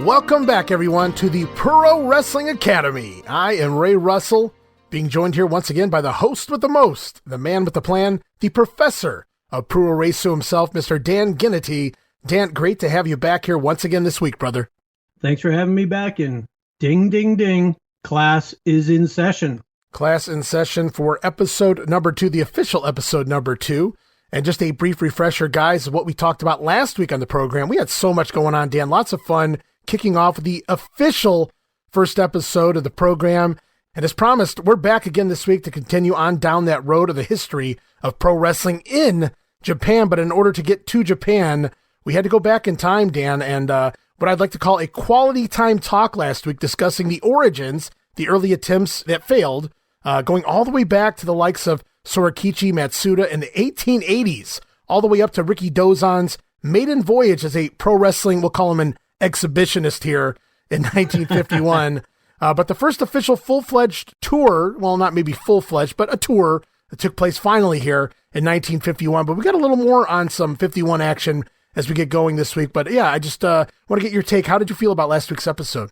Welcome back, everyone, to the PURO Wrestling Academy. I am Ray Russell, being joined here once again by the host with the most, the man with the plan, the professor of PURO Racer himself, Mr. Dan Ginnetty. Dan, great to have you back here once again this week, brother. Thanks for having me back, and ding, ding, ding, class is in session. Class in session for episode number 2, the official episode number 2. And just a brief refresher, guys, of what we talked about last week on the program. We had so much going on, Dan. Lots of fun kicking off the official first episode of the program. And as promised, we're back again this week to continue on down that road of the history of pro wrestling in Japan. But in order to get to Japan, we had to go back in time, Dan, and what I'd like to call a quality time talk last week, discussing the origins, the early attempts that failed, going all the way back to the likes of Sorikichi Matsuda in the 1880s, all the way up to Rikidozan's maiden voyage as a pro wrestling, we'll call him an exhibitionist here in 1951. But the first official full-fledged tour, well, not maybe full-fledged, but a tour that took place finally here in 1951. But we got a little more on some 51 action as we get going this week. But yeah, I just want to get your take. How did you feel about last week's episode?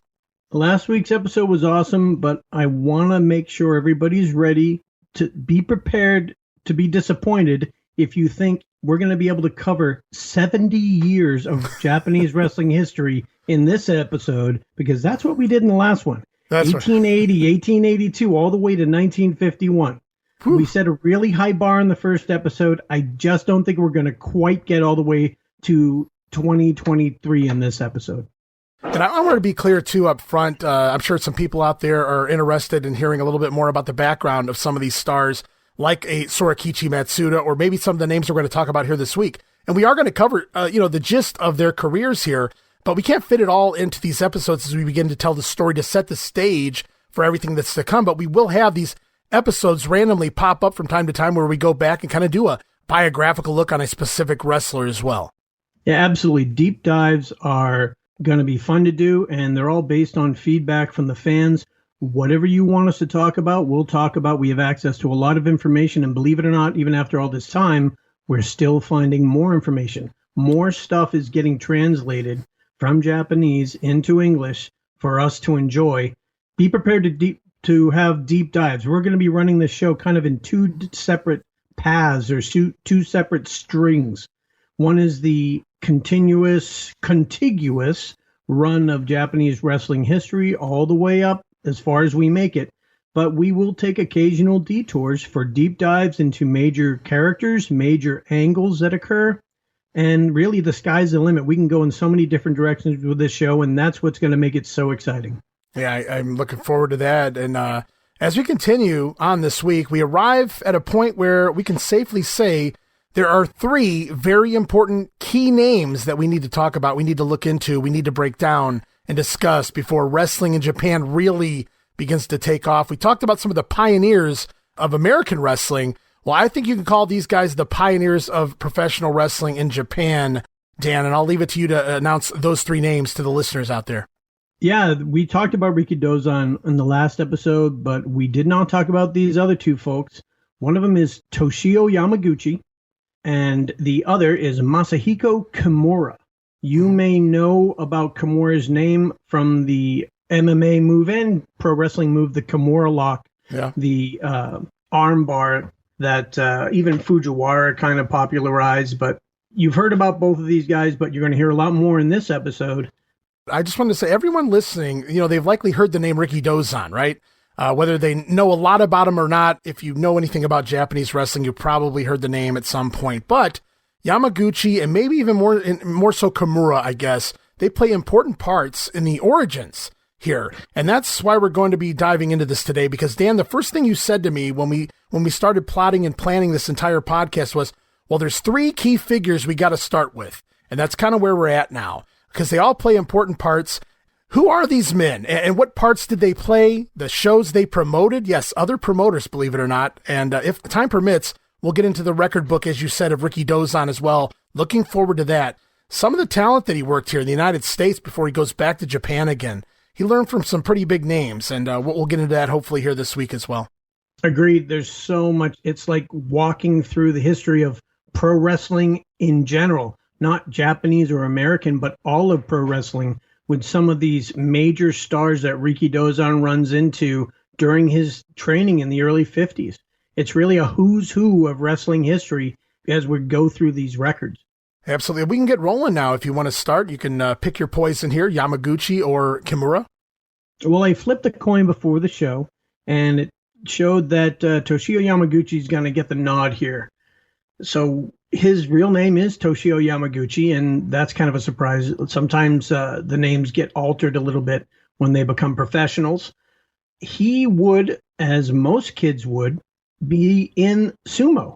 Last week's episode was awesome, but I want to make sure everybody's ready to be prepared to be disappointed if you think we're going to be able to cover 70 years of Japanese wrestling history in this episode, because that's what we did in the last one. That's 1880, right. 1882, all the way to 1951. Whew. We set a really high bar in the first episode. I just don't think we're going to quite get all the way to 2023 in this episode. And I want to be clear, too, up front. I'm sure some people out there are interested in hearing a little bit more about the background of some of these stars, like a Sorikichi Matsuda, or maybe some of the names we're going to talk about here this week. And we are going to cover, the gist of their careers here, but we can't fit it all into these episodes as we begin to tell the story to set the stage for everything that's to come. But we will have these episodes randomly pop up from time to time where we go back and kind of do a biographical look on a specific wrestler as well. Yeah, absolutely. Deep dives are going to be fun to do, and they're all based on feedback from the fans. Whatever you want us to talk about, we'll talk about. We have access to a lot of information, and believe it or not, even after all this time, we're still finding more information. More stuff is getting translated from Japanese into English for us to enjoy. Be prepared to have deep dives. We're going to be running this show kind of in two separate paths, or two separate strings. One is the contiguous run of Japanese wrestling history all the way up as far as we make it. But we will take occasional detours for deep dives into major characters, major angles that occur. And really, the sky's the limit. We can go in so many different directions with this show, and that's what's going to make it so exciting. Yeah, I'm looking forward to that. And as we continue on this week, we arrive at a point where we can safely say there are 3 very important key names that we need to talk about, we need to look into, we need to break down and discuss before wrestling in Japan really begins to take off. We talked about some of the pioneers of American wrestling. Well, I think you can call these guys the pioneers of professional wrestling in Japan, Dan, and I'll leave it to you to announce those 3 names to the listeners out there. Yeah, we talked about Rikidozan in the last episode, but we did not talk about these other 2 folks. One of them is Toshio Yamaguchi, and the other is Masahiko Kimura. You may know about Kimura's name from the MMA move and pro wrestling move, the Kimura Lock, the arm bar that even Fujiwara kind of popularized. But you've heard about both of these guys, but you're going to hear a lot more in this episode. I just wanted to say, everyone listening, they've likely heard the name Rikidozan, right? Whether they know a lot about him or not, if you know anything about Japanese wrestling, you probably heard the name at some point. But Yamaguchi, and maybe even more so Kimura, I guess, they play important parts in the origins here. And that's why we're going to be diving into this today, because Dan, the first thing you said to me when we started plotting and planning this entire podcast was, well, there's 3 key figures we got to start with. And that's kind of where we're at now, because they all play important parts. Who are these men, and what parts did they play? The shows they promoted? Yes, other promoters, believe it or not. And if time permits, we'll get into the record book, as you said, of Rikidozan as well. Looking forward to that. Some of the talent that he worked here in the United States before he goes back to Japan again. He learned from some pretty big names, and we'll get into that hopefully here this week as well. Agreed. There's so much. It's like walking through the history of pro wrestling in general, not Japanese or American, but all of pro wrestling. with some of these major stars that Rikidozan runs into during his training in the early 50s. It's really a who's who of wrestling history as we go through these records. Absolutely. We can get rolling now. If you want to start, you can pick your poison here, Yamaguchi or Kimura. Well, I flipped a coin before the show, and it showed that Toshio Yamaguchi is going to get the nod here. So his real name is Toshio Yamaguchi, and that's kind of a surprise. Sometimes the names get altered a little bit when they become professionals. He would, as most kids would, be in sumo.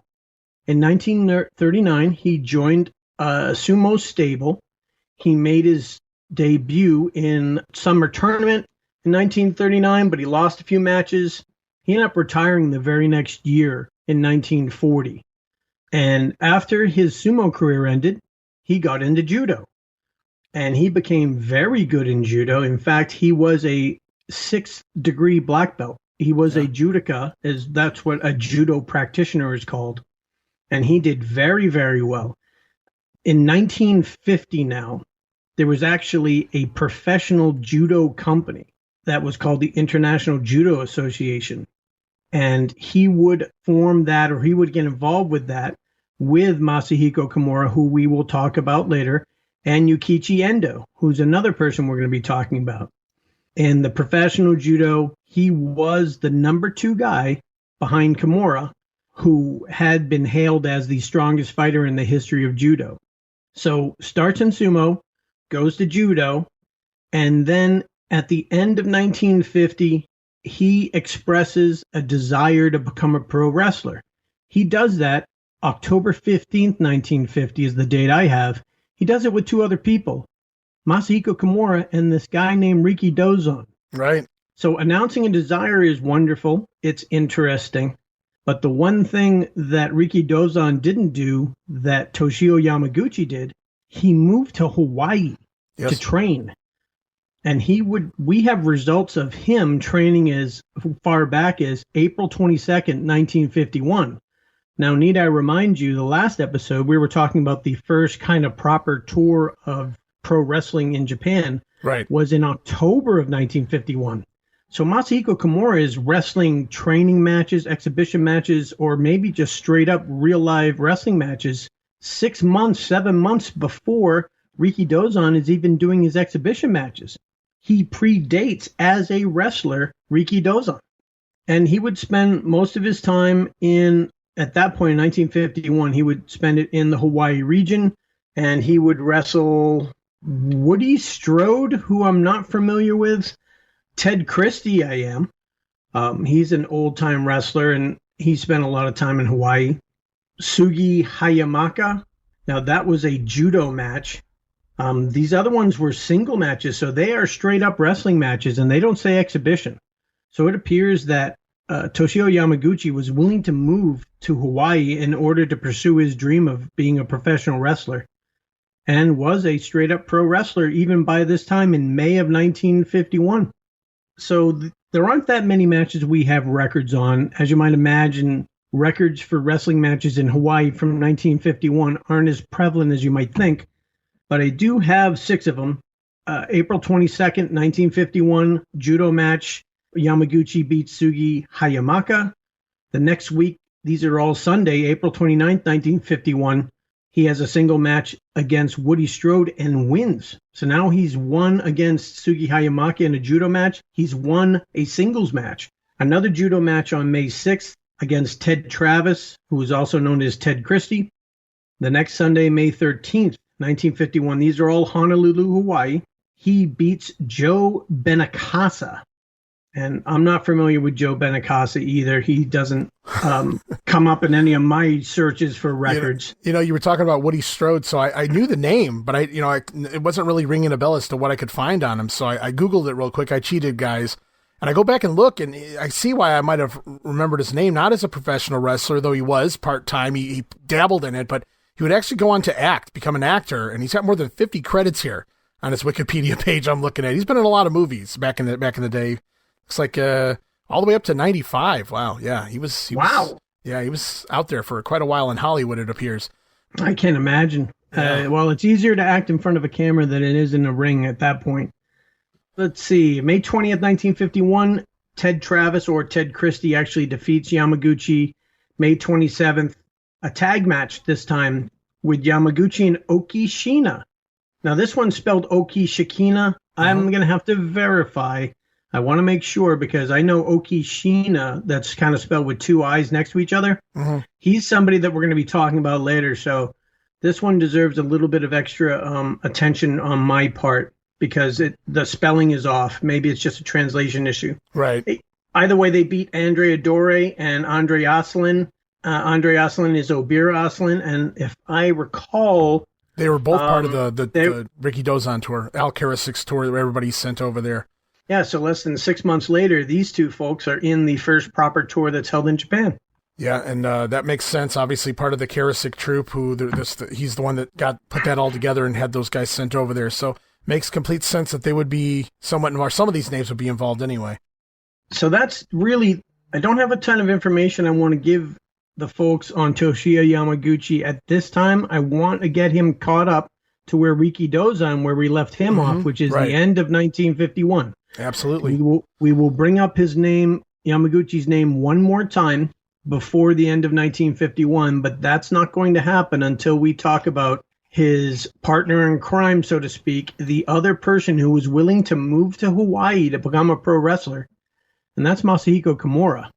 In 1939, he joined a sumo stable. He made his debut in summer tournament in 1939, but he lost a few matches. He ended up retiring the very next year in 1940. And after his sumo career ended, he got into judo. And he became very good in judo. In fact, he was a 6th degree black belt. He was a judoka, as that's what a judo practitioner is called. And he did very, very well. In 1950 now, there was actually a professional judo company that was called the International Judo Association. And he would form that, or he would get involved with that, with Masahiko Kimura, who we will talk about later, and Yukichi Endo, who's another person we're going to be talking about. In the professional judo, he was the number 2 guy behind Kimura, who had been hailed as the strongest fighter in the history of judo. So starts in sumo, goes to judo, and then at the end of 1950, he expresses a desire to become a pro wrestler. He does that October 15th, 1950 is the date I have. He does it with 2 other people, Masahiko Kimura and this guy named Rikidozan. Right. So announcing a desire is wonderful. It's interesting. But the one thing that Rikidozan didn't do that Toshio Yamaguchi did, he moved to Hawaii to train. And we have results of him training as far back as April 22nd, 1951. Now, need I remind you, the last episode, we were talking about the first kind of proper tour of pro wrestling in Japan was in October of 1951. So Masahiko Kimura is wrestling training matches, exhibition matches, or maybe just straight up real live wrestling matches 6 months, 7 months before Rikidozan is even doing his exhibition matches. He predates as a wrestler Rikidozan. And he would spend most of his time at that point in 1951, he would spend it in the Hawaii region, and he would wrestle Woody Strode, who I'm not familiar with. Ted Christie, I am. He's an old-time wrestler, and he spent a lot of time in Hawaii. Sugi Hayamaka. Now, that was a judo match. These other ones were single matches, so they are straight-up wrestling matches, and they don't say exhibition. So it appears that Toshio Yamaguchi was willing to move to Hawaii in order to pursue his dream of being a professional wrestler, and was a straight-up pro wrestler even by this time in May of 1951. So there aren't that many matches we have records on. As you might imagine, records for wrestling matches in Hawaii from 1951 aren't as prevalent as you might think, but I do have 6 of them. April 22nd, 1951, judo match. Yamaguchi beats Sugi Hayamaka. The next week, these are all Sunday, April 29th, 1951. He has a single match against Woody Strode and wins. So now he's won against Sugi Hayamaka in a judo match. He's won a singles match. Another judo match on May 6th against Ted Travis, who is also known as Ted Christie. The next Sunday, May 13th, 1951. These are all Honolulu, Hawaii. He beats Joe Benacasa. And I'm not familiar with Joe Benacasa either. He doesn't come up in any of my searches for records. You were talking about Woody Strode, so I knew the name, but it wasn't really ringing a bell as to what I could find on him. So I Googled it real quick. I cheated, guys. And I go back and look, and I see why I might have remembered his name, not as a professional wrestler, though he was part-time. He dabbled in it, but he would actually go on to become an actor, and he's got more than 50 credits here on his Wikipedia page I'm looking at. He's been in a lot of movies back in the day. Looks like all the way up to 95. Wow. Yeah, he was out there for quite a while in Hollywood, it appears. I can't imagine. Yeah. Well, it's easier to act in front of a camera than it is in a ring at that point. Let's see. May 20th, 1951, Ted Travis or Ted Christie actually defeats Yamaguchi. May 27th, a tag match this time with Yamaguchi and Oki Shina. Now, this one's spelled Oki Shikina. I'm going to have to verify. I want to make sure because I know Oki Shina, that's kind of spelled with two I's next to each other. He's somebody that we're going to be talking about later. So this one deserves a little bit of extra attention on my part because the spelling is off. Maybe it's just a translation issue. Right. Either way, they beat Andre Adore and Andre Oslin. Andre Oslin is Obira Oslin. And if I recall... They were both part of the Rikidozan tour, Al Karasik's tour that everybody sent over there. Yeah, so less than 6 months later, these two folks are in the first proper tour that's held in Japan. Yeah, and that makes sense. Obviously, part of the Karasik troupe, he's the one that put that all together and had those guys sent over there. So makes complete sense that they would be somewhat involved. Some of these names would be involved anyway. So that's really, I don't have a ton of information I want to give the folks on Toshio Yamaguchi at this time. I want to get him caught up to where Rikidozan, where we left him off, which is the end of 1951. Absolutely. We will bring up his name, Yamaguchi's name, one more time before the end of 1951, but that's not going to happen until we talk about his partner in crime, so to speak, the other person who was willing to move to Hawaii to become a pro wrestler, and that's Masahiko Kimura.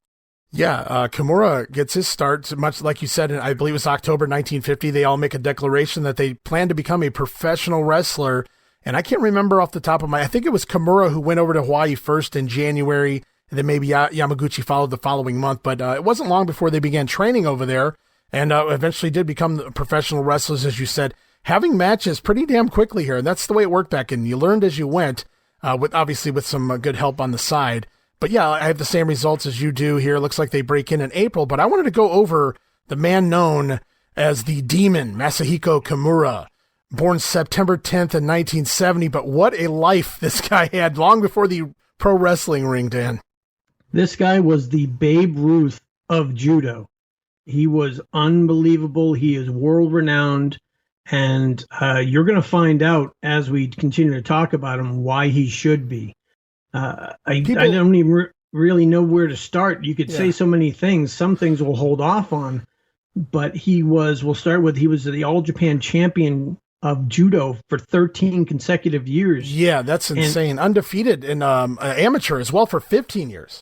Yeah, Kimura gets his start, much like you said, I believe it was October 1950. They all make a declaration that they plan to become a professional wrestler. And I can't remember off the top of I think it was Kimura who went over to Hawaii first in January, and then maybe Yamaguchi followed the following month. But it wasn't long before they began training over there and eventually did become professional wrestlers, as you said, having matches pretty damn quickly here. And that's the way it worked back then. You learned as you went, with some good help on the side. But yeah, I have the same results as you do here. It looks like they break in April. But I wanted to go over the man known as the Demon, Masahiko Kimura. Born September 10th in 1970, but what a life this guy had long before the pro wrestling ring, Dan. This guy was the Babe Ruth of judo. He was unbelievable. He is world-renowned, and you're going to find out as we continue to talk about him why he should be. I don't even really know where to start. You could say so many things. Some things we'll hold off on, but we'll start with he was the All-Japan champion of judo for 13 consecutive years. Yeah, that's insane. And undefeated in amateur as well for 15 years.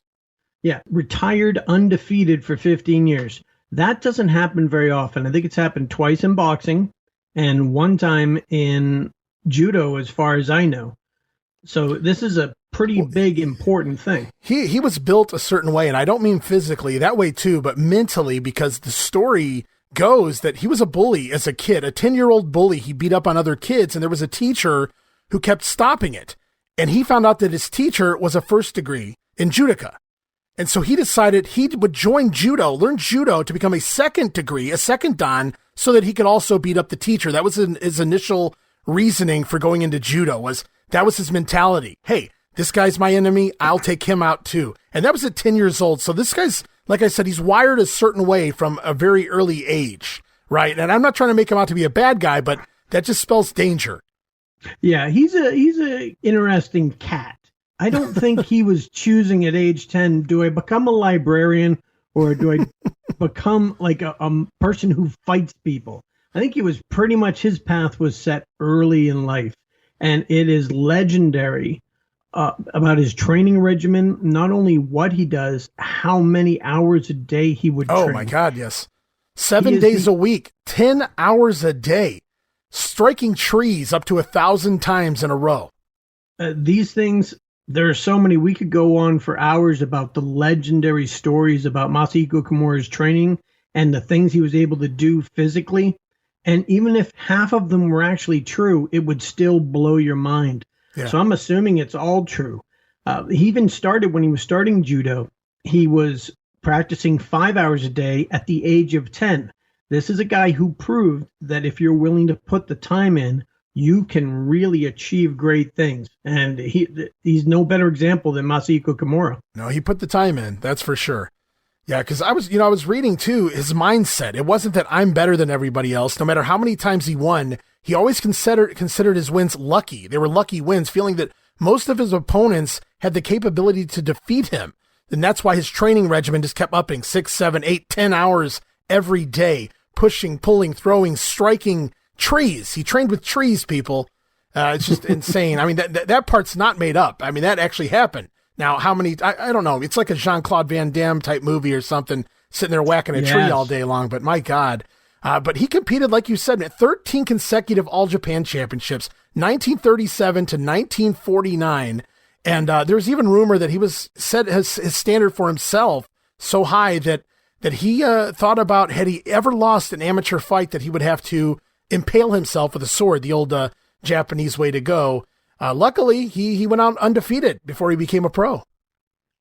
Yeah, retired undefeated for 15 years. That doesn't happen very often. I think it's happened twice in boxing and one time in judo, as far as I know. So this is a pretty big, important thing. He was built a certain way, and I don't mean physically, that way too, but mentally, because the story goes that he was a bully as a kid, a 10-year-old bully. He beat up on other kids, and there was a teacher who kept stopping it. And he found out that his teacher was a first degree in judoka. And so he decided he would join judo, learn judo to become a second degree, a second dan, so that he could also beat up the teacher. That was his initial reasoning for going into judo. That was his mentality. Hey, this guy's my enemy. I'll take him out too. And that was at 10 years old. So this guy's, like I said, he's wired a certain way from a very early age, right? And I'm not trying to make him out to be a bad guy, but that just spells danger. Yeah, he's a interesting cat. I don't think he was choosing at age 10, do I become a librarian or do I become like a person who fights people? I think it was pretty much his path was set early in life. And it is legendary about his training regimen, not only what he does, how many hours a day he would train. Oh, my God, yes. 7 days a week, 10 hours a day, striking trees up to 1,000 times in a row. These things, there are so many. We could go on for hours about the legendary stories about Masahiko Kimura's training and the things he was able to do physically. And even if half of them were actually true, it would still blow your mind. Yeah. So I'm assuming it's all true. He even started, when he was starting judo, he was practicing 5 hours a day at the age of 10. This is a guy who proved that if you're willing to put the time in, you can really achieve great things. And he's no better example than Masahiko Kimura. No, he put the time in, that's for sure. Yeah, because I was reading too, his mindset. It wasn't that I'm better than everybody else. No matter how many times he won, he always considered his wins lucky. They were lucky wins, feeling that most of his opponents had the capability to defeat him. And that's why his training regimen just kept upping 6, 7, 8, 10 hours every day, pushing, pulling, throwing, striking trees. He trained with trees, people. It's just insane. I mean, that part's not made up. I mean, that actually happened. Now, how many, I don't know. It's like a Jean-Claude Van Damme type movie or something, sitting there whacking a tree all day long, but my God. But he competed, like you said, at 13 consecutive All Japan Championships, 1937 to 1949. And there's even rumor that he was set his standard for himself so high that he thought about, had he ever lost an amateur fight, that he would have to impale himself with a sword, the old Japanese way to go. Luckily, he went out undefeated before he became a pro.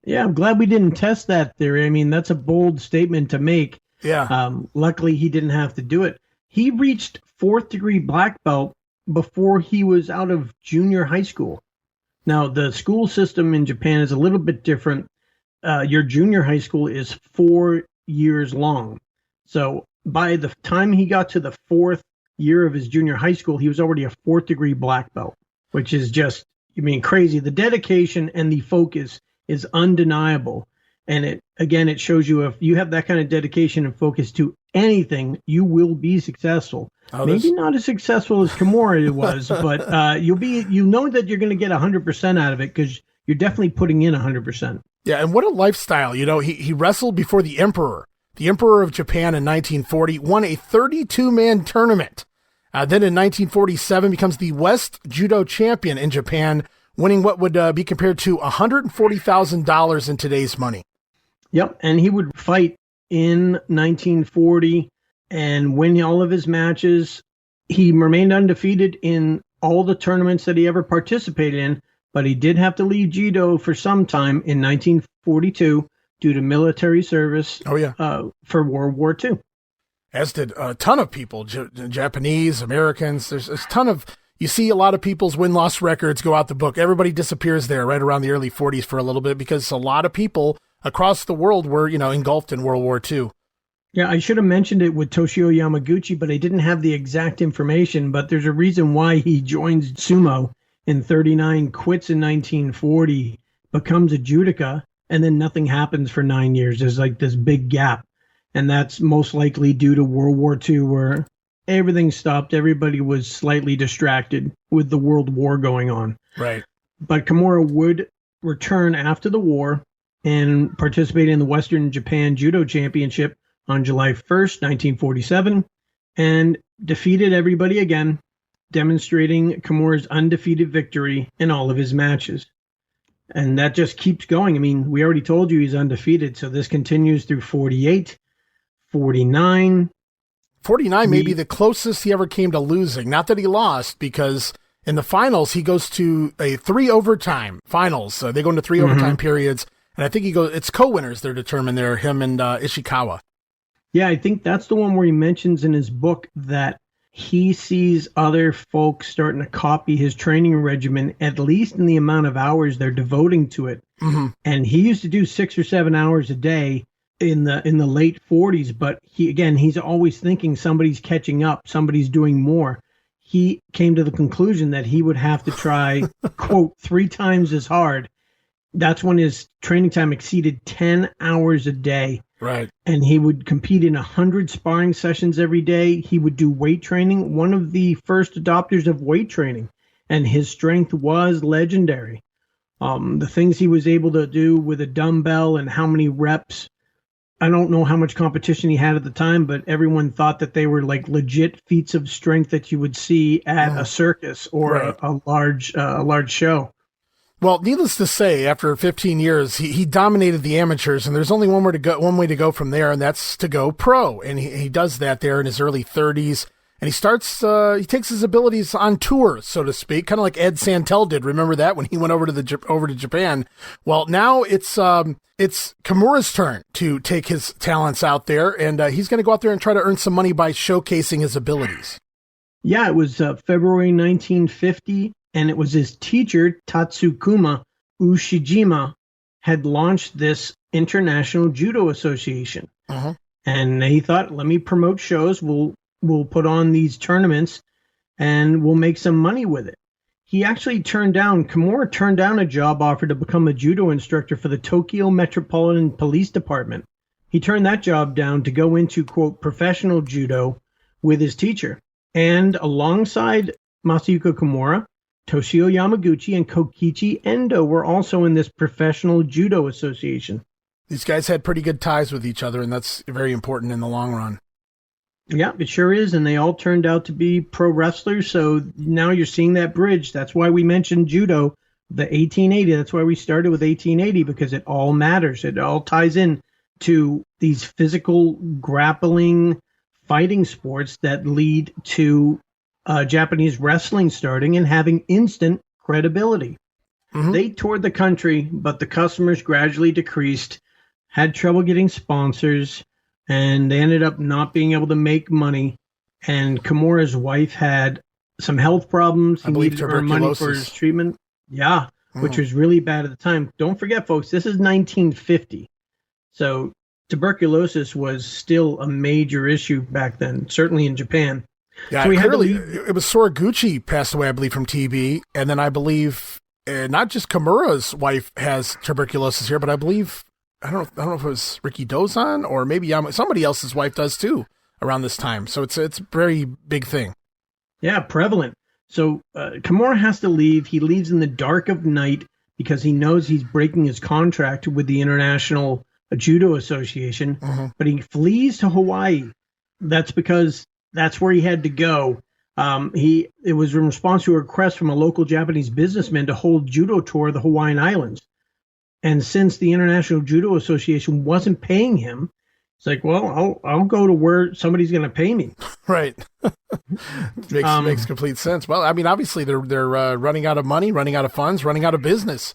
Yeah, I'm glad we didn't test that theory. I mean, that's a bold statement to make. Yeah. Luckily, he didn't have to do it. He reached 4th degree black belt before he was out of junior high school. Now, the school system in Japan is a little bit different. Your junior high school is 4 years long. So by the time he got to the 4th year of his junior high school, he was already a 4th degree black belt, which is just, crazy. The dedication and the focus is undeniable. And it shows you, if you have that kind of dedication and focus to anything, you will be successful. Maybe not as successful as Kimura was, but you'll know that you're going to get 100% out of it, because you're definitely putting in 100%. Yeah, and what a lifestyle. He wrestled before the Emperor of Japan in 1940, won a 32-man tournament. Then in 1947 becomes the West Judo champion in Japan, winning what would be compared to $140,000 in today's money. Yep, and he would fight in 1940 and win all of his matches. He remained undefeated in all the tournaments that he ever participated in, but he did have to leave Judo for some time in 1942 due to military service. Oh, yeah. For World War II. As did a ton of people, Japanese, Americans. There's a ton of, you see a lot of people's win-loss records go out the book. Everybody disappears there right around the early 40s for a little bit, because a lot of people across the world were, engulfed in World War II. Yeah, I should have mentioned it with Toshio Yamaguchi, but I didn't have the exact information. But there's a reason why he joins sumo in 39, quits in 1940, becomes a judoka, and then nothing happens for 9 years. There's like this big gap. And that's most likely due to World War II, where everything stopped. Everybody was slightly distracted with the World War going on. Right. But Kimura would return after the war and participate in the Western Japan Judo Championship on July 1st, 1947, and defeated everybody again, demonstrating Kimura's undefeated victory in all of his matches. And that just keeps going. I mean, we already told you he's undefeated, so this continues through 48, 49. 49 may be the closest he ever came to losing. Not that he lost, because in the finals, he goes to a 3 overtime finals. So they go into 3 overtime periods. And I think it's co-winners they're determined there, him and Ishikawa. Yeah, I think that's the one where he mentions in his book that he sees other folks starting to copy his training regimen, at least in the amount of hours they're devoting to it. Mm-hmm. And he used to do 6 or 7 hours a day in the late 40s, but he's always thinking somebody's catching up, somebody's doing more. He came to the conclusion that he would have to try, quote, 3 times as hard. That's when his training time exceeded 10 hours a day. Right. And he would compete in 100 sparring sessions every day. He would do weight training, one of the first adopters of weight training. And his strength was legendary. The things he was able to do with a dumbbell and how many reps. I don't know how much competition he had at the time, but everyone thought that they were like legit feats of strength that you would see at a circus or a large show. Well, needless to say, after 15 years, he dominated the amateurs, and there's only one way to go from there, and that's to go pro. And he does that there in his early 30s, and he takes his abilities on tour, so to speak, kind of like Ed Santel did. Remember that when he went over to Japan? Well, now it's Kimura's turn to take his talents out there, and he's going to go out there and try to earn some money by showcasing his abilities. Yeah, it was February 1950. And it was his teacher, Tatsukuma Ushijima, had launched this International Judo Association. Uh-huh. And he thought, let me promote shows. We'll put on these tournaments and we'll make some money with it. he actually Kimura turned down a job offer to become a judo instructor for the Tokyo Metropolitan Police Department. He turned that job down to go into, quote, professional judo with his teacher. And alongside Masahiko Kimura, Toshio Yamaguchi and Kokichi Endo were also in this professional judo association. These guys had pretty good ties with each other, and that's very important in the long run. Yeah, it sure is, and they all turned out to be pro wrestlers, so now you're seeing that bridge. That's why we mentioned judo, the 1880. That's why we started with 1880, because it all matters. It all ties in to these physical grappling fighting sports that lead to Japanese wrestling starting and having instant credibility. Mm-hmm. They toured the country, but the customers gradually decreased, had trouble getting sponsors, and they ended up not being able to make money. And Kimura's wife had some health problems. He needed to earn money for his treatment. Yeah, which was really bad at the time. Don't forget, folks, this is 1950. So tuberculosis was still a major issue back then, certainly in Japan. Yeah, so it was Soroguchi passed away, I believe, from TB. And then I believe not just Kimura's wife has tuberculosis here, but I believe, I don't know if it was Rikidozan or maybe somebody else's wife does too around this time. So it's a very big thing. Yeah, prevalent. So Kimura has to leave. He leaves in the dark of night because he knows he's breaking his contract with the International Judo Association. Mm-hmm. But he flees to Hawaii. That's because that's where he had to go. It was in response to a request from a local Japanese businessman to hold judo tour of the Hawaiian Islands. And since the International Judo Association wasn't paying him, it's like, well, I'll go to where somebody's going to pay me. Right. makes complete sense. Well, I mean, obviously they're running out of money, running out of funds, running out of business.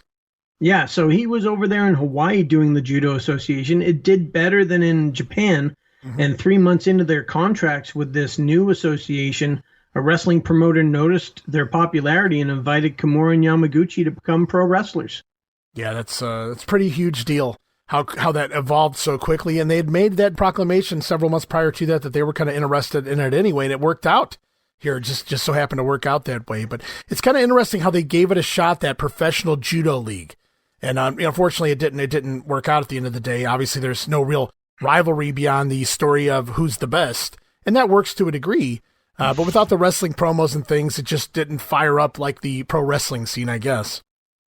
Yeah. So he was over there in Hawaii doing the Judo Association. It did better than in Japan. Mm-hmm. And 3 months into their contracts with this new association, a wrestling promoter noticed their popularity and invited Kimura and Yamaguchi to become pro wrestlers. Yeah, that's a pretty huge deal, how that evolved so quickly. And they had made that proclamation several months prior to that they were kind of interested in it anyway, and it worked out here. Just so happened to work out that way. But it's kind of interesting how they gave it a shot, that professional judo league. And unfortunately, it didn't work out at the end of the day. Obviously, there's no real rivalry beyond the story of who's the best, and that works to a degree. But without the wrestling promos and things, it just didn't fire up like the pro wrestling scene, I guess.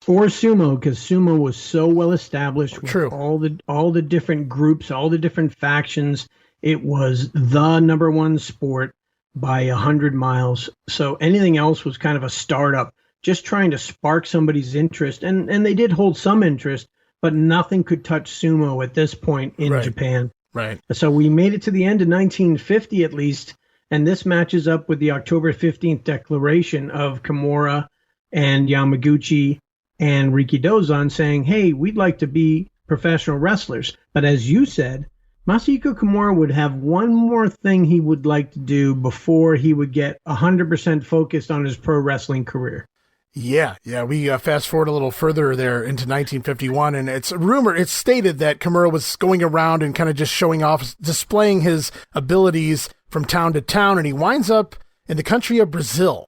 Or sumo, because sumo was so well established with True. all the different groups, all the different factions. It was the number one sport by 100 miles. So anything else was kind of a startup, just trying to spark somebody's interest. And they did hold some interest, but nothing could touch sumo at this point in Japan. Right. So we made it to the end of 1950 at least, and this matches up with the October 15th declaration of Kimura and Yamaguchi and Rikidozan saying, hey, we'd like to be professional wrestlers. But as you said, Masahiko Kimura would have one more thing he would like to do before he would get 100% focused on his pro wrestling career. Yeah. We fast forward a little further there into 1951, and it's stated that Kimura was going around and kind of just showing off, displaying his abilities from town to town, and he winds up in the country of Brazil.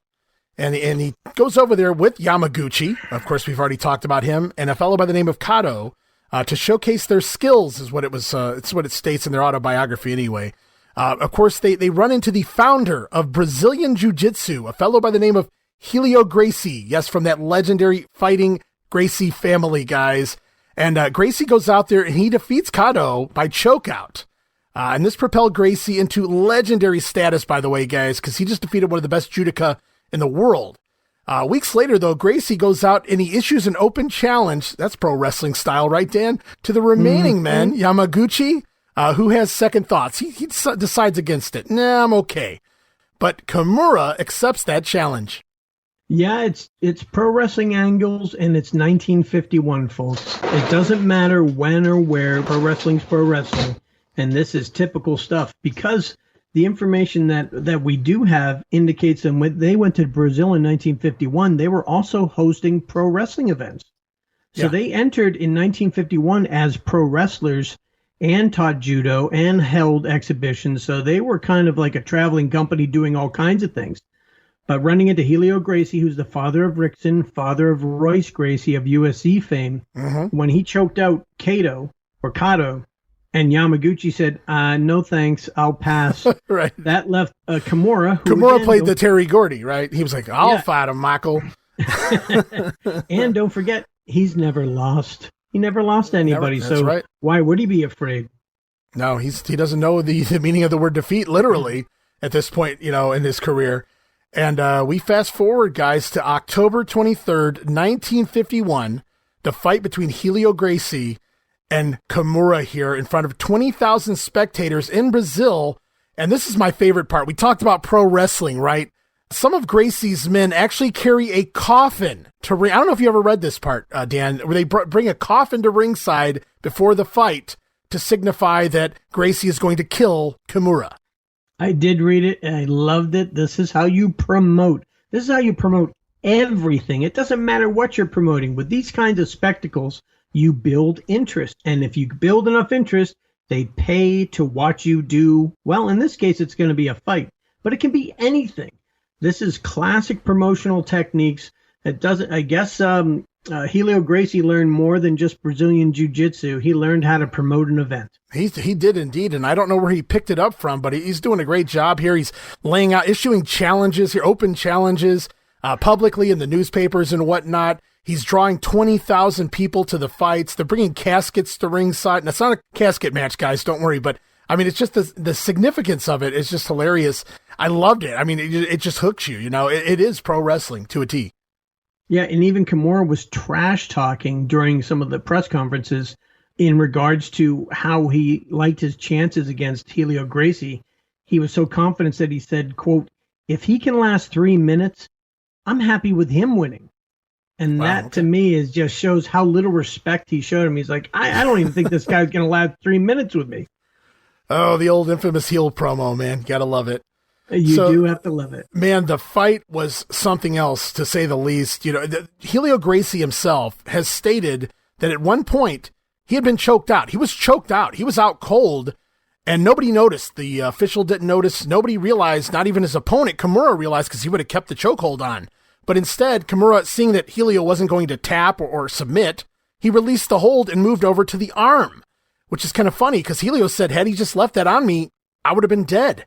And he goes over there with Yamaguchi. Of course, we've already talked about him, and a fellow by the name of Kato to showcase their skills is what it was. It's what it states in their autobiography anyway. Of course, they run into the founder of Brazilian Jiu-Jitsu, a fellow by the name of Helio Gracie. Yes, from that legendary fighting Gracie family, guys. And Gracie goes out there and he defeats Kato by chokeout. And this propelled Gracie into legendary status, by the way, guys, because he just defeated one of the best judoka in the world. Weeks later, though, Gracie goes out and he issues an open challenge. That's pro wrestling style, right, Dan? To the remaining men, Yamaguchi, who has second thoughts. He decides against it. Nah, I'm okay. But Kimura accepts that challenge. Yeah, it's pro wrestling angles, and it's 1951, folks. It doesn't matter when or where. Pro wrestling's pro wrestling, and this is typical stuff because the information that we do have indicates that when they went to Brazil in 1951, they were also hosting pro wrestling events. So they entered in 1951 as pro wrestlers and taught judo and held exhibitions. So they were kind of like a traveling company doing all kinds of things. But running into Helio Gracie, who's the father of Rickson, father of Royce Gracie of USC fame, when he choked out Kato, and Yamaguchi said, no thanks, I'll pass. Right. That left Kimura. Kimura played the Terry Gordy, right? He was like, I'll fight him, Michael. And don't forget, he's never lost. He never lost anybody. That's right. Why would he be afraid? No, he doesn't know the meaning of the word defeat, literally, at this point, in his career. And we fast forward, guys, to October 23rd, 1951, the fight between Helio Gracie and Kimura here in front of 20,000 spectators in Brazil. And this is my favorite part. We talked about pro wrestling, right? Some of Gracie's men actually carry a coffin to ring. I don't know if you ever read this part, Dan, where they bring a coffin to ringside before the fight to signify that Gracie is going to kill Kimura. I did read it, and I loved it. This is how you promote. This is how you promote everything. It doesn't matter what you're promoting. With these kinds of spectacles, you build interest. And if you build enough interest, they pay to watch you do, well, in this case, it's going to be a fight. But it can be anything. This is classic promotional techniques. It doesn't, I guess, Helio Gracie learned more than just Brazilian Jiu-Jitsu. He learned how to promote an event. He did indeed, and I don't know where he picked it up from, but he's doing a great job here. He's laying out, issuing challenges here, open challenges, publicly in the newspapers and whatnot. He's drawing 20,000 people to the fights. They're bringing caskets to ringside. And it's not a casket match, guys, don't worry, but I mean, it's just the significance of it is just hilarious. I loved it. I mean, it just hooks you, it is pro wrestling to a T. Yeah, and even Kimura was trash talking during some of the press conferences in regards to how he liked his chances against Helio Gracie. He was so confident that he said, quote, if he can last 3 minutes, I'm happy with him winning. And that to me is just shows how little respect he showed him. He's like, I don't even think this guy's going to last 3 minutes with me. Oh, the old infamous heel promo, man. Gotta love it. You do have to love it. Man, the fight was something else, to say the least. Helio Gracie himself has stated that at one point he had been choked out. He was choked out. He was out cold, and nobody noticed. The official didn't notice. Nobody realized, not even his opponent, Kimura, realized, because he would have kept the chokehold on. But instead, Kimura, seeing that Helio wasn't going to tap or submit, he released the hold and moved over to the arm, which is kind of funny because Helio said, had he just left that on me, I would have been dead.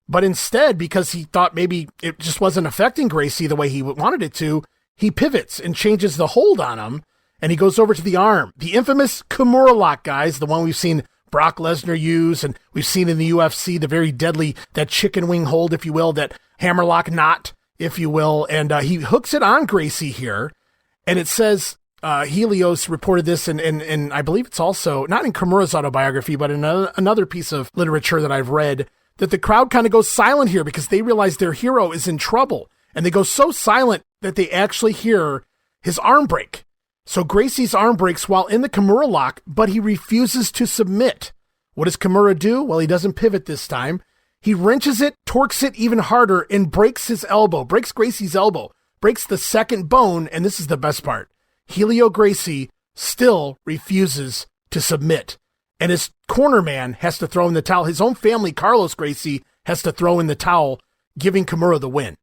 But instead, because he thought maybe it just wasn't affecting Gracie the way he wanted it to, he pivots and changes the hold on him, and he goes over to the arm. The infamous Kimura Lock, guys, the one we've seen Brock Lesnar use, and we've seen in the UFC, the very deadly, that chicken wing hold, if you will, that hammerlock knot, if you will, and he hooks it on Gracie here, and it says, Helios reported this, and I believe it's also, not in Kimura's autobiography, but in another piece of literature that I've read, that the crowd kind of goes silent here because they realize their hero is in trouble. And they go so silent that they actually hear his arm break. So Gracie's arm breaks while in the Kimura Lock, but he refuses to submit. What does Kimura do? Well, he doesn't pivot this time. He wrenches it, torques it even harder, and breaks his elbow, breaks Gracie's elbow, breaks the second bone, and this is the best part. Helio Gracie still refuses to submit. And his corner man has to throw in the towel. His own family, Carlos Gracie, has to throw in the towel, giving Kimura the win.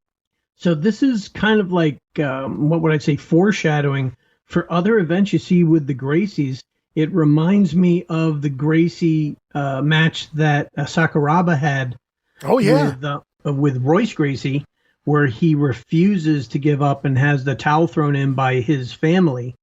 So this is kind of like, what would I say, foreshadowing for other events you see with the Gracies. It reminds me of the Gracie match that Sakuraba had with Royce Gracie, where he refuses to give up and has the towel thrown in by his family.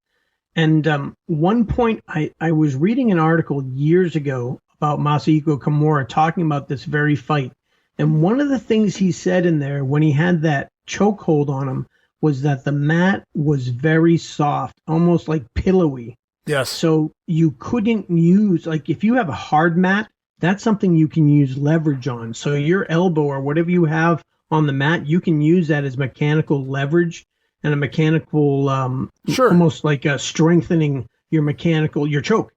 And one point, I was reading an article years ago about Masahiko Kimura talking about this very fight. And one of the things he said in there when he had that chokehold on him was that the mat was very soft, almost like pillowy. Yes. So you couldn't use, like if you have a hard mat, that's something you can use leverage on. So your elbow or whatever you have on the mat, you can use that as mechanical leverage and a mechanical, almost like strengthening your choke.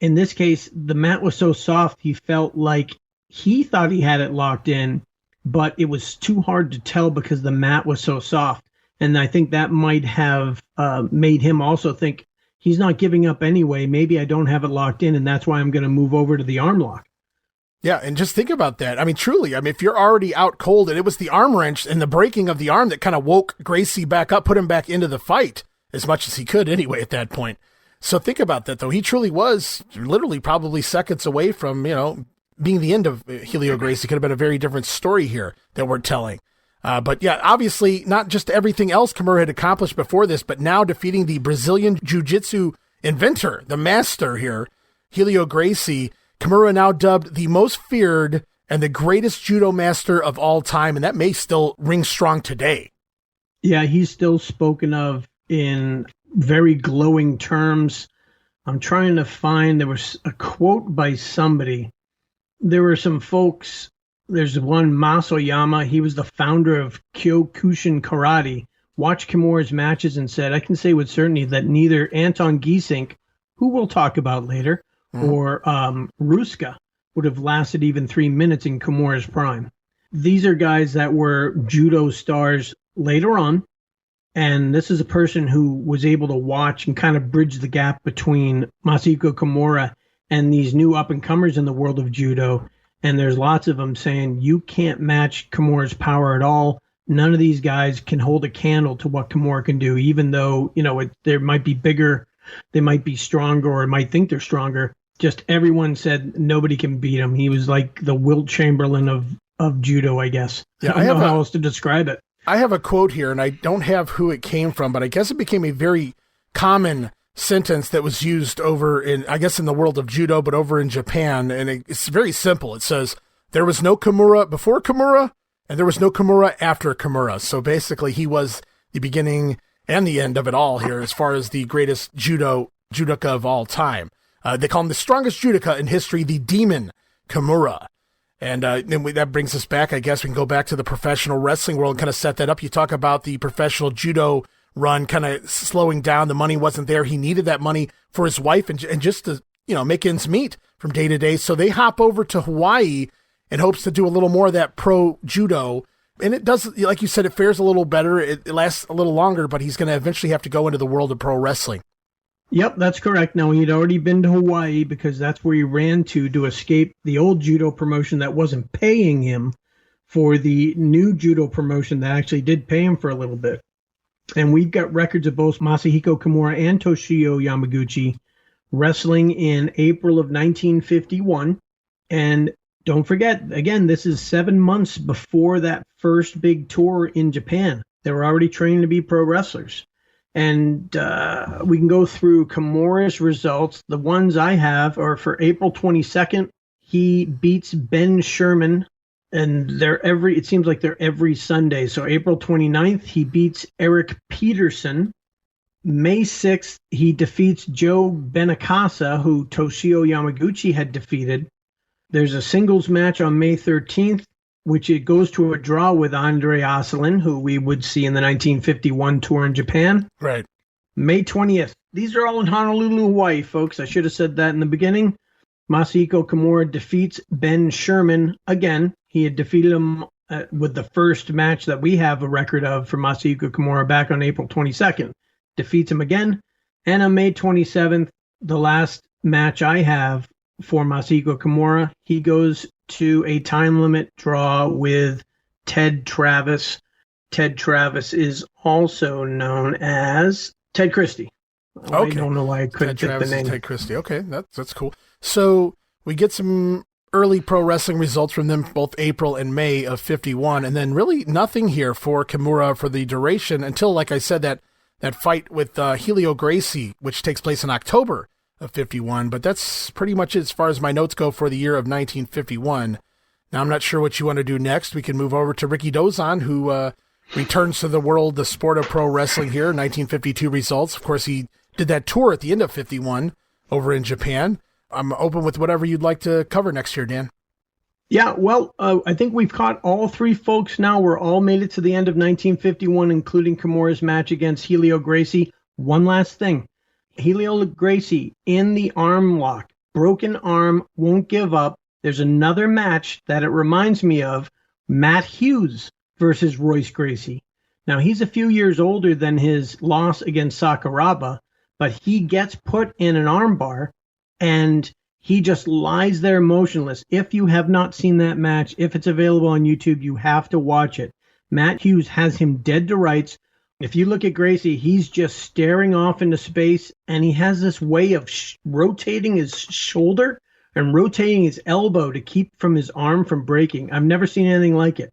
In this case, the mat was so soft, he felt like he thought he had it locked in, but it was too hard to tell because the mat was so soft. And I think that might have made him also think he's not giving up anyway. Maybe I don't have it locked in, and that's why I'm going to move over to the arm lock. Yeah, and just think about that. I mean, truly, if you're already out cold, and it was the arm wrench and the breaking of the arm that kind of woke Gracie back up, put him back into the fight as much as he could anyway at that point. So think about that, though. He truly was literally probably seconds away from, being the end of Helio Gracie. Could have been a very different story here that we're telling. But yeah, obviously not just everything else Kimura had accomplished before this, but now defeating the Brazilian Jiu-Jitsu inventor, the master here, Helio Gracie. Kimura now dubbed the most feared and the greatest judo master of all time, and that may still ring strong today. Yeah, he's still spoken of in very glowing terms. I'm trying to find, there was a quote by somebody. There were some folks, there's one Masoyama, he was the founder of Kyokushin Karate, watched Kimura's matches and said, I can say with certainty that neither Anton Giesink, who we'll talk about later, or Ruska would have lasted even 3 minutes in Kimura's prime. These are guys that were judo stars later on, and this is a person who was able to watch and kind of bridge the gap between Masahiko Kimura and these new up-and-comers in the world of judo. And there's lots of them saying, you can't match Kimura's power at all. None of these guys can hold a candle to what Kimura can do, even though, they might be bigger, they might be stronger, or might think they're stronger. Just everyone said nobody can beat him. He was like the Wilt Chamberlain of judo, I guess. Yeah, I don't know how else to describe it. I have a quote here, and I don't have who it came from, but I guess it became a very common sentence that was used over in the world of judo, but over in Japan. And it's very simple. It says, there was no Kimura before Kimura, and there was no Kimura after Kimura. So basically, he was the beginning and the end of it all here as far as the greatest judoka of all time. They call him the strongest judoka in history, the Demon Kimura. And then that brings us back, I guess we can go back to the professional wrestling world and kind of set that up. You talk about the professional judo run kind of slowing down. The money wasn't there. He needed that money for his wife and just to, make ends meet from day to day. So they hop over to Hawaii in hopes to do a little more of that pro judo. And it does, like you said, it fares a little better. It lasts a little longer, but he's going to eventually have to go into the world of pro wrestling. Yep, that's correct. Now, he'd already been to Hawaii because that's where he ran to escape the old judo promotion that wasn't paying him for the new judo promotion that actually did pay him for a little bit. And we've got records of both Masahiko Kimura and Toshio Yamaguchi wrestling in April of 1951. And don't forget, again, this is 7 months before that first big tour in Japan. They were already training to be pro wrestlers. And we can go through Kimura's results. The ones I have are for April 22nd. He beats Ben Sherman, and it seems like they're every Sunday. So April 29th, he beats Eric Peterson. May 6th, he defeats Joe Benacasa, who Toshio Yamaguchi had defeated. There's a singles match on May 13th, which it goes to a draw with Andre Asselin, who we would see in the 1951 tour in Japan. Right. May 20th. These are all in Honolulu, Hawaii, folks. I should have said that in the beginning. Masahiko Kimura defeats Ben Sherman again. He had defeated him with the first match that we have a record of for Masahiko Kimura back on April 22nd. Defeats him again. And on May 27th, the last match I have for Masahiko Kimura, he goes to a time limit draw with Ted Travis. Ted Travis is also known as Ted Christie. Okay. I don't know why I couldn't Ted get Travis the name. Ted Christie. Okay, that's cool. So we get some early pro wrestling results from them both April and May of 51, and then really nothing here for Kimura for the duration until, like I said, that fight with Helio Gracie, which takes place in October of 51, but that's pretty much it as far as my notes go for the year of 1951. Now, I'm not sure what you want to do next. We can move over to Rikidozan, who returns to the world, the sport of pro wrestling here, 1952 results. Of course, he did that tour at the end of 51 over in Japan. I'm open with whatever you'd like to cover next year, Dan. Yeah, well, I think we've caught all three folks now. We're all made it to the end of 1951, including Kimura's match against Helio Gracie. One last thing. Helio Gracie in the arm lock, broken arm, won't give up. There's another match that it reminds me of, Matt Hughes versus Royce Gracie. Now, he's a few years older than his loss against Sakuraba, but he gets put in an arm bar, and He just lies there motionless. If you have not seen that match, if it's available on YouTube, you have to watch it. Matt Hughes has him dead to rights. If you look at Gracie, he's just staring off into space, and he has this way of rotating his shoulder and rotating his elbow to keep from his arm from breaking. I've never seen anything like it.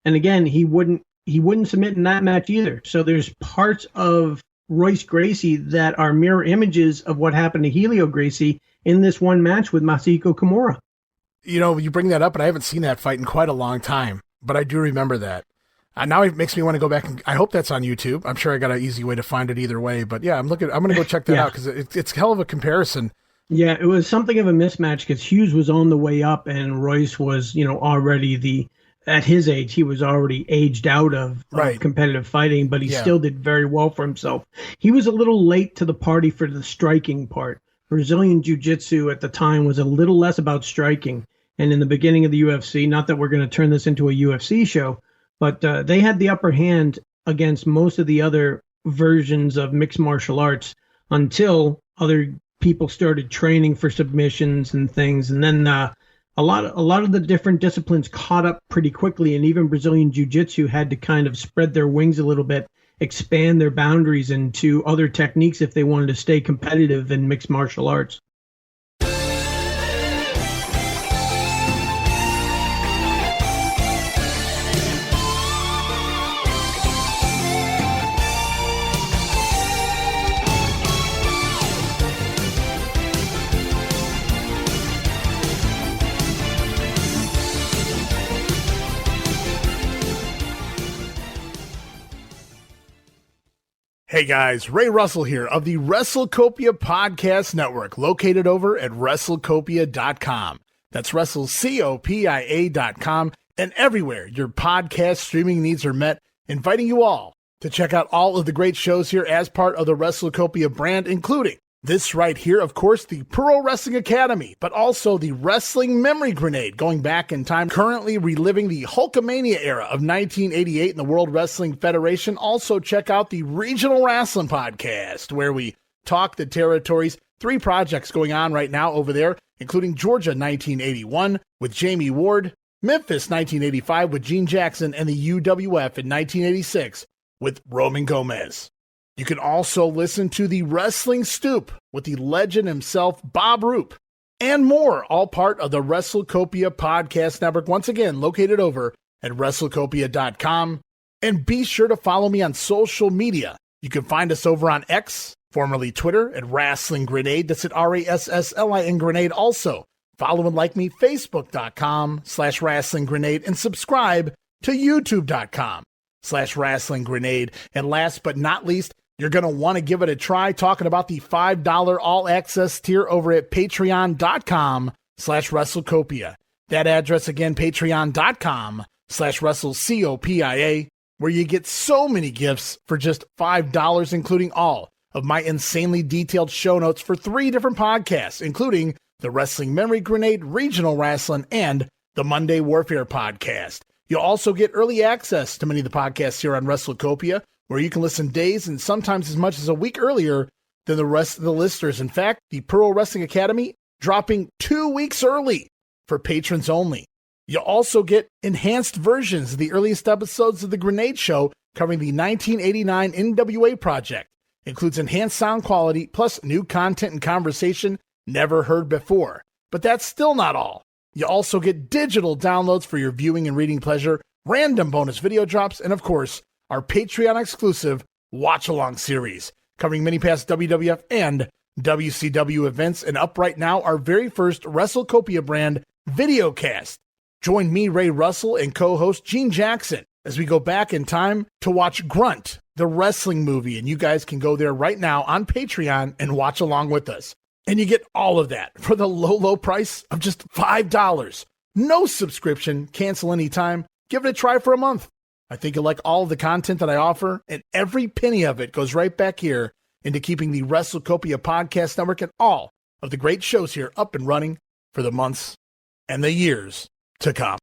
And again, he wouldn't submit in that match either. So there's parts of Royce Gracie that are mirror images of what happened to Helio Gracie in this one match with Masahiko Kimura. You know, you bring that up, and I haven't seen that fight in quite a long time, but I do remember that. Now it makes me want to go back, and I hope that's on YouTube. I'm sure I got an easy way to find it either way, but yeah, I'm going to go check that out because it's a hell of a comparison. Yeah, it was something of a mismatch because Hughes was on the way up and Royce was, already at his age, he was already aged out of competitive fighting, but he still did very well for himself. He was a little late to the party for the striking part. Brazilian Jiu-Jitsu at the time was a little less about striking. And in the beginning of the UFC, not that we're going to turn this into a UFC show, but they had the upper hand against most of the other versions of mixed martial arts until other people started training for submissions and things. And then a lot of the different disciplines caught up pretty quickly, and even Brazilian Jiu-Jitsu had to kind of spread their wings a little bit, expand their boundaries into other techniques if they wanted to stay competitive in mixed martial arts. Hey guys, Ray Russell here of the WrestleCopia Podcast Network, located over at WrestleCopia.com. That's WrestleCopia.com, and everywhere your podcast streaming needs are met, inviting you all to check out all of the great shows here as part of the WrestleCopia brand, including this right here, of course, the PURO Wrestling Academy, but also the Wrestling Memory Grenade, going back in time, currently reliving the Hulkamania era of 1988 in the World Wrestling Federation. Also, check out the Regional Wrestling Podcast, where we talk the territories. 3 projects going on right now over there, including Georgia 1981 with Jamie Ward, Memphis 1985 with Gene Jackson, and the UWF in 1986 with Roman Gomez. You can also listen to the Wrestling Stoop with the legend himself, Bob Roop, and more, all part of the WrestleCopia Podcast Network, once again located over at WrestleCopia.com. And be sure to follow me on social media. You can find us over on X, formerly Twitter, at Wrestling Grenade. That's at RASSLIN Grenade. Also, follow and like me, Facebook.com/Wrestling Grenade, and subscribe to YouTube.com/Wrestling Grenade. And last but not least, you're going to want to give it a try talking about the $5 all access tier over at patreon.com/WrestleCopia. That address again, patreon.com/WrestleCopia, where you get so many gifts for just $5, including all of my insanely detailed show notes for 3 different podcasts, including the Wrestling Memory Grenade, Regional Wrestling, and the Monday Warfare podcast. You'll also get early access to many of the podcasts here on WrestleCopia, where you can listen days and sometimes as much as a week earlier than the rest of the listeners. In fact, the PURO Wrestling Academy dropping 2 weeks early for patrons only. You'll also get enhanced versions of the earliest episodes of The Grenade Show covering the 1989 NWA project. Includes enhanced sound quality plus new content and conversation never heard before. But that's still not all. You also get digital downloads for your viewing and reading pleasure, random bonus video drops, and of course, our Patreon-exclusive watch-along series, covering many past WWF and WCW events, and up right now, our very first WrestleCopia brand videocast. Join me, Ray Russell, and co-host Gene Jackson as we go back in time to watch Grunt, the wrestling movie, and you guys can go there right now on Patreon and watch along with us. And you get all of that for the low, low price of just $5. No subscription, cancel anytime, give it a try for a month. I think you'll like all of the content that I offer, and every penny of it goes right back here into keeping the WrestleCopia Podcast Network and all of the great shows here up and running for the months and the years to come.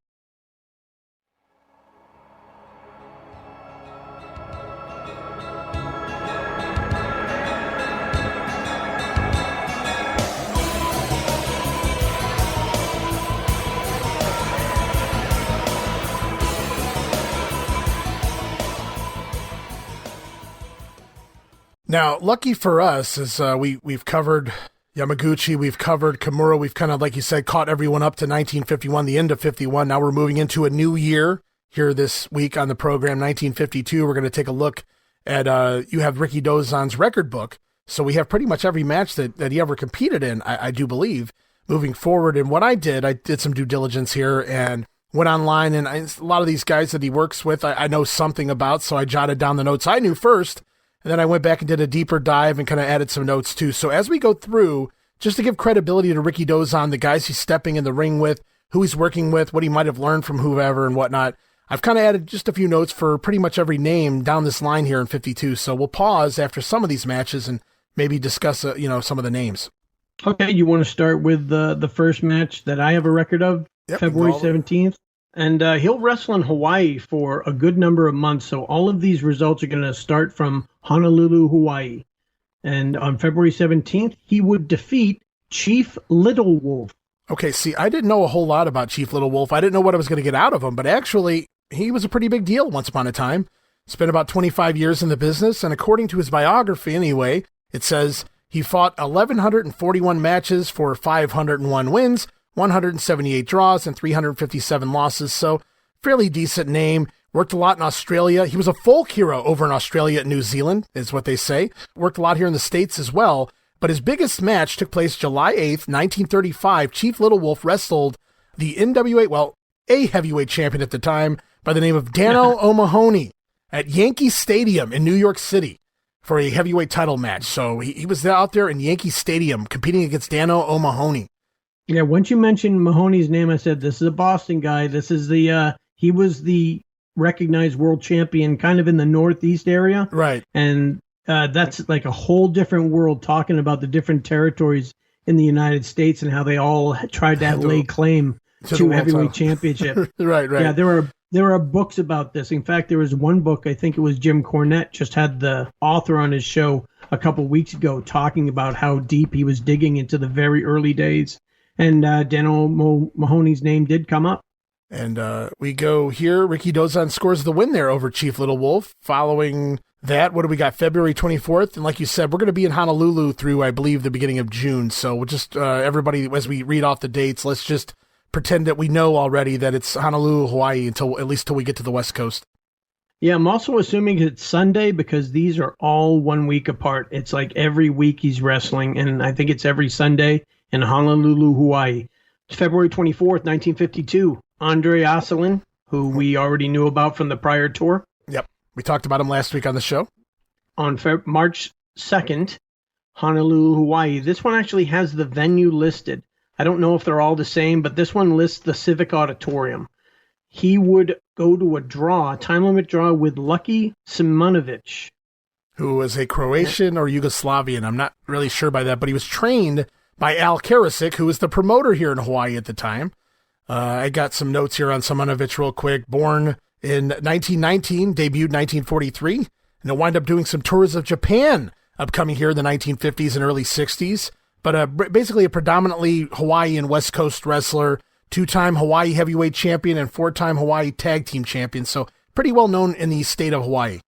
Now, lucky for us is we've covered Yamaguchi, we've covered Kimura, we've kind of, like you said, caught everyone up to 1951, the end of 51. Now we're moving into a new year here this week on the program, 1952. We're going to take a look at, you have Rikidozan's record book. So we have pretty much every match that he ever competed in, I do believe, moving forward. And what I did some due diligence here and went online, and a lot of these guys that he works with, I know something about, so I jotted down the notes I knew first, and then I went back and did a deeper dive and kind of added some notes too. So as we go through, just to give credibility to Rikidozan, the guys he's stepping in the ring with, who he's working with, what he might have learned from whoever and whatnot, I've kind of added just a few notes for pretty much every name down this line here in 52. So we'll pause after some of these matches and maybe discuss, some of the names. Okay, you want to start with the first match that I have a record of, Yep, February 17th? And he'll wrestle in Hawaii for a good number of months, so all of these results are going to start from Honolulu, Hawaii. And on February 17th, he would defeat Chief Little Wolf. Okay, see, I didn't know a whole lot about Chief Little Wolf. I didn't know what I was going to get out of him, but actually, he was a pretty big deal once upon a time. Spent about 25 years in the business, and according to his biography anyway, it says he fought 1,141 matches for 501 wins, 178 draws, and 357 losses, so fairly decent name. Worked a lot in Australia. He was a folk hero over in Australia and New Zealand, is what they say. Worked a lot here in the States as well, but his biggest match took place July 8th, 1935. Chief Little Wolf wrestled the NWA, a heavyweight champion at the time by the name of Dano O'Mahony at Yankee Stadium in New York City for a heavyweight title match. So he was out there in Yankee Stadium competing against Dano O'Mahony. Yeah, once you mentioned Mahoney's name, I said, this is a Boston guy. This is he was the recognized world champion kind of in the Northeast area. Right. And that's like a whole different world, talking about the different territories in the United States and how they all tried to lay claim to heavyweight championship. Right. Yeah, there are books about this. In fact, there was one book, I think it was Jim Cornette, just had the author on his show a couple weeks ago talking about how deep he was digging into the very early days. And Dano Mahoney's name did come up. And we go here. Rikidozan scores the win there over Chief Little Wolf. Following that, what do we got? February 24th. And like you said, we're going to be in Honolulu through, I believe, the beginning of June. So we'll just, everybody, as we read off the dates, let's just pretend that we know already that it's Honolulu, Hawaii, at least till we get to the West Coast. Yeah, I'm also assuming it's Sunday because these are all 1 week apart. It's like every week he's wrestling, and I think it's every Sunday in Honolulu, Hawaii. February 24th, 1952. Andre Asselin, who we already knew about from the prior tour. Yep. We talked about him last week on the show. On March 2nd, Honolulu, Hawaii. This one actually has the venue listed. I don't know if they're all the same, but this one lists the Civic Auditorium. He would go to a time limit draw with Lucky Simonovic, who was a Croatian or Yugoslavian. I'm not really sure by that, but he was trained by Al Karasik, who was the promoter here in Hawaii at the time. I got some notes here on Simonovic real quick. Born in 1919, debuted 1943, and he'll wind up doing some tours of Japan upcoming here in the 1950s and early 60s. But basically a predominantly Hawaii and West Coast wrestler, 2-time Hawaii heavyweight champion and 4-time Hawaii tag team champion. So pretty well known in the state of Hawaii.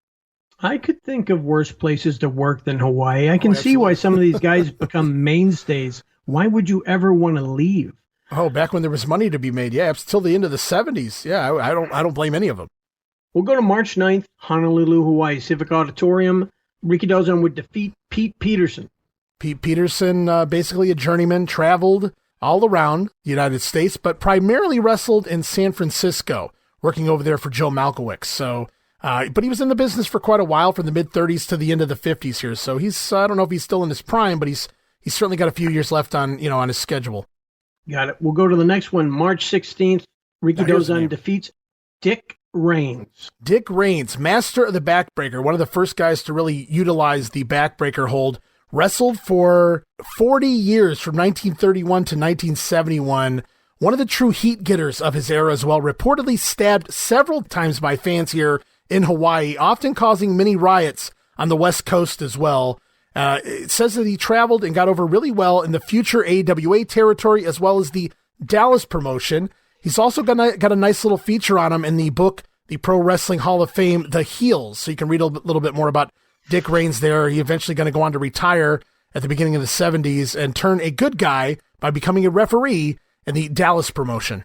I could think of worse places to work than Hawaii. I can see why some of these guys become mainstays. Why would you ever want to leave? Oh, back when there was money to be made. Yeah, it's till the end of the 70s. Yeah, I don't blame any of them. We'll go to March 9th, Honolulu, Hawaii, Civic Auditorium. Rikidozan would defeat Pete Peterson. Pete Peterson, basically a journeyman, traveled all around the United States, but primarily wrestled in San Francisco, working over there for Joe Malkowicz. So, but he was in the business for quite a while, from the mid-30s to the end of the 50s here. So he's, I don't know if he's still in his prime, but he's certainly got a few years left on his schedule. Got it. We'll go to the next one. March 16th, Rikidozan defeats Dick Raines. Dick Raines, master of the backbreaker, one of the first guys to really utilize the backbreaker hold. Wrestled for 40 years from 1931 to 1971. One of the true heat getters of his era as well. Reportedly stabbed several times by fans here in Hawaii, often causing many riots on the West Coast as well. It says that he traveled and got over really well in the future AWA territory as well as the Dallas promotion. He's also got a nice little feature on him in the book, The Pro Wrestling Hall of Fame, The Heels. So you can read a little bit more about Dick reigns there. He eventually going to go on to retire at the beginning of the 70s and turn a good guy by becoming a referee in the Dallas promotion.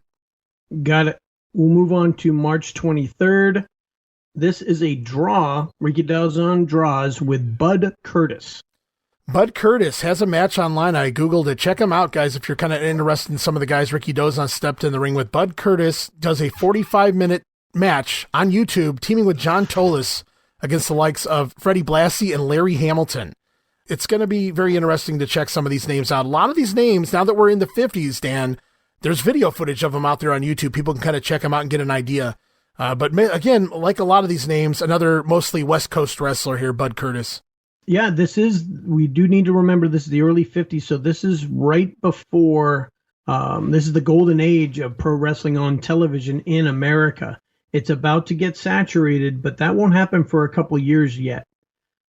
Got it. We'll move on to March 23rd. This is a draw. Rikidozan draws with Bud Curtis. Bud Curtis has a match online. I Googled it. Check him out, guys, if you're kind of interested in some of the guys Rikidozan stepped in the ring with. Bud Curtis does a 45-minute match on YouTube, teaming with John Tolis against the likes of Freddie Blassie and Larry Hamilton. It's going to be very interesting to check some of these names out. A lot of these names, now that we're in the 50s, Dan, there's video footage of them out there on YouTube. People can kind of check them out and get an idea. But again, like a lot of these names, another mostly West Coast wrestler here, Bud Curtis. Yeah, we do need to remember this is the early 50s, so this is right before, this is the golden age of pro wrestling on television in America. It's about to get saturated, but that won't happen for a couple of years yet.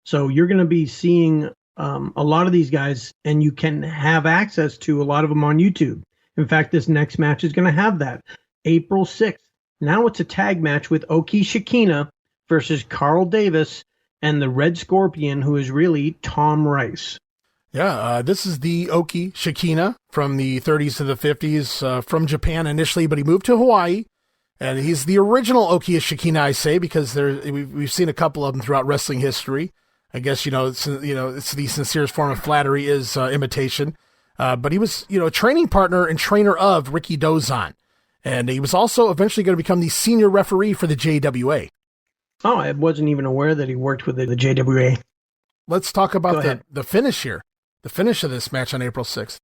So you're going to be seeing a lot of these guys, and you can have access to a lot of them on YouTube. In fact, this next match is going to have that. April 6th. Now it's a tag match with Oki Shikina versus Carl Davis and the Red Scorpion, who is really Tom Rice. Yeah, this is the Oki Shikina from the 30s to the 50s, from Japan initially, but he moved to Hawaii. And he's the original Oki Shikina, I say, because we've seen a couple of them throughout wrestling history. I guess, it's the sincerest form of flattery is imitation. But he was, a training partner and trainer of Rikidozan. And he was also eventually going to become the senior referee for the JWA. Oh, I wasn't even aware that he worked with the JWA. Let's talk about the finish here. The finish of this match on April 6th.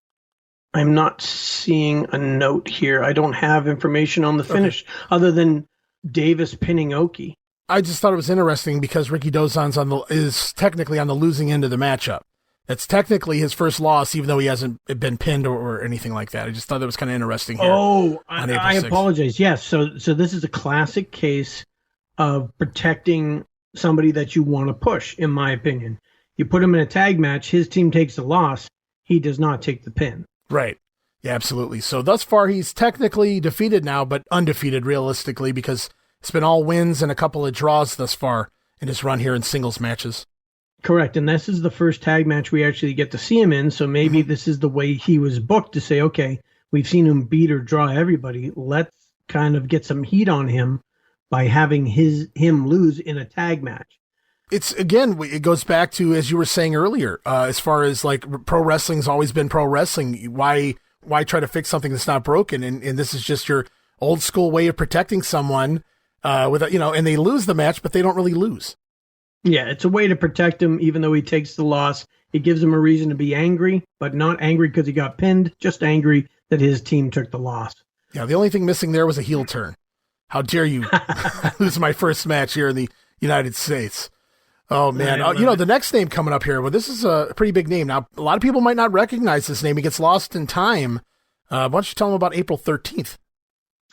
I'm not seeing a note here. I don't have information on the finish other than Davis pinning Oki. I just thought it was interesting because Rikidozan's is technically on the losing end of the matchup. That's technically his first loss, even though he hasn't been pinned or anything like that. I just thought that was kind of interesting here. Oh, I apologize. Yes, so this is a classic case of protecting somebody that you want to push, in my opinion. You put him in a tag match, his team takes the loss, he does not take the pin. Right. Yeah, absolutely. So thus far, he's technically defeated now, but undefeated realistically because it's been all wins and a couple of draws thus far in his run here in singles matches. Correct, and this is the first tag match we actually get to see him in, so maybe this is the way he was booked to say, okay, we've seen him beat or draw everybody, let's kind of get some heat on him by having him lose in a tag match. It's, again, it goes back to, as you were saying earlier, as far as like pro wrestling's always been pro wrestling, why try to fix something that's not broken? And this is just your old school way of protecting someone, and they lose the match, but they don't really lose. Yeah, it's a way to protect him, even though he takes the loss. It gives him a reason to be angry, but not angry because he got pinned, just angry that his team took the loss. Yeah, the only thing missing there was a heel turn. How dare you lose my first match here in the United States? Oh, man. The next name coming up here, well, this is a pretty big name. Now, a lot of people might not recognize this name. He gets lost in time. Why don't you tell them about April 13th?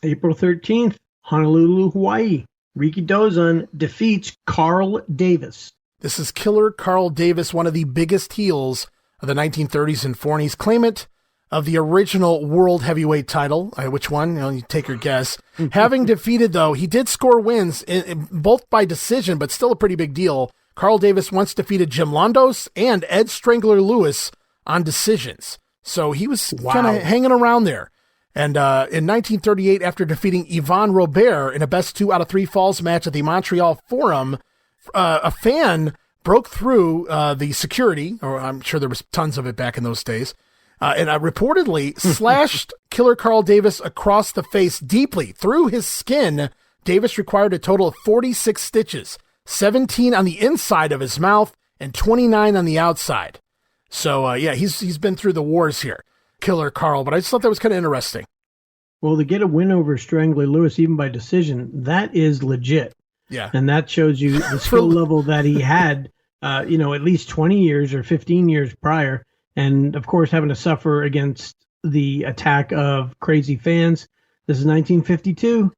April 13th, Honolulu, Hawaii. Rikidozan defeats Carl Davis. This is Killer Carl Davis, one of the biggest heels of the 1930s and 40s, claimant of the original world heavyweight title. Which one? You take your guess. Having defeated, though, he did score wins, both by decision, but still a pretty big deal. Carl Davis once defeated Jim Londos and Ed Strangler Lewis on decisions. So he was kind of hanging around there. And in 1938, after defeating Yvon Robert in a best 2 out of 3 falls match at the Montreal Forum, a fan broke through the security, or I'm sure there was tons of it back in those days, and reportedly slashed Killer Carl Davis across the face deeply through his skin. Davis required a total of 46 stitches, 17 on the inside of his mouth and 29 on the outside. So, he's been through the wars here. Killer Carl, but I just thought that was kind of interesting. Well, to get a win over Strangler Lewis, even by decision, that is legit. Yeah. And that shows you the skill level that he had, at least 20 years or 15 years prior. And, of course, having to suffer against the attack of crazy fans. This is 1952.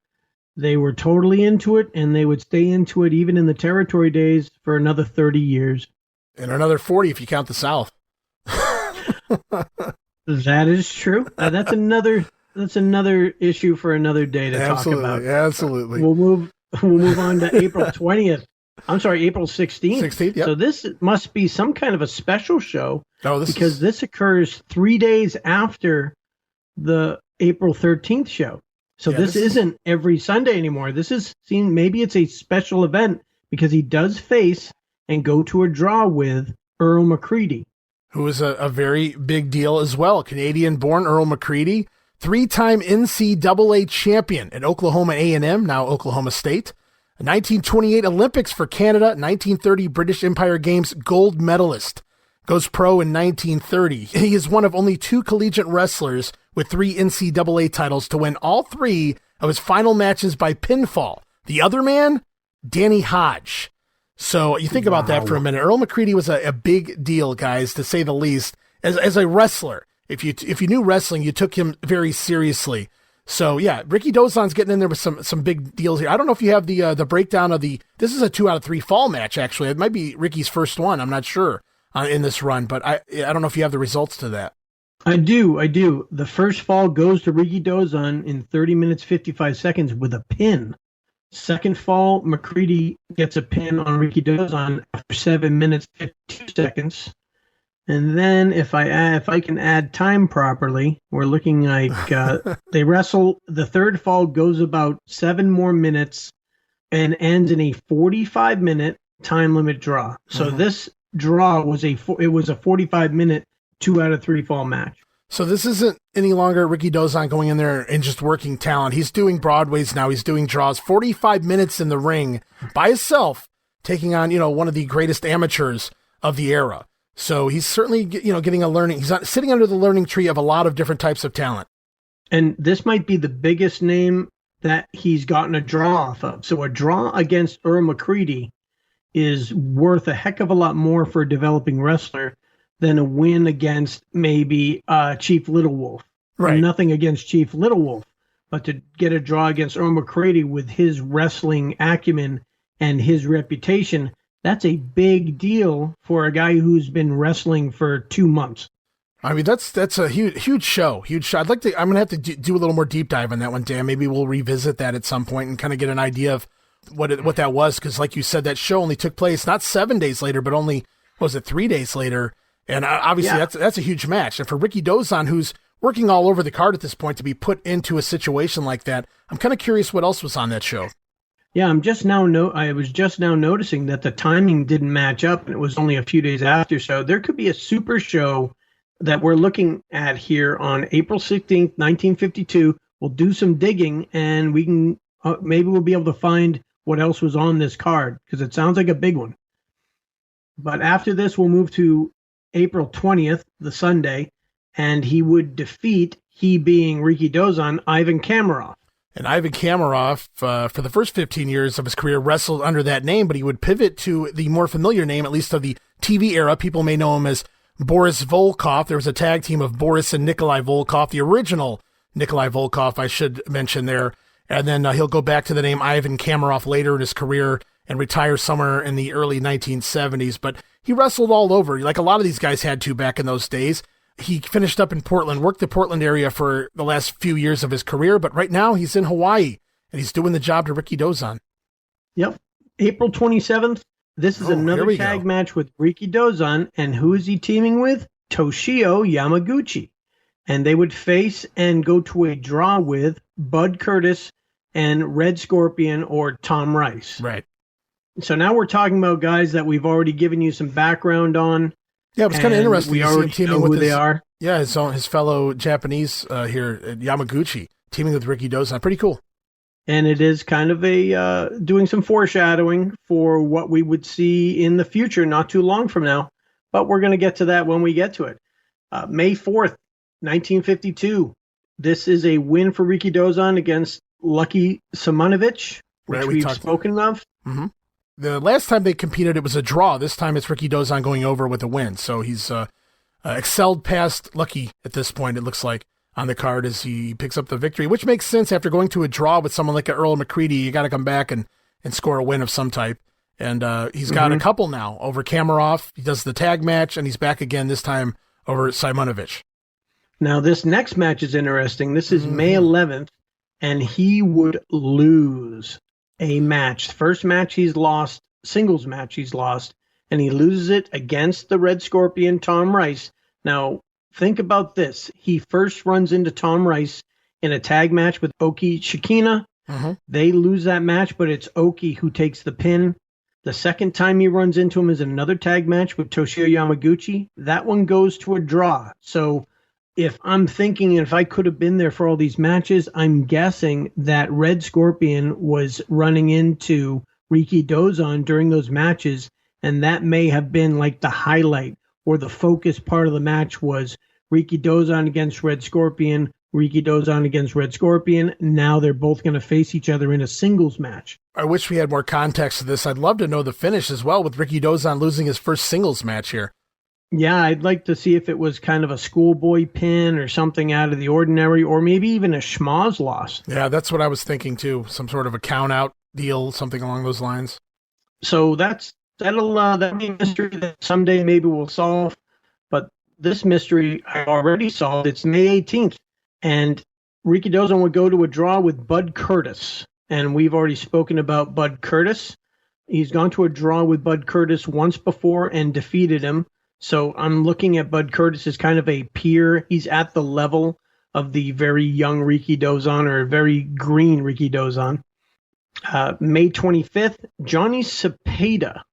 They were totally into it, and they would stay into it even in the territory days for another 30 years. And another 40 if you count the South. That is true. That's another issue for another day to talk about. Absolutely. We'll move on to April 20th. I'm sorry, April 16th. 16th, yep. So this must be some kind of a special show because this occurs 3 days after the April 13th show. So this isn't every Sunday anymore. This is seen, maybe it's a special event because he does face and go to a draw with Earl McCready, who is a very big deal as well. Canadian-born Earl McCready, 3-time NCAA champion at Oklahoma A&M, now Oklahoma State. 1928 Olympics for Canada, 1930 British Empire Games gold medalist. Goes pro in 1930. He is one of only 2 collegiate wrestlers with 3 NCAA titles to win all 3 of his final matches by pinfall. The other man, Danny Hodge. So you think about that for a minute. Earl McCready was a big deal, guys, to say the least. As a wrestler, if you knew wrestling, you took him very seriously. So yeah, Rikidozan's getting in there with some big deals here. I don't know if you have the breakdown of this is a 2 out of 3 fall match, actually. It might be Ricky's first one. I'm not sure in this run, but I don't know if you have the results to that. I do. The first fall goes to Rikidozan in 30 minutes, 55 seconds with a pin. Second fall, McCready gets a pin on Rikidozan after 7 minutes, 52 seconds. And then if I can add time properly, we're looking like they wrestle. The third fall goes about 7 more minutes and ends in a 45-minute time limit draw. So this draw was a 45-minute 2 out of 3 fall match. So this isn't any longer Rikidozan going in there and just working talent. He's doing Broadways now. He's doing draws. 45 minutes in the ring by himself, taking on one of the greatest amateurs of the era. So he's certainly, getting a learning. He's sitting under the learning tree of a lot of different types of talent. And this might be the biggest name that he's gotten a draw off of. So a draw against Earl McCready is worth a heck of a lot more for a developing wrestler than a win against maybe Chief Little Wolf. Right. And nothing against Chief Little Wolf, but to get a draw against Earl McCready with his wrestling acumen and his reputation, that's a big deal for a guy who's been wrestling for 2 months. I mean, that's a huge show. I'm going to have to do a little more deep dive on that one, Dan. Maybe we'll revisit that at some point and kind of get an idea of what that was. Because like you said, that show only took place not 7 days later, but only, 3 days later. And obviously that's a huge match. And for Rikidozan, who's working all over the card at this point, to be put into a situation like that, I'm kind of curious what else was on that show. Yeah, I was just now noticing that the timing didn't match up, and it was only a few days after. So there could be a super show that we're looking at here on April 16th, 1952. We'll do some digging, and we can maybe we'll be able to find what else was on this card, because it sounds like a big one. But after this, we'll move to April 20th, the Sunday, and he would defeat, he being Rikidozan, Ivan Kamarov. And Ivan Kamarov, for the first 15 years of his career, wrestled under that name, but he would pivot to the more familiar name, at least of the TV era. People may know him as Boris Volkov. There was a tag team of Boris and Nikolai Volkov, the original Nikolai Volkov, I should mention there. And then he'll go back to the name Ivan Kamarov later in his career and retire somewhere in the early 1970s. But he wrestled all over, like a lot of these guys had to back in those days. He finished up in Portland, worked the Portland area for the last few years of his career, but right now he's in Hawaii, and he's doing the job to Rikidozan. Yep. April 27th, this is another tag match with Rikidozan, and who is he teaming with? Toshio Yamaguchi. And they would face and go to a draw with Bud Curtis and Red Scorpion or Tom Rice. Right. So now we're talking about guys that we've already given you some background on. Yeah, it was kind of interesting. We already know who they are. Yeah, his fellow Japanese here, Yamaguchi, teaming with Rikidozan. Pretty cool. And it is kind of a doing some foreshadowing for what we would see in the future, not too long from now. But we're going to get to that when we get to it. May 4th, 1952. This is a win for Rikidozan against Lucky Simonovic, which we've spoken of. Mm-hmm. The last time they competed, it was a draw. This time it's Rikidozan going over with a win. So he's excelled past Lucky at this point, it looks like, on the card as he picks up the victory, which makes sense after going to a draw with someone like Earl McCready. You got to come back and score a win of some type. And he's got a couple now over Kamarov. He does the tag match, and he's back again, this time over Simonovic. Now, this next match is interesting. This is May 11th, and he would lose a match. First match he's lost singles match he's lost, and he loses it against the Red Scorpion, Tom Rice. Now, think about this. He first runs into Tom Rice in a tag match with Oki Shikina. Mm-hmm. They lose that match, but it's Oki who takes the pin. The second time he runs into him is another tag match with Toshio Yamaguchi. That one goes to a draw. So if I'm thinking, if I could have been there for all these matches, I'm guessing that Red Scorpion was running into Rikidozan during those matches, and that may have been like the highlight or the focus part of the match was Rikidozan against Red Scorpion, Rikidozan against Red Scorpion. Now they're both going to face each other in a singles match. I wish we had more context to this. I'd love to know the finish as well, with Rikidozan losing his first singles match here. Yeah, I'd like to see if it was kind of a schoolboy pin or something out of the ordinary, or maybe even a schmoz loss. Yeah, that's what I was thinking too. Some sort of a count-out deal, something along those lines. So that'll be a mystery that someday maybe we'll solve. But this mystery I already solved. It's May 18th. And Rikidozan would go to a draw with Bud Curtis. And we've already spoken about Bud Curtis. He's gone to a draw with Bud Curtis once before and defeated him. So I'm looking at Bud Curtis as kind of a peer. He's at the level of the very young Rikidozan, or very green Rikidozan. May 25th, Johnny Cepeda.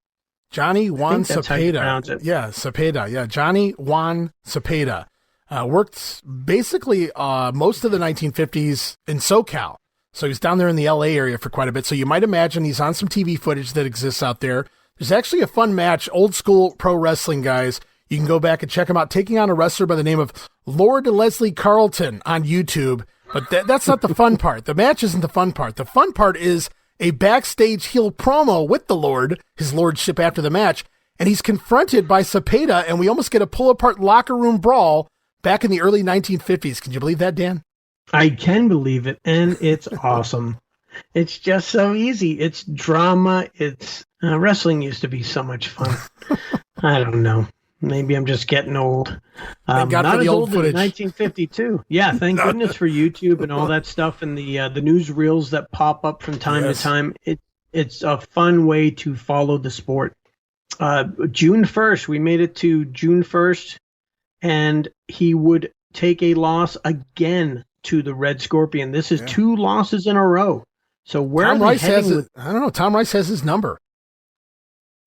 Johnny Juan Cepeda. Yeah, Cepeda. Yeah, Johnny Juan Cepeda. Worked basically most of the 1950s in SoCal. So he's down there in the LA area for quite a bit. So you might imagine he's on some TV footage that exists out there. There's actually a fun match, old school pro wrestling guys. You can go back and check him out, taking on a wrestler by the name of Lord Leslie Carlton on YouTube. But that's not the fun part. The match isn't the fun part. The fun part is a backstage heel promo with the Lord, his lordship, after the match. And he's confronted by Cepeda, and we almost get a pull-apart locker room brawl back in the early 1950s. Can you believe that, Dan? I can believe it, and it's awesome. It's just so easy. It's drama. It's wrestling used to be so much fun. I don't know. Maybe I'm just getting old. Thank God not for the as old old footage. as 1952. Yeah, thank goodness for YouTube and all that stuff, and the newsreels that pop up from time to time. It's a fun way to follow the sport. June 1st, we made it to June 1st, and he would take a loss again to the Red Scorpion. This is 2 losses in a row. So where Tom are Rice they heading has with? I don't know. Tom Rice has his number.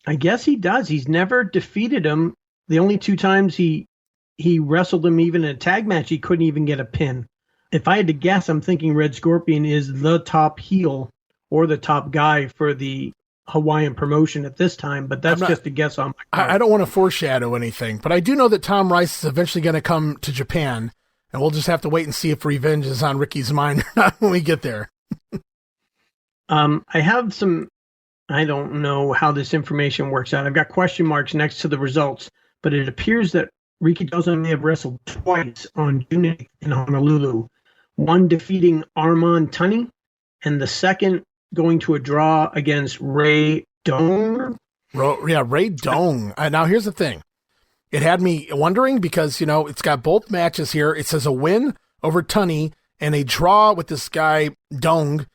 I guess he does. He's never defeated him. The only 2 times he wrestled him, even in a tag match, he couldn't even get a pin. If I had to guess, I'm thinking Red Scorpion is the top heel or the top guy for the Hawaiian promotion at this time, but that's just a guess on my part. I don't want to foreshadow anything, but I do know that Tom Rice is eventually going to come to Japan, and we'll just have to wait and see if revenge is on Ricky's mind or not when we get there. I have some, I don't know how this information works out. I've got question marks next to the results, but it appears that Rikidozan may have wrestled twice on June 8th in Honolulu, one defeating Armand Tunney, and the second going to a draw against Ray Dong. Ray Dong. Now, here's the thing. It had me wondering because, it's got both matches here. It says a win over Tunney and a draw with this guy, Dong.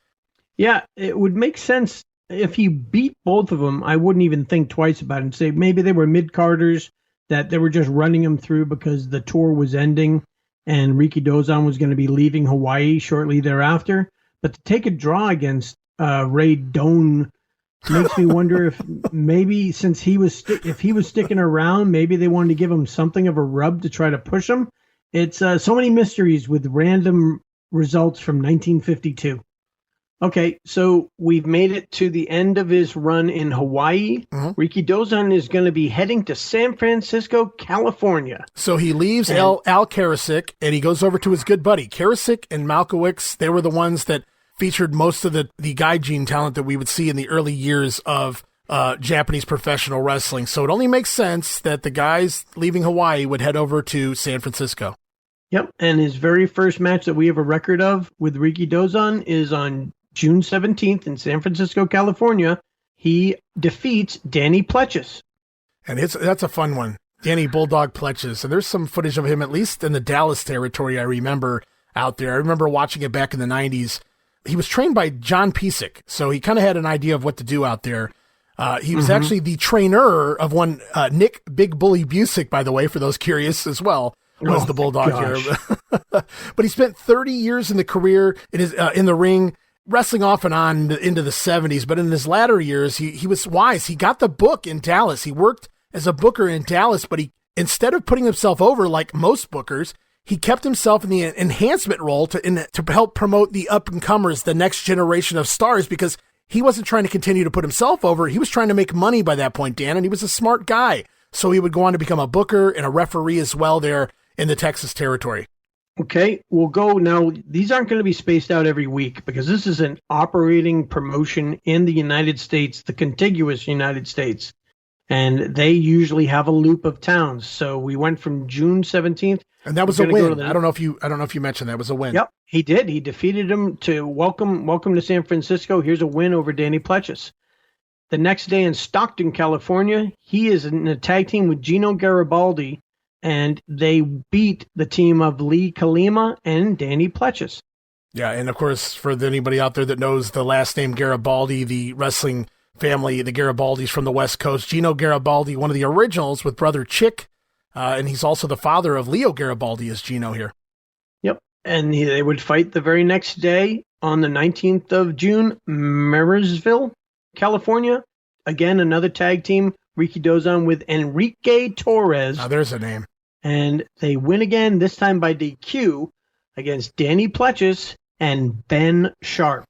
Yeah, it would make sense if he beat both of them. I wouldn't even think twice about it and say maybe they were mid-carders, that they were just running him through because the tour was ending and Rikidozan was going to be leaving Hawaii shortly thereafter. But to take a draw against Ray Dong makes me wonder if maybe since he was if he was sticking around, maybe they wanted to give him something of a rub to try to push him. It's so many mysteries with random results from 1952. Okay, so we've made it to the end of his run in Hawaii. Mm-hmm. Rikidozan is going to be heading to San Francisco, California. So he leaves Al Karasik, and he goes over to his good buddy. Karasik and Malkowicz, they were the ones that featured most of the gaijin talent that we would see in the early years of Japanese professional wrestling. So it only makes sense that the guys leaving Hawaii would head over to San Francisco. Yep, and his very first match that we have a record of with Rikidozan is on June 17th in San Francisco, California. He defeats Danny Pletches. And that's a fun one. Danny Bulldog Pletches. And there's some footage of him, at least in the Dallas territory, I remember out there. I remember watching it back in the 90s. He was trained by John Pisak, so he kind of had an idea of what to do out there. He was actually the trainer of one Nick Big Bully Busick, by the way, for those curious as well, was the Bulldog here. But he spent 30 years in the career in the ring, wrestling off and on into the 70s. But in his latter years, he was wise. He got the book in Dallas. He worked as a booker in Dallas, but instead of putting himself over like most bookers, he kept himself in the enhancement role to help promote the up-and-comers, the next generation of stars, because he wasn't trying to continue to put himself over. He was trying to make money by that point, Dan, and he was a smart guy. So he would go on to become a booker and a referee as well there in the Texas territory. Okay, we'll go now. These aren't going to be spaced out every week because this is an operating promotion in the United States, the contiguous United States. And they usually have a loop of towns. So we went from June 17th. And that was a win. I don't know if you mentioned that was a win. Yep, he did. He defeated him to welcome to San Francisco. Here's a win over Danny Pletchis. The next day in Stockton, California, he is in a tag team with Gino Garibaldi, and they beat the team of Lee Kalima and Danny Pletchis. Yeah, and of course, for anybody out there that knows the last name Garibaldi, the wrestling family, the Garibaldis from the West Coast, Gino Garibaldi, one of the originals with brother Chick, and he's also the father of Leo Garibaldi as Gino here. Yep, and they would fight the very next day on the 19th of June, Marysville, California. Again, another tag team, Rikidozan with Enrique Torres. Now there's a name. And they win again, this time by DQ, against Danny Pletchis and Ben Sharp.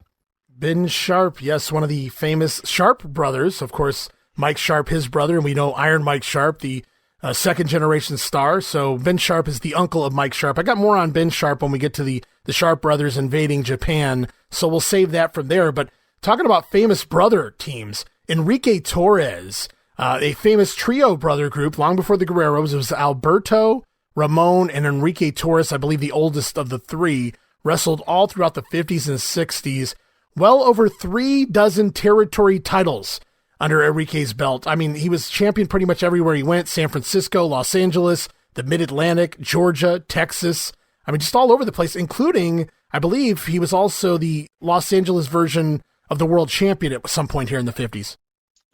Ben Sharp, yes, one of the famous Sharp brothers. Of course, Mike Sharp, his brother, and we know Iron Mike Sharp, the second-generation star. So Ben Sharp is the uncle of Mike Sharp. I got more on Ben Sharp when we get to the Sharp brothers invading Japan, so we'll save that from there. But talking about famous brother teams, Enrique Torres, a famous trio brother group long before the Guerreros. It was Alberto, Ramon, and Enrique Torres, I believe the oldest of the three, wrestled all throughout the 50s and 60s. Well over 36 territory titles under Enrique's belt. I mean, he was champion pretty much everywhere he went. San Francisco, Los Angeles, the Mid-Atlantic, Georgia, Texas. I mean, just all over the place, including, I believe, he was also the Los Angeles version of the world champion at some point here in the 50s.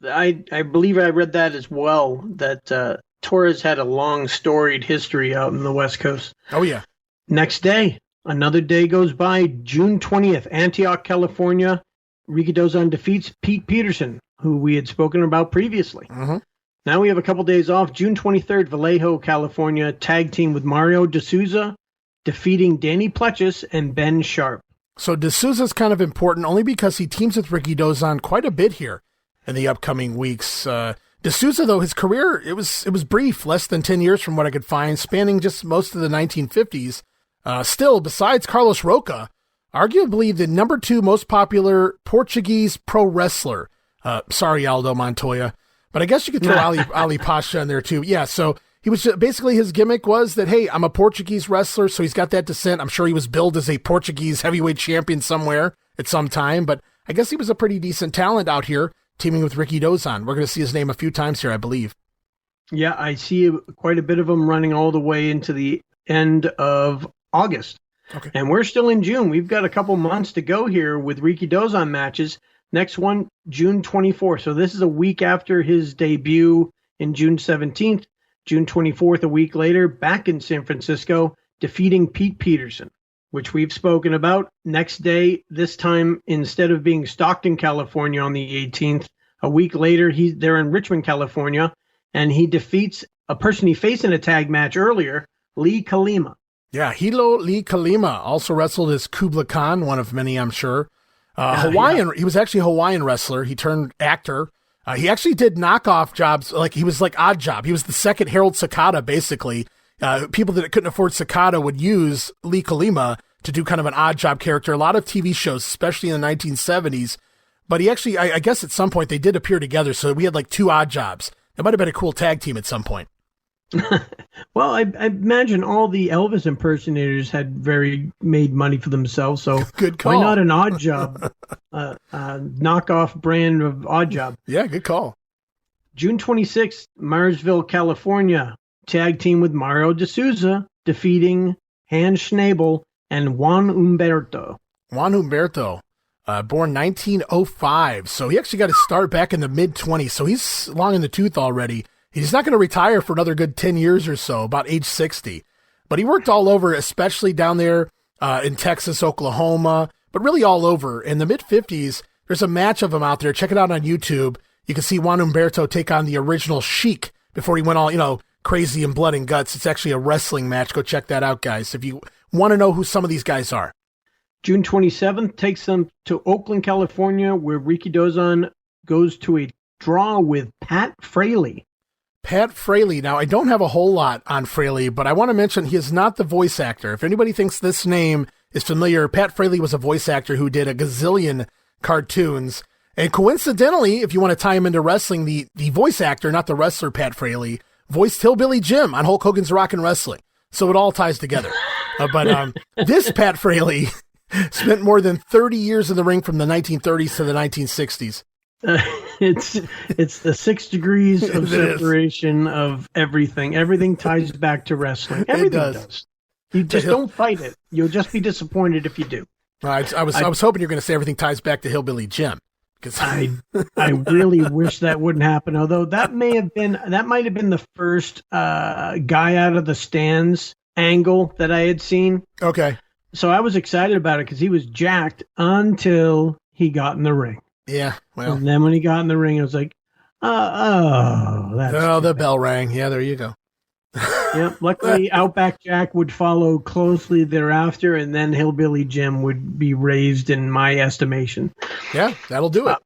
I believe I read that as well, that Torres had a long, storied history out in the West Coast. Oh, yeah. Next day. Another day goes by, June 20th, Antioch, California. Rikidozan defeats Pete Peterson, who we had spoken about previously. Mm-hmm. Now we have a couple days off. June 23rd, Vallejo, California, tag team with Mario D'Souza, defeating Danny Pletchis and Ben Sharp. So D'Souza's kind of important only because he teams with Rikidozan quite a bit here in the upcoming weeks. D'Souza, though, his career, it was brief, less than 10 years from what I could find, spanning just most of the 1950s. Still, besides Carlos Roca, arguably the number 2 most popular Portuguese pro wrestler. Sorry, Aldo Montoya, but I guess you could throw Ali Pasha in there too. Yeah, so he was basically, his gimmick was that, hey, I'm a Portuguese wrestler, so he's got that descent. I'm sure he was billed as a Portuguese heavyweight champion somewhere at some time, but I guess he was a pretty decent talent out here, teaming with Rikidozan. We're going to see his name a few times here, I believe. Yeah, I see quite a bit of him running all the way into the end of August. Okay. And we're still in June. We've got a couple months to go here with Rikidozan matches. Next one, June 24th. So this is a week after his debut in June 17th. June 24th, a week later, back in San Francisco, defeating Pete Peterson, which we've spoken about. Next day, this time, instead of being Stockton, California on the 18th, a week later, they're in Richmond, California, and he defeats a person he faced in a tag match earlier, Lee Kalima. Yeah, Hilo Lee Kalima also wrestled as Kubla Khan, one of many, I'm sure. Hawaiian. Yeah. He was actually a Hawaiian wrestler. He turned actor. He actually did knockoff jobs. He was like Odd Job. He was the second Harold Sakata, basically. People that couldn't afford Sakata would use Lee Kalima to do kind of an Odd Job character. A lot of TV shows, especially in the 1970s. But he actually, I guess at some point they did appear together. So we had like 2 Odd Jobs. It might have been a cool tag team at some point. Well, I imagine all the Elvis impersonators had made money for themselves, so good call. Why not an Odd Job, knockoff brand of Odd Job? Yeah, good call. June 26th, Marysville, California, tag team with Mario D'Souza, defeating Hans Schnabel and Juan Humberto. Juan Humberto. born 1905. So he actually got his start back in the mid-20s. So he's long in the tooth already. He's not going to retire for another good 10 years or so, about age 60. But he worked all over, especially down there in Texas, Oklahoma, but really all over. In the mid-50s, there's a match of him out there. Check it out on YouTube. You can see Juan Humberto take on the original Sheik before he went all, crazy and blood and guts. It's actually a wrestling match. Go check that out, guys, if you want to know who some of these guys are. June 27th takes them to Oakland, California, where Rikidozan goes to a draw with Pat Fraley. Pat Fraley. Now, I don't have a whole lot on Fraley, but I want to mention he is not the voice actor. If anybody thinks this name is familiar, Pat Fraley was a voice actor who did a gazillion cartoons. And coincidentally, if you want to tie him into wrestling, the voice actor, not the wrestler Pat Fraley, voiced Hillbilly Jim on Hulk Hogan's Rockin' Wrestling. So it all ties together. But this Pat Fraley spent more than 30 years in the ring from the 1930s to the 1960s. It's the 6 degrees of separation of everything. Everything ties back to wrestling. Everything does. You just don't fight it. You'll just be disappointed if you do. I was hoping you're going to say everything ties back to Hillbilly Jim. I really wish that wouldn't happen. Although that might have been the first guy out of the stands angle that I had seen. Okay. So I was excited about it because he was jacked until he got in the ring. Yeah. Well. And then when he got in the ring, it was like, the bell rang. Yeah, there you go. Yeah. Luckily, Outback Jack would follow closely thereafter, and then Hillbilly Jim would be raised in my estimation. Yeah, that'll do it.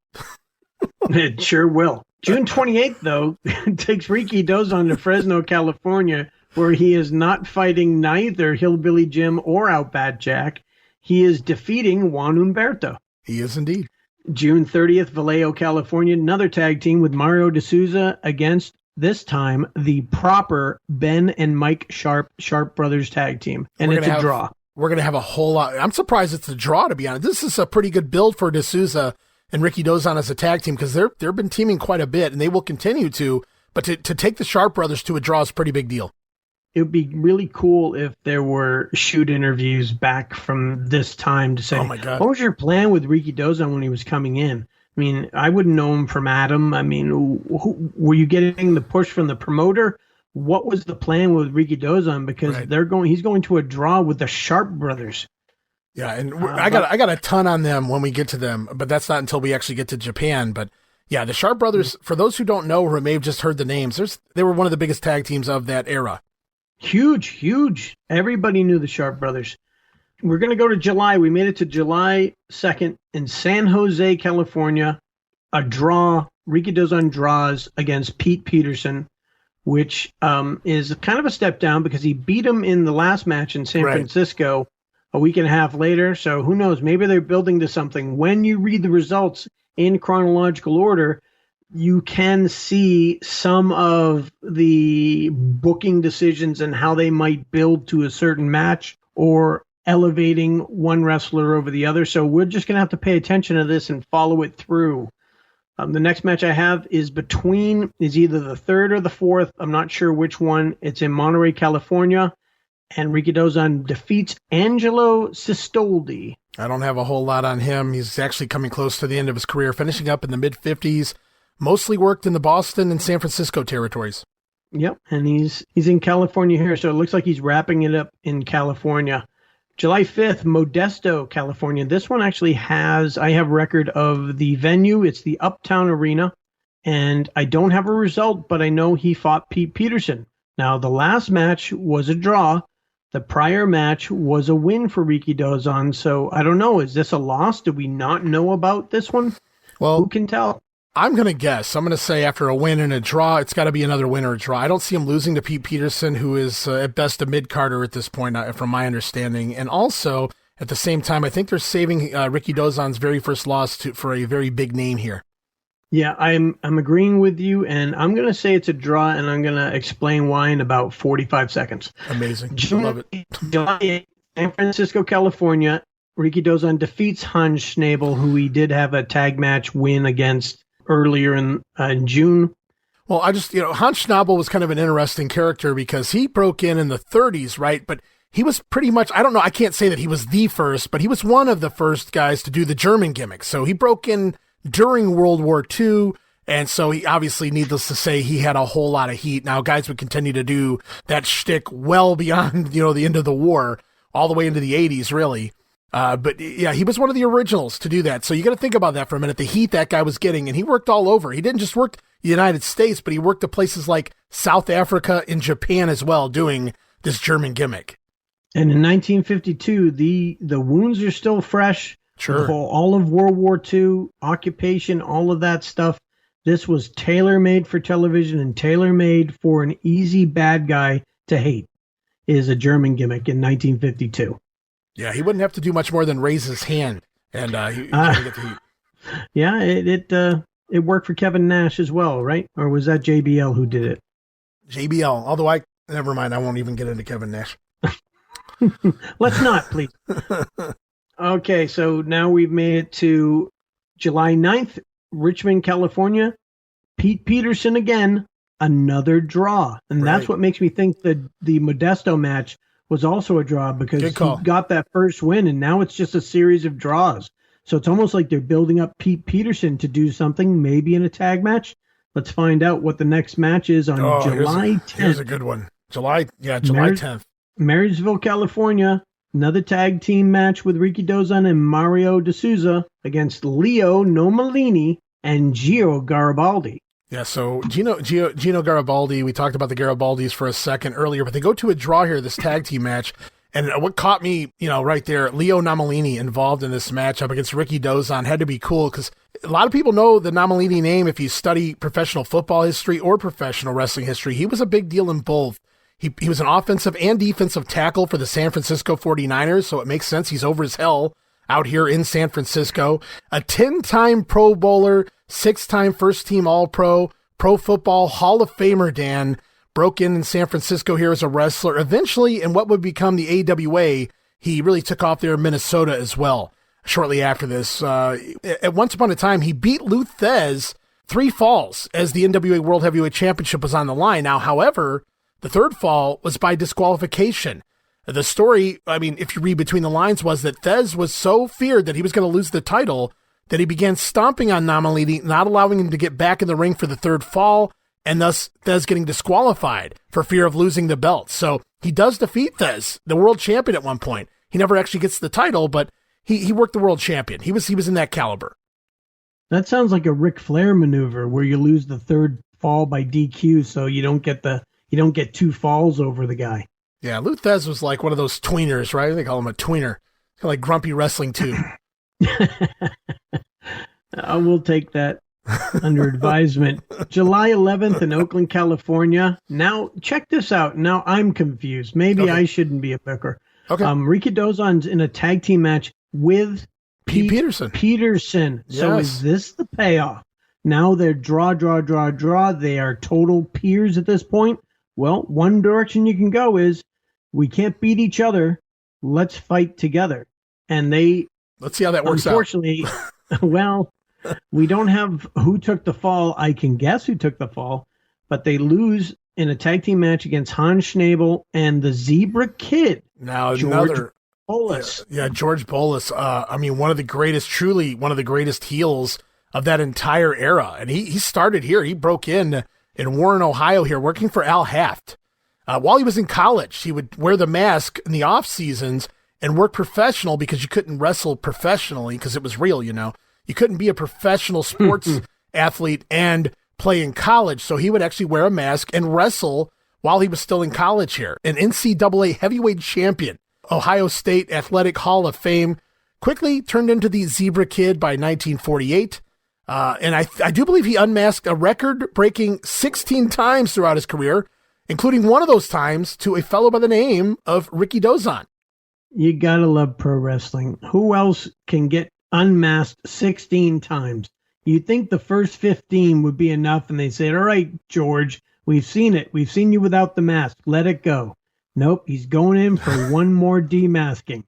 It sure will. June 28th, though, takes Rikidozan to Fresno, California, where he is not fighting neither Hillbilly Jim or Outback Jack. He is defeating Juan Humberto. He is indeed. June 30th, Vallejo, California, another tag team with Mario D'Souza against, this time, the proper Ben and Mike Sharp Brothers tag team. And it's a draw. We're going to have a whole lot. I'm surprised it's a draw, to be honest. This is a pretty good build for D'Souza and Rikidozan as a tag team because they've been teaming quite a bit, and they will continue to. But to take the Sharp Brothers to a draw is a pretty big deal. It would be really cool if there were shoot interviews back from this time to say, oh my God, what was your plan with Rikidozan when he was coming in? I mean, I wouldn't know him from Adam. I mean, were you getting the push from the promoter? What was the plan with Rikidozan? Because he's going to a draw with the Sharp Brothers. Yeah, and I got a ton on them when we get to them, but that's not until we actually get to Japan. But yeah, the Sharp Brothers, for those who don't know or may have just heard the names, they were one of the biggest tag teams of that era. Huge. Everybody knew the Sharp Brothers. We're going to go to July. We made it to July 2nd in San Jose, California. A draw. Rikidozan draws against Pete Peterson, which is kind of a step down because he beat him in the last match in San Francisco a week and a half later. So who knows? Maybe they're building to something. When you read the results in chronological order, you can see some of the booking decisions and how they might build to a certain match or elevating one wrestler over the other. So we're just going to have to pay attention to this and follow it through. The next match I have is either the third or the fourth. I'm not sure which one. It's in Monterey, California. And Rikidozan defeats Angelo Sistoldi. I don't have a whole lot on him. He's actually coming close to the end of his career, finishing up in the mid-50s. Mostly worked in the Boston and San Francisco territories. Yep, and he's in California here, so it looks like he's wrapping it up in California. July 5th, Modesto, California. This one actually I have record of the venue. It's the Uptown Arena, and I don't have a result, but I know he fought Pete Peterson. Now, the last match was a draw. The prior match was a win for Rikidozan, so I don't know. Is this a loss? Do we not know about this one? Well, who can tell? I'm going to guess. I'm going to say after a win and a draw, it's got to be another win or a draw. I don't see him losing to Pete Peterson, who is at best a mid-carder at this point, from my understanding. And also, at the same time, I think they're saving Rikidozan's very first loss for a very big name here. Yeah, I'm agreeing with you, and I'm going to say it's a draw, and I'm going to explain why in about 45 seconds. Amazing. I love it. July 8th, San Francisco, California. Rikidozan defeats Hans Schnabel, who he did have a tag match win against earlier in June. Well, Hans Schnabel was kind of an interesting character because he broke in the 30s, right? But he was pretty much, I don't know, I can't say that he was the first, but he was one of the first guys to do the German gimmick. So he broke in during World War II. And so he obviously, needless to say, he had a whole lot of heat. Now, guys would continue to do that shtick well beyond, the end of the war, all the way into the 80s, really. But yeah, he was one of the originals to do that. So you got to think about that for a minute, the heat that guy was getting. And he worked all over. He didn't just work the United States, but he worked at places like South Africa and Japan as well, doing this German gimmick. And in 1952, the wounds are still fresh. Sure. All of World War II, occupation, all of that stuff. This was tailor-made for television and tailor-made for an easy bad guy to hate, is a German gimmick in 1952. Yeah, he wouldn't have to do much more than raise his hand, and he get the heat. Yeah, it worked for Kevin Nash as well, right? Or was that JBL who did it? JBL, although never mind, I won't even get into Kevin Nash. Let's not, please. Okay, so now we've made it to July 9th, Richmond, California. Pete Peterson again, another draw. And that's what makes me think that the Modesto match was also a draw, because he got that first win, and now it's just a series of draws. So it's almost like they're building up Pete Peterson to do something, maybe in a tag match. Let's find out what the next match is on July 10th. Here's a good one. July 10th. Marysville, California. Another tag team match with Rikidozan and Mario D'Souza against Leo Nomalini and Gio Garibaldi. Yeah, so Gino Garibaldi, we talked about the Garibaldis for a second earlier, but they go to a draw here, this tag team match. And what caught me, right there, Leo Nomalini involved in this match up against Rikidozan had to be cool, because a lot of people know the Nomalini name if you study professional football history or professional wrestling history. He was a big deal in both. He was an offensive and defensive tackle for the San Francisco 49ers, so it makes sense. He's over as hell out here in San Francisco. A 10-time Pro Bowler, 6-time first-team All-Pro, Pro Football Hall of Famer, Dan. Broke in San Francisco here as a wrestler. Eventually, in what would become the AWA, he really took off there in Minnesota as well. Shortly after this, at once upon a time, he beat Lou Thez 3 falls as the NWA World Heavyweight Championship was on the line. Now, however, the third fall was by disqualification. The story, if you read between the lines, was that Thez was so feared that he was going to lose the title that he began stomping on Nomalini, not allowing him to get back in the ring for the third fall, and thus Thez getting disqualified for fear of losing the belt. So he does defeat Thez, the world champion at one point. He never actually gets the title, but he worked the world champion. He was in that caliber. That sounds like a Ric Flair maneuver where you lose the third fall by DQ, so you don't get 2 falls over the guy. Yeah, Lou Thez was like one of those tweeners, right? They call him a tweener. Kind of like Grumpy Wrestling 2. I will take that under advisement. July 11th in Oakland, California. Now, check this out. Now I'm confused. Maybe I shouldn't be a picker. Okay. Rikidozan's in a tag team match with Pete Peterson. Yes. So is this the payoff? Now they're draw. They are total peers at this point. Well, one direction you can go is, we can't beat each other. Let's fight together. And let's see how that works out. Unfortunately, well, we don't have who took the fall. I can guess who took the fall, but they lose in a tag team match against Hans Schnabel and the Zebra Kid. Now George Bolus. Yeah, George Bolus. One of the greatest heels of that entire era. And he started here. He broke in Warren, Ohio here, working for Al Haft. While he was in college, he would wear the mask in the off seasons and work professional, because you couldn't wrestle professionally because it was real, You couldn't be a professional sports athlete and play in college. So he would actually wear a mask and wrestle while he was still in college here. An NCAA heavyweight champion, Ohio State Athletic Hall of Fame, quickly turned into the Zebra Kid by 1948. And I do believe he unmasked a record-breaking 16 times throughout his career, including one of those times to a fellow by the name of Rikidozan. You gotta love pro wrestling. Who else can get unmasked 16 times? You'd think the first 15 would be enough, and they said, all right, George, we've seen it. We've seen you without the mask. Let it go. Nope, he's going in for one more demasking.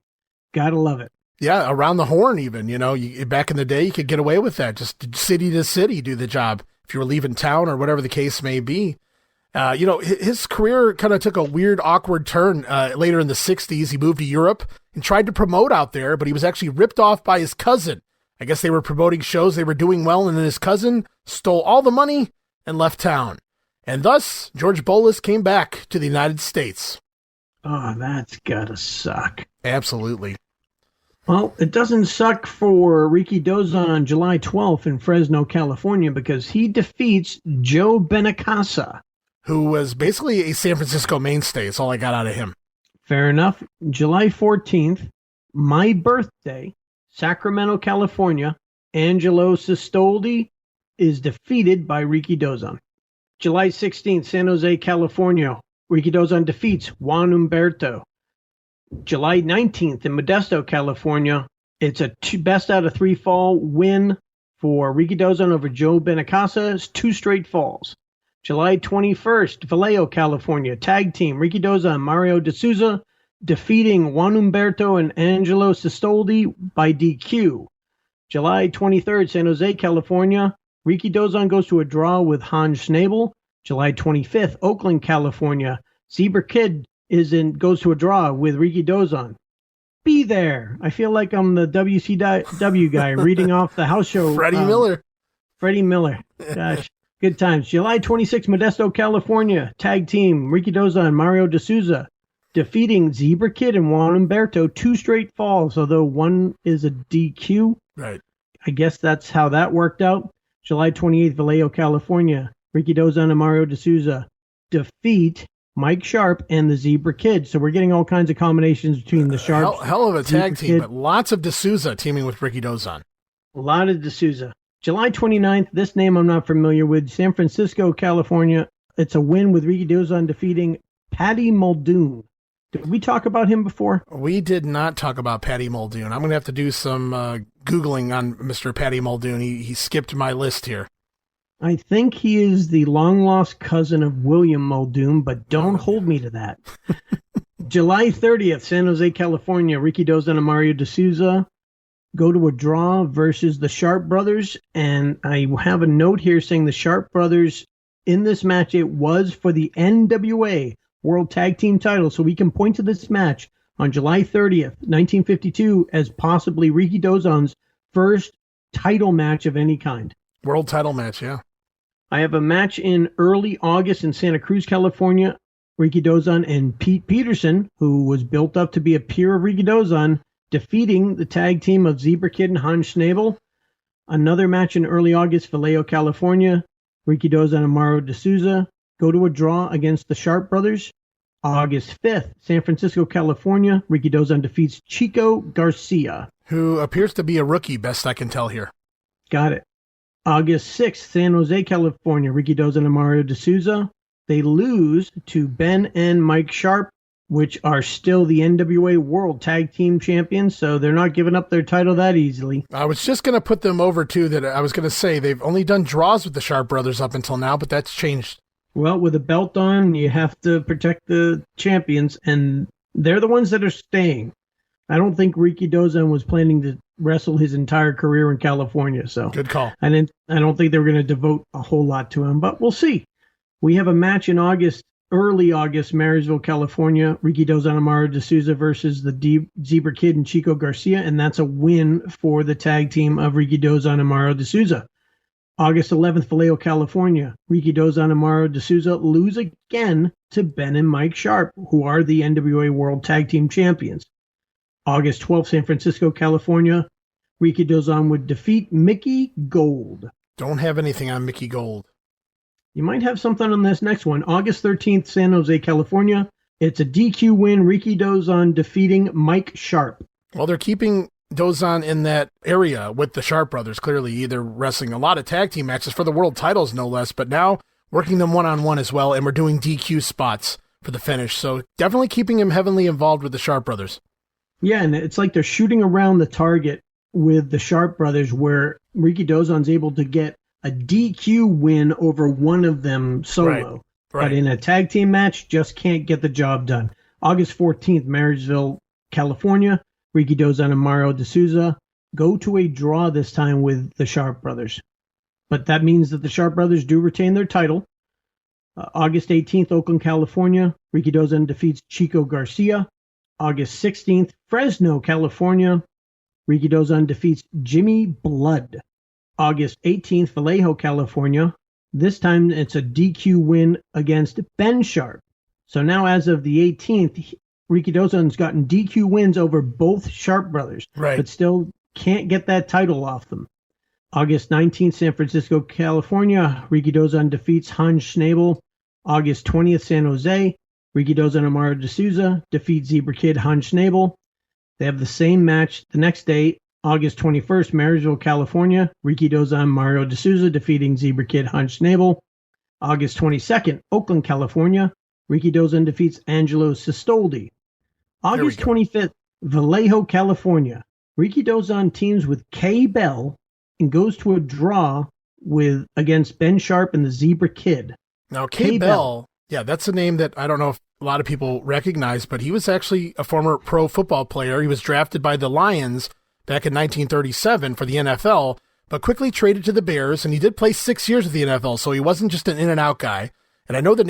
Gotta love it. Yeah, around the horn even, back in the day, you could get away with that. Just city to city do the job if you were leaving town or whatever the case may be. His career kind of took a weird, awkward turn later in the 60s. He moved to Europe and tried to promote out there, but he was actually ripped off by his cousin. I guess they were promoting shows, they were doing well, and then his cousin stole all the money and left town. And thus, George Bolas came back to the United States. Oh, that's gotta suck. Absolutely. Well, it doesn't suck for Rikidozan on July 12th in Fresno, California, because he defeats Joe Benacasa, who was basically a San Francisco mainstay. That's all I got out of him. Fair enough. July 14th, my birthday, Sacramento, California, Angelo Sistoldi is defeated by Rikidozan. July 16th, San Jose, California, Rikidozan defeats Juan Humberto. July 19th in Modesto, California, it's a best out of 3 fall win for Rikidozan over Joe Benacasa. It's 2 straight falls. July 21st, Vallejo, California, tag team, Rikidozan, Mario D'Souza, defeating Juan Humberto and Angelo Sistoldi by DQ. July 23rd, San Jose, California, Rikidozan goes to a draw with Hans Schnabel. July 25th, Oakland, California, Zebra Kid goes to a draw with Rikidozan. Be there. I feel like I'm the WCW guy reading off the house show. Freddie Miller. Gosh. Good times. July 26th, Modesto, California. Tag team, Rikidozan, Mario D'Souza, defeating Zebra Kid and Juan Humberto. 2 straight falls, although one is a DQ. Right. I guess that's how that worked out. July 28th, Vallejo, California. Rikidozan and Mario D'Souza defeat Mike Sharp and the Zebra Kid. So we're getting all kinds of combinations between the Sharps. Hell of a tag team, Kid. but lots of D'Souza teaming with Rikidozan. A lot of D'Souza. July 29th, this name I'm not familiar with, San Francisco, California. It's a win with Rikidozan defeating Patty Muldoon. Did we talk about him before? We did not talk about Patty Muldoon. I'm going to have to do some Googling on Mr. Patty Muldoon. He skipped my list here. I think he is the long-lost cousin of William Muldoon, but don't hold me to that. July 30th, San Jose, California, Rikidozan and Mario D'Souza go to a draw versus the Sharp Brothers, and I have a note here saying the Sharp Brothers, in this match, it was for the NWA World Tag Team title, so we can point to this match on July 30th, 1952, as possibly Rikidozan's first title match of any kind. World title match, yeah. I have a match in early August in Santa Cruz, California. Rikidozan and Pete Peterson, who was built up to be a peer of Rikidozan, defeating the tag team of Zebra Kid and Hans Schnabel. Another match in early August, Vallejo, California. Rikidozan and Mario D'Souza go to a draw against the Sharp Brothers. August 5th, San Francisco, California. Rikidozan defeats Chico Garcia, who appears to be a rookie, best I can tell here. Got it. August 6th, San Jose, California, Rikidozan and Mario D'Souza. They lose to Ben and Mike Sharp, which are still the NWA World Tag Team Champions, so they're not giving up their title that easily. I was just going to put them over, too, that I was going to say they've only done draws with the Sharp Brothers up until now, but that's changed. Well, with a belt on, you have to protect the champions, and they're the ones that are staying. I don't think Rikidozan was planning to wrestle his entire career in California, so good call. I don't think they were going to devote a whole lot to him, but we'll see. We have a match in August, early August, Marysville, California. Rikidozan and Mario D'Souza versus the Zebra Kid and Chico Garcia, and that's a win for the tag team of Rikidozan and Mario D'Souza. August 11th, Vallejo, California. Rikidozan and Mario D'Souza lose again to Ben and Mike Sharp, who are the NWA World Tag Team Champions. August 12th, San Francisco, California. Rikidozan would defeat Mickey Gold. Don't have anything on Mickey Gold. You might have something on this next one. August 13th, San Jose, California. It's a DQ win. Rikidozan defeating Mike Sharp. Well, they're keeping Dozan in that area with the Sharp Brothers, clearly either wrestling a lot of tag team matches for the world titles, no less, but now working them one-on-one as well, and we're doing DQ spots for the finish. So definitely keeping him heavily involved with the Sharp Brothers. Yeah, and it's like they're shooting around the target with the Sharp Brothers, where Rikidozan's able to get a DQ win over one of them solo. Right. But in a tag team match, just can't get the job done. August 14th, Marysville, California. Rikidozan and Mario D'Souza go to a draw this time with the Sharp Brothers. But that means that the Sharp Brothers do retain their title. August 18th, Oakland, California, Rikidozan defeats Chico Garcia. August 16th, Fresno, California, Rikidozan defeats Jimmy Blood. August 18th, Vallejo, California. This time it's a DQ win against Ben Sharp. So now as of the 18th, Rikidozan's gotten DQ wins over both Sharp brothers, right, but still can't get that title off them. August 19th, San Francisco, California, Rikidozan defeats Hans Schnabel. August 20th, San Jose, Rikidozan Amaro de Souza defeats Zebra Kid Hans Schnabel. They have the same match the next day, August 21st, Marysville, California, Rikidozan Mario de Souza defeating Zebra Kid Hans Schnabel. August 22nd, Oakland, California, Rikidozan defeats Angelo Sistoldi. August 25th, Vallejo, California, Rikidozan teams with K. Bell and goes to a draw against Ben Sharp and the Zebra Kid. Now, K. Bell, yeah, that's a name that I don't know if a lot of people recognize, but he was actually a former pro football player. He was drafted by the Lions back in 1937 for the NFL, but quickly traded to the Bears, and he did play 6 years with the NFL, so he wasn't just an in-and-out guy. And I knew the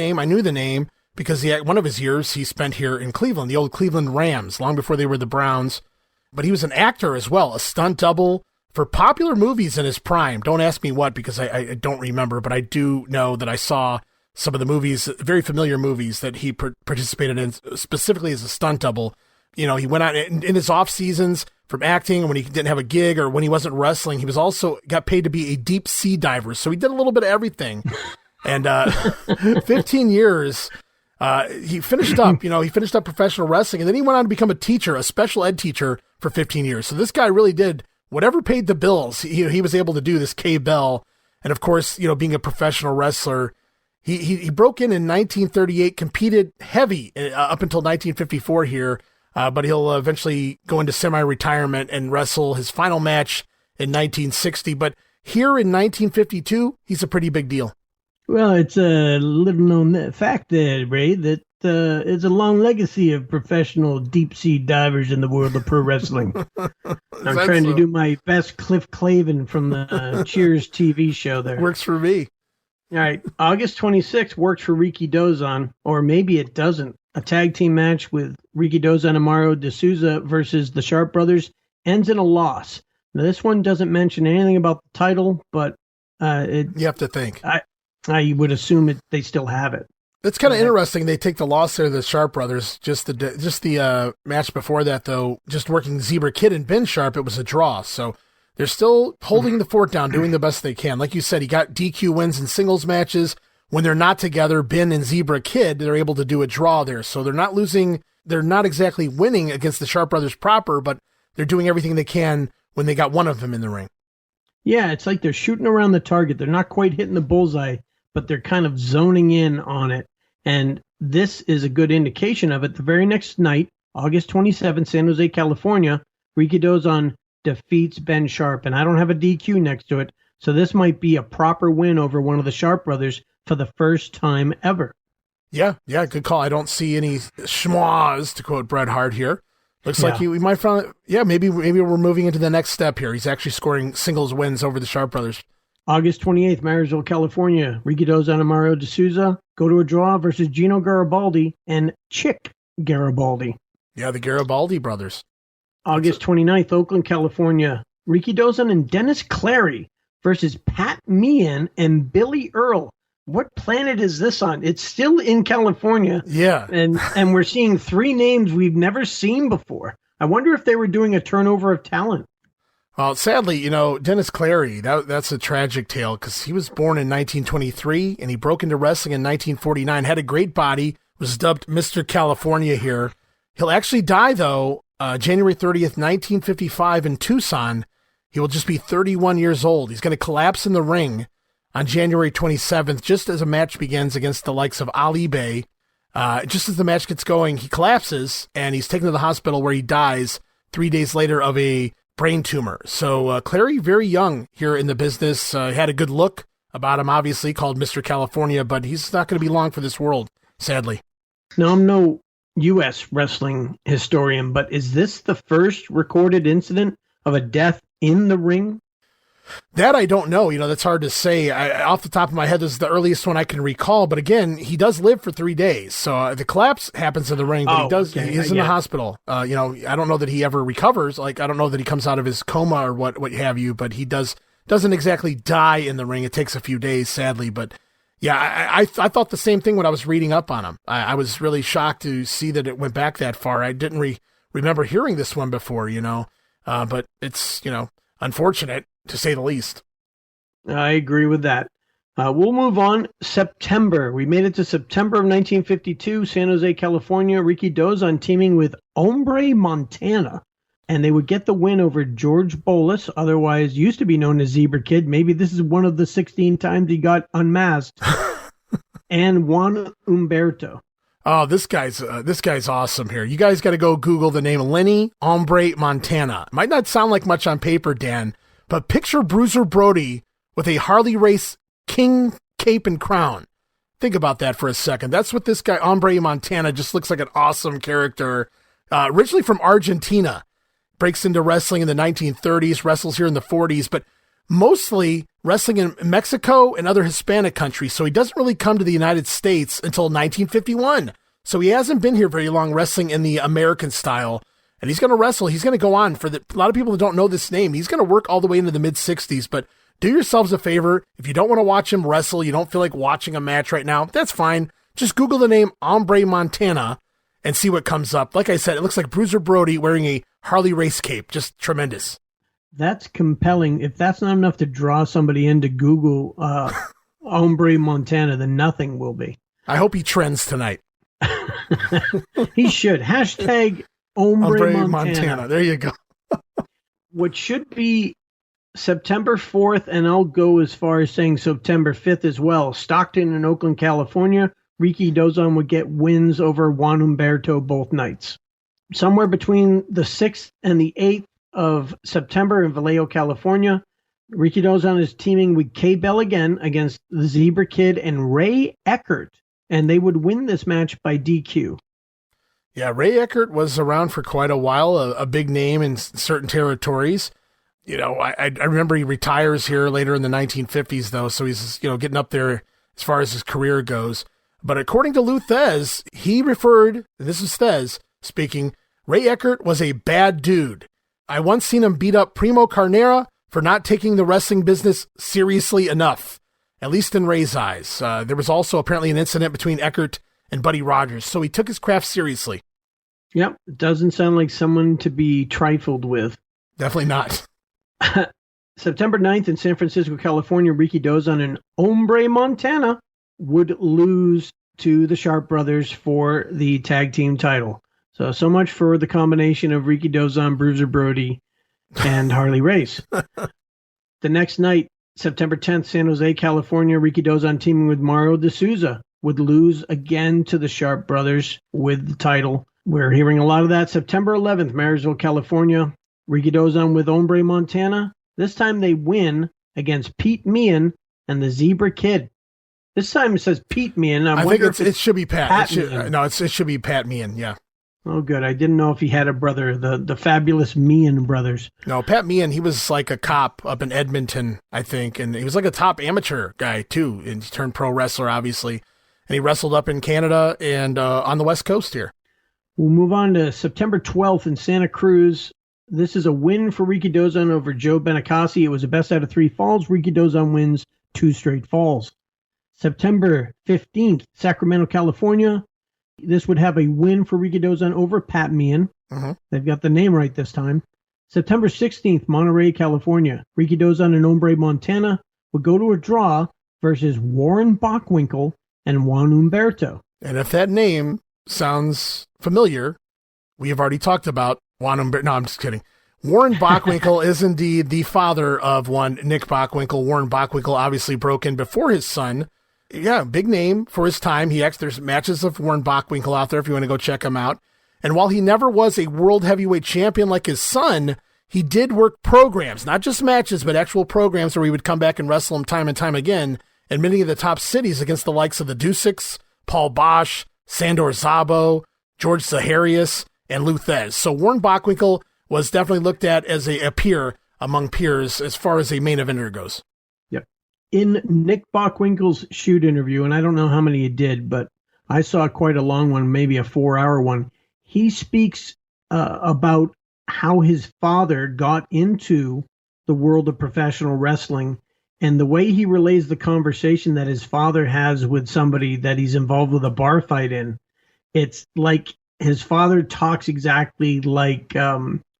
name because one of his years he spent here in Cleveland, the old Cleveland Rams, long before they were the Browns. But he was an actor as well, a stunt double for popular movies in his prime. Don't ask me what, because I don't remember, but I do know that I saw some of the movies, very familiar movies that he participated in, specifically as a stunt double. You know, he went out in his off seasons from acting, when he didn't have a gig or when he wasn't wrestling. He was also got paid to be a deep sea diver. So he did a little bit of everything. And 15 years, he finished up, he finished up professional wrestling, and then he went on to become a teacher, a special ed teacher for 15 years. So this guy really did whatever paid the bills. He was able to do, this K. Bell. And of course, being a professional wrestler, he broke in 1938, competed heavy up until 1954 here, but he'll eventually go into semi-retirement and wrestle his final match in 1960. But here in 1952, he's a pretty big deal. Well, it's a little-known fact there, Ray, that it's a long legacy of professional deep-sea divers in the world of pro wrestling. I'm trying to do my best Cliff Clavin from the Cheers TV show there. Works for me. All right, August 26th works for Rikidozan, or maybe it doesn't. A tag team match with Rikidozan Amaro de Souza versus the Sharp Brothers ends in a loss. Now, this one doesn't mention anything about the title, but you have to think. I would assume they still have it. It's kind of interesting. They take the loss there, the Sharp Brothers. Just the match before that, though, just working Zebra Kid and Ben Sharp, it was a draw. So they're still holding the fort down, doing the best they can. Like you said, he got DQ wins in singles matches. When they're not together, Ben and Zebra Kid, they're able to do a draw there. So they're not losing. They're not exactly winning against the Sharp Brothers proper, but they're doing everything they can when they got one of them in the ring. Yeah, it's like they're shooting around the target. They're not quite hitting the bullseye, but they're kind of zoning in on it. And this is a good indication of it. The very next night, August 27th, San Jose, California, Rikidozan defeats Ben Sharp. And I don't have a DQ next to it, so this might be a proper win over one of the Sharp Brothers for the first time ever. Yeah, good call. I don't see any schmoz, to quote Bret Hart here. Looks like we might find, maybe we're moving into the next step here. He's actually scoring singles wins over the Sharp Brothers. August 28th, Marysville, California, Rikidozan Amaro de Souza go to a draw versus Gino Garibaldi and Chick Garibaldi. Yeah, the Garibaldi brothers. August 29th, Oakland, California, Rikidozan and Dennis Clary versus Pat Meehan and Billy Earl. What planet is this on? It's still in California. Yeah. And we're seeing three names we've never seen before. I wonder if they were doing a turnover of talent. Well, sadly, Dennis Clary, that's a tragic tale, because he was born in 1923 and he broke into wrestling in 1949, had a great body, was dubbed Mr. California here. He'll actually die, though, January 30th, 1955 in Tucson. He will just be 31 years old. He's going to collapse in the ring on January 27th, just as a match begins against the likes of Ali Bey. Just as the match gets going, he collapses and he's taken to the hospital, where he dies 3 days later of a brain tumor. So Clary, very young here in the business, had a good look about him, obviously, called Mr. California, but he's not going to be long for this world, sadly. Now, I'm no U.S. wrestling historian, but is this the first recorded incident of a death in the ring? That I don't know. That's hard to say. Off the top of my head, this is the earliest one I can recall. But again, he does live for 3 days. So the collapse happens in the ring, but he is in the hospital. I don't know that he ever recovers. Like, I don't know that he comes out of his coma or what have you, but he doesn't exactly die in the ring. It takes a few days, sadly. But yeah, I thought the same thing when I was reading up on him. I was really shocked to see that it went back that far. I didn't remember hearing this one before, but it's, unfortunate, to say the least. I agree with that. We'll move on. September. We made it to September of 1952, San Jose, California. Rikidozan teaming with Hombre Montana. And they would get the win over George Bolas, otherwise used to be known as Zebra Kid. Maybe this is one of the 16 times he got unmasked. And Juan Humberto. Oh, this guy's awesome here. You guys got to go Google the name Lenny Hombre Montana. Might not sound like much on paper, Dan, but picture Bruiser Brody with a Harley Race king cape and crown. Think about that for a second. That's what this guy, Hombre Montana, just looks like an awesome character. Originally from Argentina. Breaks into wrestling in the 1930s, wrestles here in the 40s, but mostly wrestling in Mexico and other Hispanic countries. So he doesn't really come to the United States until 1951. So he hasn't been here very long wrestling in the American style. And he's going to wrestle. He's going to go on a lot of people that don't know this name. He's going to work all the way into the mid-60s, but do yourselves a favor. If you don't want to watch him wrestle, you don't feel like watching a match right now, that's fine. Just Google the name Hombre Montana and see what comes up. Like I said, it looks like Bruiser Brody wearing a Harley Race cape. Just tremendous. That's compelling. If that's not enough to draw somebody into Google Hombre Montana, then nothing will be. I hope he trends tonight. He should. Hashtag Hombre Montana. There you go. What should be September 4th, and I'll go as far as saying September 5th as well. Stockton and Oakland, California. Rikidozan would get wins over Juan Humberto both nights. Somewhere between the 6th and the 8th of September in Vallejo, California, Rikidozan is teaming with K-Bell again against the Zebra Kid and Ray Eckert, and they would win this match by DQ. Yeah, Ray Eckert was around for quite a while, a big name in certain territories. I remember he retires here later in the 1950s, though, so he's, getting up there as far as his career goes. But according to Lou Thez, he referred, and this is Thez speaking, Ray Eckert was a bad dude. I once seen him beat up Primo Carnera for not taking the wrestling business seriously enough, at least in Ray's eyes. There was also apparently an incident between Eckert and Buddy Rogers, so he took his craft seriously. Yep, doesn't sound like someone to be trifled with. Definitely not. September 9th in San Francisco, California, Rikidozan and Hombre Montana would lose to the Sharp Brothers for the tag team title. So much for the combination of Rikidozan, Bruiser Brody, and Harley Race. The next night, September 10th, San Jose, California, Rikidozan teaming with Mario D'Souza would lose again to the Sharp Brothers with the title. We're hearing a lot of that. September 11th, Marysville, California, Rikidozan with Hombre Montana. This time they win against Pete Meehan and the Zebra Kid. This time it says Pete Meehan. I think it should be Pat. It should be Pat Meehan, yeah. Oh, good. I didn't know if he had a brother, the fabulous Meehan brothers. No, Pat Meehan, he was like a cop up in Edmonton, I think, and he was like a top amateur guy, too, and he turned pro wrestler, obviously, and he wrestled up in Canada and on the West Coast here. We'll move on to September 12th in Santa Cruz. This is a win for Rikidozan over Joe Benicassi. It was a best out of 3 falls. Rikidozan wins 2 straight falls. September 15th, Sacramento, California. This would have a win for Rikidozan over Pat Meehan. Mm-hmm. They've got the name right this time. September 16th, Monterey, California. Rikidozan and Hombre Montana would go to a draw versus Warren Bockwinkel and Juan Humberto. And if that name sounds familiar, we have already talked about Juan Humberto. No, I'm just kidding. Warren Bockwinkel is indeed the father of one Nick Bockwinkel. Warren Bockwinkel obviously broke in before his son. Yeah, big name for his time. There's matches of Warren Bockwinkel out there if you want to go check him out. And while he never was a world heavyweight champion like his son, he did work programs, not just matches, but actual programs where he would come back and wrestle him time and time again in many of the top cities against the likes of the Duseks, Paul Bosch, Sandor Szabo, George Zaharias, and Lou Thez. So Warren Bockwinkel was definitely looked at as a peer among peers as far as a main eventer goes. Yep. In Nick Bockwinkel's shoot interview, and I don't know how many he did, but I saw quite a long one, maybe a 4-hour one. He speaks about how his father got into the world of professional wrestling, and the way he relays the conversation that his father has with somebody that he's involved with a bar fight in. It's like his father talks exactly like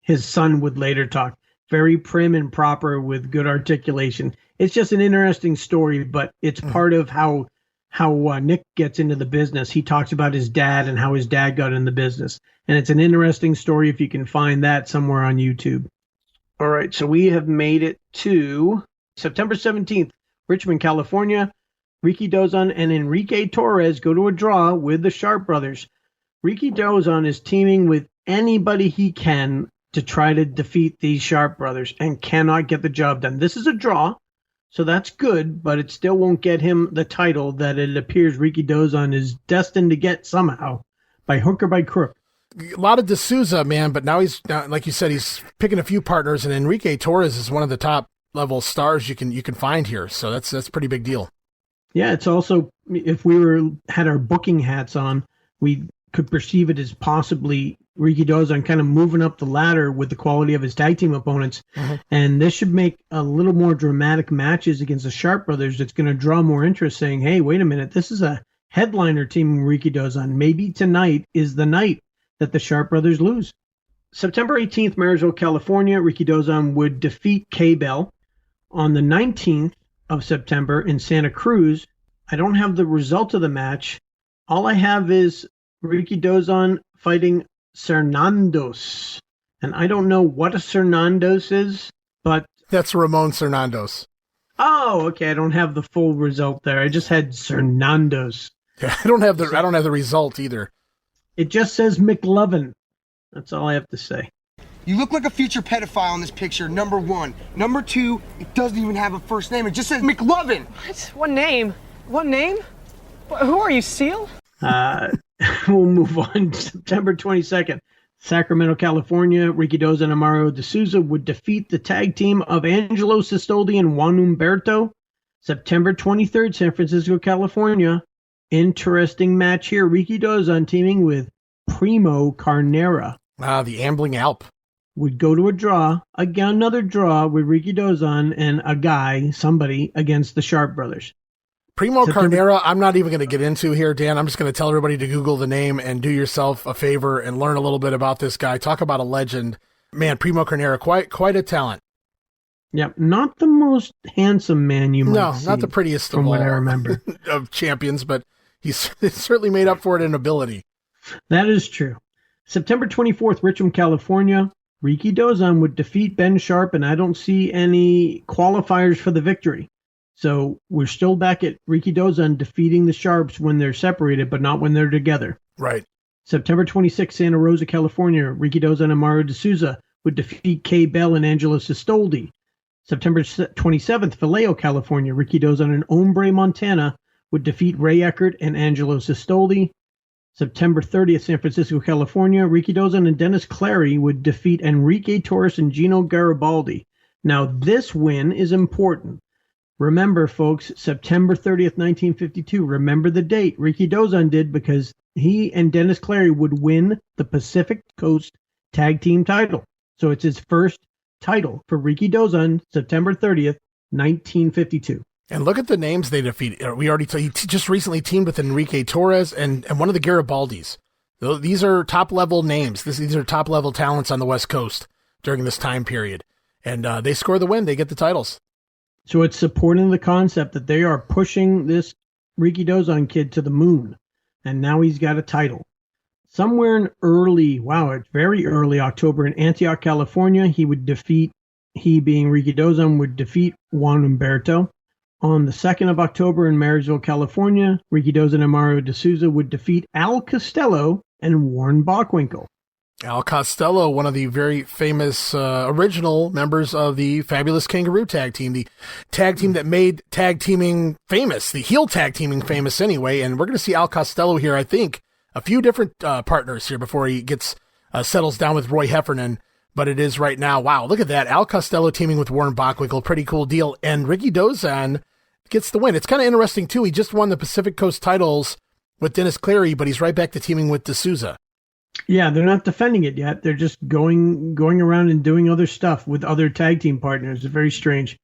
his son would later talk. Very prim and proper with good articulation. It's just an interesting story, but it's part of how Nick gets into the business. He talks about his dad and how his dad got in the business. And it's an interesting story if you can find that somewhere on YouTube. All right, so we have made it to September 17th, Richmond, California. Rikidozan and Enrique Torres go to a draw with the Sharp brothers. Rikidozan is teaming with anybody he can to try to defeat these Sharp brothers and cannot get the job done. This is a draw, so that's good, but it still won't get him the title that it appears Rikidozan is destined to get somehow, by hook or by crook. A lot of D'Souza, man, but now he's, like you said, he's picking a few partners, and Enrique Torres is one of the top level stars you can find here. So that's a pretty big deal. Yeah, it's also, if we had our booking hats on, we could perceive it as possibly Rikidozan kind of moving up the ladder with the quality of his tag team opponents. Mm-hmm. And this should make a little more dramatic matches against the Sharp brothers. That's going to draw more interest, saying, hey, wait a minute, this is a headliner team Rikidozan. Maybe tonight is the night that the Sharp brothers lose. September 18th, Marysville, California, Rikidozan would defeat K-Bell. On the 19th of September in Santa Cruz, I don't have the result of the match. All I have is Rikidozan fighting Cernandos. And I don't know what a Cernandos is, but... That's Ramon Cernandos. Oh, okay. I don't have the full result there. I just had Cernandos. Yeah, I don't have the result either. It just says McLovin. That's all I have to say. You look like a future pedophile in this picture, number one. Number two, it doesn't even have a first name. It just says McLovin. What? What name? What name? Who are you, Seal? We'll move on. September 22nd, Sacramento, California. Rikidozan and Mario D'Souza would defeat the tag team of Angelo Sistoldi and Juan Humberto. September 23rd, San Francisco, California. Interesting match here. Rikidozan teaming with Primo Carnera. The Ambling Alp. Would go to a draw, again another draw with Rikidozan and somebody against the Sharp brothers. Primo Carnera, I'm not even going to get into here, Dan. I'm just going to tell everybody to Google the name and do yourself a favor and learn a little bit about this guy. Talk about a legend. Man, Primo Carnera, quite a talent. Yep, not the most handsome man you might see. No, not the prettiest from what I remember of champions, but he's certainly made up for it in ability. That is true. September 24th, Richmond, California. Rikidozan would defeat Ben Sharp, and I don't see any qualifiers for the victory. So we're still back at Rikidozan defeating the Sharps when they're separated, but not when they're together. Right. September 26th, Santa Rosa, California. Rikidozan and Mario D'Souza would defeat Kay Bell and Angelo Sistoldi. September 27th, Vallejo, California. Rikidozan and Ombre, Montana would defeat Ray Eckert and Angelo Sistoldi. September 30th, San Francisco, California. Rikidozan and Dennis Clary would defeat Enrique Torres and Gino Garibaldi. Now, this win is important. Remember, folks, September 30th, 1952. Remember the date. Rikidozan did, because he and Dennis Clary would win the Pacific Coast Tag Team title. So it's his first title for Rikidozan, September 30th, 1952. And look at the names they defeated. We already he just recently teamed with Enrique Torres and one of the Garibaldis. These are top-level names. These are top-level talents on the West Coast during this time period. And they score the win. They get the titles. So it's supporting the concept that they are pushing this Rikidozan kid to the moon. And now he's got a title. Somewhere in it's very early October in Antioch, California, he being Rikidozan, would defeat Juan Humberto. On the 2nd of October in Marysville, California, Rikidozan and Mario D'Souza would defeat Al Costello and Warren Bockwinkel. Al Costello, one of the very famous original members of the Fabulous Kangaroo Tag Team, the tag team that made tag teaming famous, the heel tag teaming famous anyway. And we're going to see Al Costello here, I think, a few different partners here before he settles down with Roy Heffernan. but it is right now. Wow, look at that. Al Costello teaming with Warren Bockwinkel. Pretty cool deal. And Rikidozan gets the win. It's kind of interesting, too. He just won the Pacific Coast titles with Dennis Clary, but he's right back to teaming with D'Souza. Yeah, they're not defending it yet. They're just going around and doing other stuff with other tag team partners. It's very strange.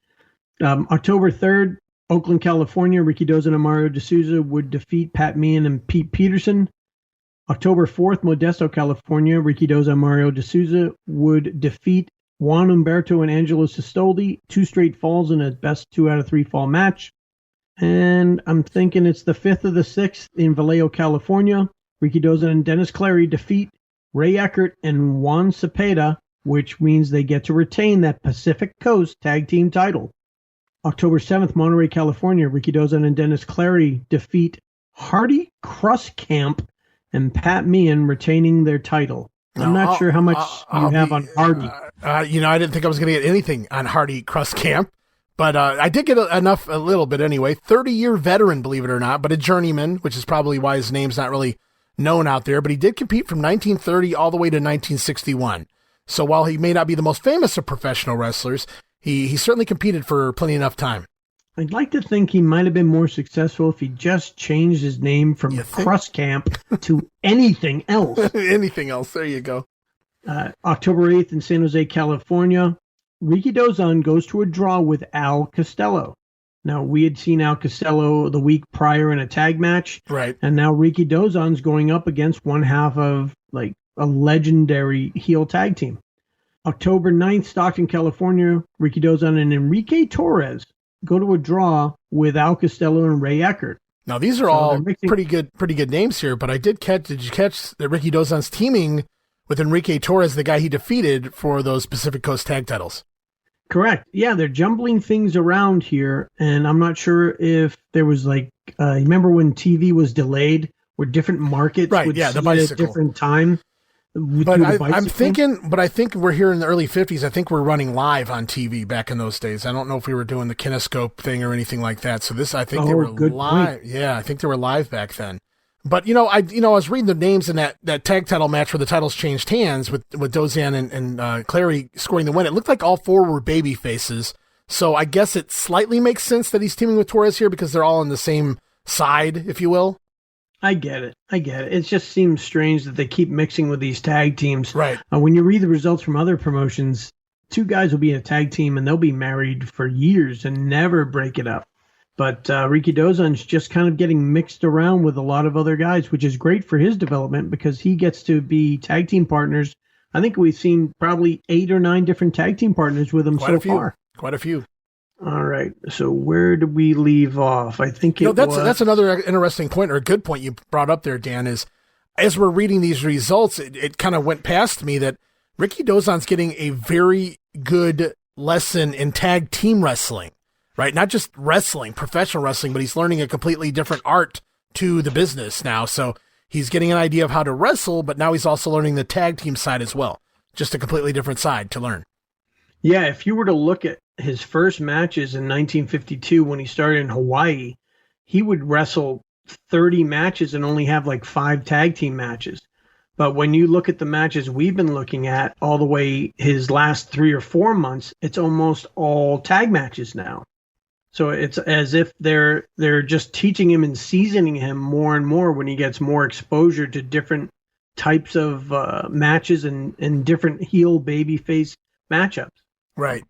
October 3rd, Oakland, California, Rikidozan and Mario D'Souza would defeat Pat Meehan and Pete Peterson. October 4th, Modesto, California, Rikidozan and Mario D'Souza would defeat Juan Humberto and Angelo Sistoldi, 2 straight falls in a best 2 out of 3 fall match. And I'm thinking it's the 5th of the 6th in Vallejo, California. Rikidozan and Dennis Clary defeat Ray Eckert and Juan Cepeda, which means they get to retain that Pacific Coast tag team title. October 7th, Monterey, California, Rikidozan and Dennis Clary defeat Hardy Kruskamp and Pat Meehan, retaining their title. I'm not sure how much you have on Hardy. I didn't think I was going to get anything on Hardy Kruskamp, but I did get enough, a little bit anyway. 30-year veteran, believe it or not, but a journeyman, which is probably why his name's not really known out there, but he did compete from 1930 all the way to 1961. So while he may not be the most famous of professional wrestlers, he certainly competed for plenty enough time. I'd like to think he might have been more successful if he just changed his name from Kruskamp to anything else. Anything else. There you go. October 8th in San Jose, California, Rikidozan goes to a draw with Al Costello. Now, we had seen Al Costello the week prior in a tag match. Right. And now Rikidozan's going up against one half of like a legendary heel tag team. October 9th, Stockton, California, Rikidozan and Enrique Torres go to a draw with Al Costello and Ray Eckert. Now, these are all pretty good names here, but did you catch that Rikidozan's teaming with Enrique Torres, the guy he defeated for those Pacific Coast tag titles? Correct. Yeah, they're jumbling things around here, and I'm not sure if there was remember when TV was delayed, where different markets would see it at a different time? But I think we're here in the early 50s. I think we're running live on TV back in those days. I don't know if we were doing the kinescope thing or anything like that. So I think they were live. Point. Yeah, I think they were live back then. But I was reading the names in that tag title match where the titles changed hands with Dozan and Clary scoring the win. It looked like all 4 were baby faces. So I guess it slightly makes sense that he's teaming with Torres here because they're all on the same side, if you will. I get it. It just seems strange that they keep mixing with these tag teams. Right. When you read the results from other promotions, 2 guys will be in a tag team and they'll be married for years and never break it up. But Rikidozan's just kind of getting mixed around with a lot of other guys, which is great for his development because he gets to be tag team partners. I think we've seen probably 8 or 9 different tag team partners with him so far. Quite a few. All right. So where did we leave off? I think that's another interesting point, or a good point you brought up there, Dan, is as we're reading these results, it kind of went past me that Rikidozan's getting a very good lesson in tag team wrestling, right? Not just wrestling, professional wrestling, but he's learning a completely different art to the business now. So he's getting an idea of how to wrestle, but now he's also learning the tag team side as well. Just a completely different side to learn. Yeah, if you were to look at his first matches in 1952 when he started in Hawaii, he would wrestle 30 matches and only have 5 tag team matches. But when you look at the matches we've been looking at all the way his last 3 or 4 months, it's almost all tag matches now. So it's as if they're just teaching him and seasoning him more and more when he gets more exposure to different types of matches and different heel babyface matchups. Right.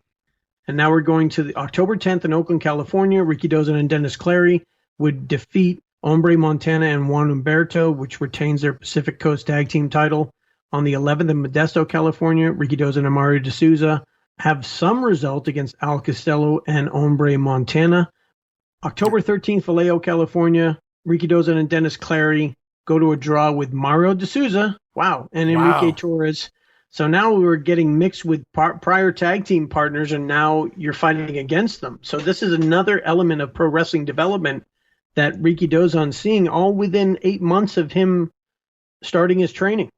And now we're going to the October 10th in Oakland, California. Rikidozan and Dennis Clary would defeat Hombre Montana and Juan Humberto, which retains their Pacific Coast Tag Team title. On the 11th in Modesto, California, Rikidozan and Mario D'Souza have some result against Al Costello and Hombre Montana. October 13th, Vallejo, California, Rikidozan and Dennis Clary go to a draw with Mario D'Souza. Wow. And Enrique Torres. So now we're getting mixed with prior tag team partners, and now you're fighting against them. So this is another element of pro wrestling development that Rikidozan's seeing all within 8 months of him starting his training.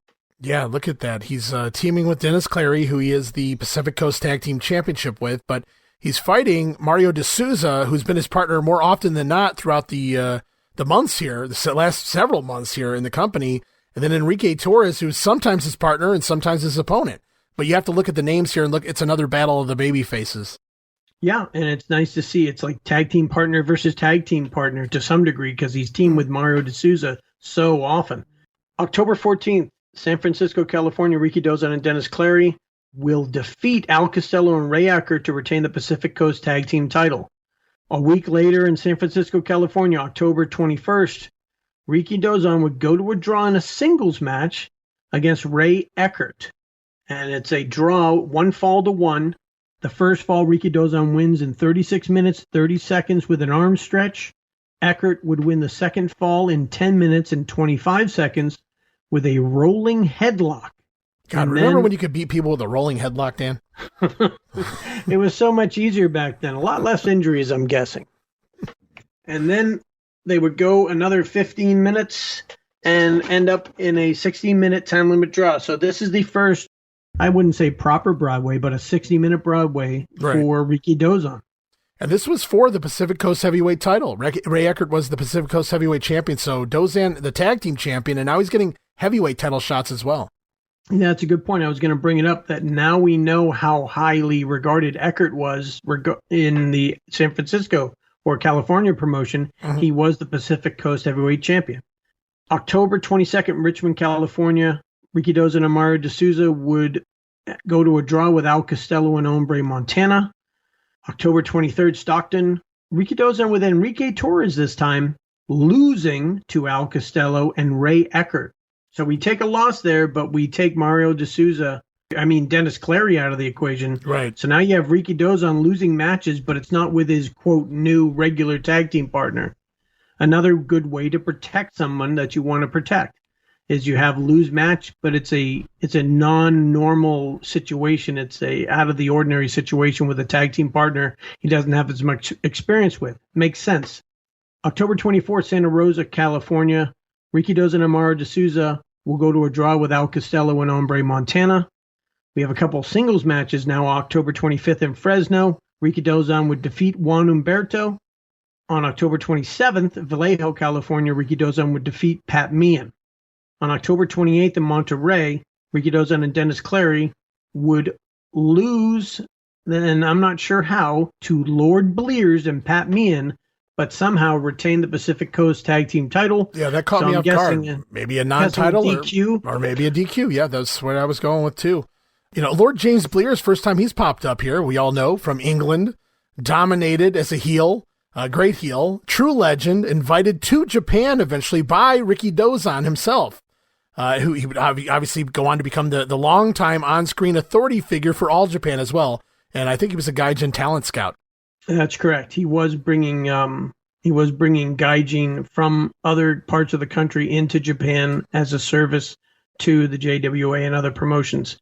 Yeah, look at that. He's teaming with Dennis Clary, who he is the Pacific Coast Tag Team Championship with, but he's fighting Mario D'Souza, who's been his partner more often than not throughout the months here, the last several months here in the company. And then Enrique Torres, who's sometimes his partner and sometimes his opponent. But you have to look at the names here and look, it's another battle of the baby faces. Yeah, and it's nice to see. It's like tag team partner versus tag team partner to some degree because he's teamed with Mario D'Souza so often. October 14th, San Francisco, California, Rikidozan and Dennis Clary will defeat Al Costello and Ray Eckert to retain the Pacific Coast Tag Team title. A week later in San Francisco, California, October 21st, Rikidozan would go to a draw in a singles match against Ray Eckert. And it's a draw, 1-1. The first fall, Rikidozan wins in 36 minutes, 30 seconds with an arm stretch. Eckert would win the second fall in 10 minutes and 25 seconds with a rolling headlock. God, remember when you could beat people with a rolling headlock, Dan? It was so much easier back then. A lot less injuries, I'm guessing. And then they would go another 15 minutes and end up in a 16-minute time limit draw. So this is the first, I wouldn't say proper Broadway, but a 60-minute Broadway for Rikidozan. And this was for the Pacific Coast Heavyweight title. Ray Eckert was the Pacific Coast Heavyweight champion, so Dozan, the tag team champion, and now he's getting heavyweight title shots as well. Yeah, that's a good point. I was going to bring it up that now we know how highly regarded Eckert was in the San Francisco or California promotion. Mm-hmm. He was the Pacific Coast Heavyweight champion. October 22nd, Richmond, California, Rikidozan and Mario D'Souza would go to a draw with Al Costello and Hombre Montana. October 23rd, Stockton, Rikidozan with Enrique Torres this time, losing to Al Costello and Ray Eckert. So we take a loss there, but we take Dennis Clary out of the equation. Right. So now you have Rikidozan losing matches, but it's not with his, quote, new regular tag team partner. Another good way to protect someone that you want to protect is you have lose match, but it's a non-normal situation. It's a out of the ordinary situation with a tag team partner he doesn't have as much experience with. Makes sense. October 24th, Santa Rosa, California. Rikidozan and Mario D'Souza will go to a draw with Al Costello and Hombre Montana. We have a couple singles matches now. October 25th in Fresno, Rikidozan would defeat Juan Humberto. On October 27th, Vallejo, California, Rikidozan would defeat Pat Meehan. On October 28th in Monterrey, Rikidozan and Dennis Clary would lose, and I'm not sure how, to Lord Blears and Pat Meehan, but somehow retain the Pacific Coast Tag Team title. Yeah, that caught me off guard. Maybe a non-title or maybe a DQ. Yeah, that's what I was going with too. You know, Lord James Blears, first time he's popped up here, we all know, from England, dominated as a heel, a great heel, true legend, invited to Japan eventually by Rikidozan himself, who he would obviously go on to become the longtime on-screen authority figure for All Japan as well. And I think he was a Gaijin talent scout. That's correct. He was bringing Gaijin from other parts of the country into Japan as a service to the JWA and other promotions.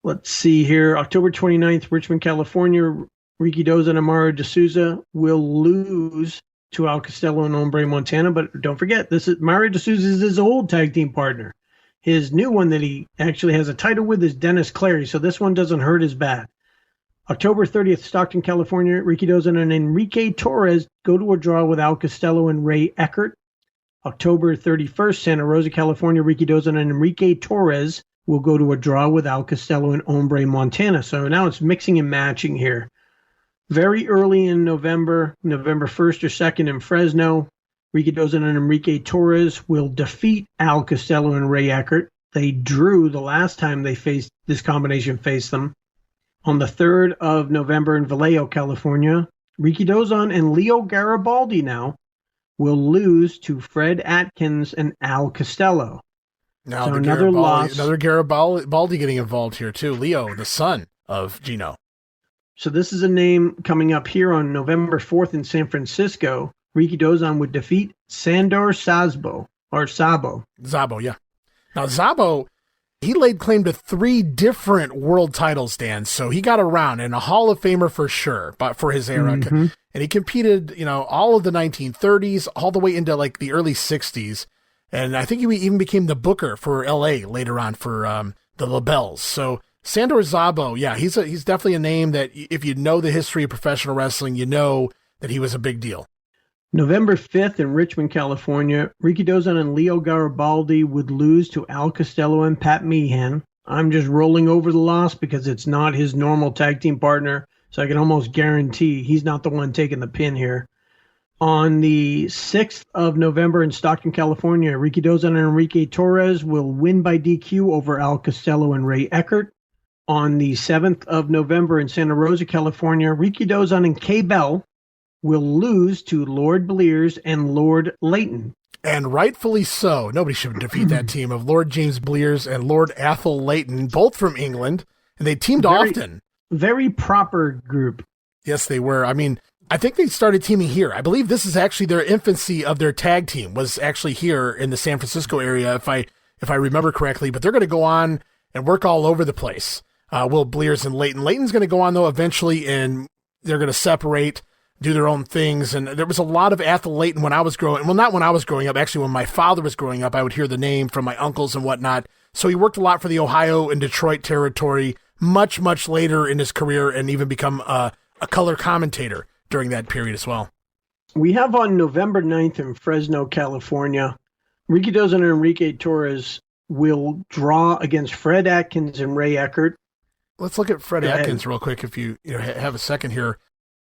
Let's see here. October 29th, Richmond, California, Rikidozan and Mario D'Souza will lose to Al Costello and Hombre Montana, but don't forget, this is Mario D'Souza is his old tag team partner. His new one that he actually has a title with is Dennis Clary, so this one doesn't hurt as bad. October 30th, Stockton, California, Rikidozan and Enrique Torres go to a draw with Al Costello and Ray Eckert. October 31st, Santa Rosa, California, Rikidozan and Enrique Torres will go to a draw with Al Costello and Hombre Montana. So now it's mixing and matching here. Very early in November 1st or 2nd in Fresno, Rikidozan and Enrique Torres will defeat Al Costello and Ray Eckert. They drew the last time this combination faced them. On the 3rd of November in Vallejo, California, Rikidozan and Leo Garibaldi now will lose to Fred Atkins and Al Costello. Now so another loss. Another Garibaldi getting involved here too. Leo, the son of Gino. So this is a name coming up here on November 4th in San Francisco. Rikidozan would defeat Sandor Szabo. Szabo, yeah. Now Szabo, he laid claim to 3 different world titles, Dan, so he got around, and a Hall of Famer for sure, but for his era. Mm-hmm. And he competed, all of the 1930s, all the way into like the early 60s. And I think he even became the booker for LA later on for the LaBelles. So Sandor Szabo, yeah, he's definitely a name that if you know the history of professional wrestling, you know that he was a big deal. November 5th in Richmond, California, Rikidozan and Leo Garibaldi would lose to Al Costello and Pat Meehan. I'm just rolling over the loss because it's not his normal tag team partner. So I can almost guarantee he's not the one taking the pin here. On the 6th of November in Stockton, California, Rikidozan and Enrique Torres will win by DQ over Al Costello and Ray Eckert. On the 7th of November in Santa Rosa, California, Rikidozan and K-Bell will lose to Lord Blears and Lord Layton. And rightfully so. Nobody should defeat that team of Lord James Blears and Lord Athol Layton, both from England, and they teamed often. Very proper group. Yes, they were. I mean, I think they started teaming here. I believe this is actually their infancy of their tag team was actually here in the San Francisco area, if I remember correctly. But they're going to go on and work all over the place. Will Blears and Layton. Layton's going to go on, though, eventually, and they're going to separate, do their own things. And there was a lot of Athol Layton when I was growing, well, not when I was growing up. Actually, when my father was growing up, I would hear the name from my uncles and whatnot. So he worked a lot for the Ohio and Detroit territory much, much later in his career and even become a color commentator during that period as well. We have on November 9th in Fresno, California, Rikidozan and Enrique Torres will draw against Fred Atkins and Ray Eckert. Let's look at Fred Atkins real quick if you have a second here.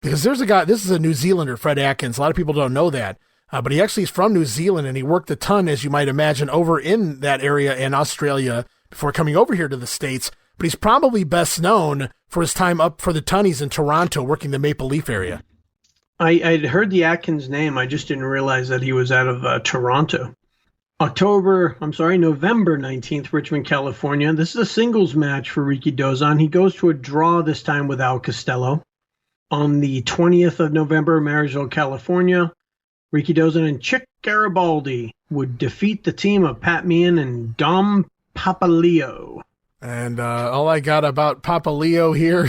Because there's a guy, this is a New Zealander, Fred Atkins. A lot of people don't know that. But he actually is from New Zealand, and he worked a ton, as you might imagine, over in that area in Australia before coming over here to the States. But he's probably best known for his time up for the Tunnies in Toronto working the Maple Leaf area. I'd heard the Atkins name. I just didn't realize that he was out of Toronto. November 19th, Richmond, California. This is a singles match for Rikidozan. He goes to a draw this time with Al Costello. On the 20th of November, Marysville, California, Rikidozan and Chick Garibaldi would defeat the team of Pat Meehan and Dom Papaleo. And all I got about Papaleo here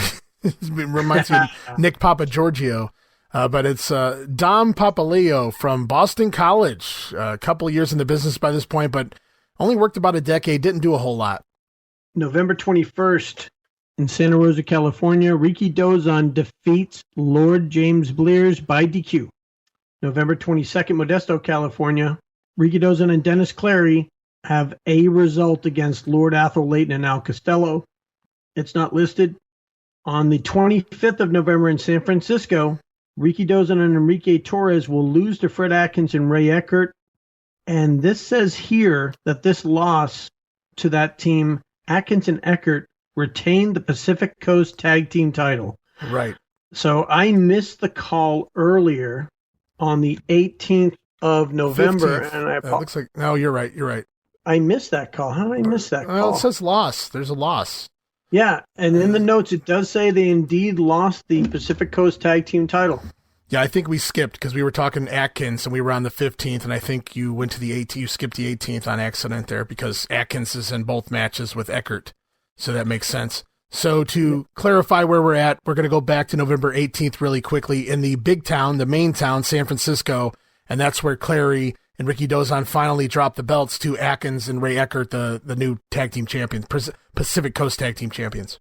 reminds me of Nick Papagiorgio. But it's Dom Papaleo from Boston College. A couple of years in the business by this point, but only worked about a decade, didn't do a whole lot. November 21st in Santa Rosa, California, Rikidozan defeats Lord James Blears by DQ. November 22nd, Modesto, California, Rikidozan and Dennis Clary have a result against Lord Athol Layton and Al Costello. It's not listed. On the 25th of November in San Francisco, Rikidozan and Enrique Torres will lose to Fred Atkins and Ray Eckert. And this says here that this loss to that team, Atkins and Eckert, retained the Pacific Coast Tag Team title. Right. So I missed the call earlier on the 18th of November. 15th. And I looks like, no, you're right. I missed that call. How did I miss that call? Well, it says loss. There's a loss. Yeah, and in the notes, it does say they indeed lost the Pacific Coast Tag Team title. Yeah, I think we skipped because we were talking Atkins and we were on the 15th, and I think you went to the 18th. You skipped the 18th on accident there because Atkins is in both matches with Eckert, so that makes sense. So to clarify where we're at, we're going to go back to November 18th really quickly in the big town, the main town, San Francisco, and that's where Clary and Rikidozan finally dropped the belts to Atkins and Ray Eckert, the new tag team champions, Pacific Coast Tag Team champions.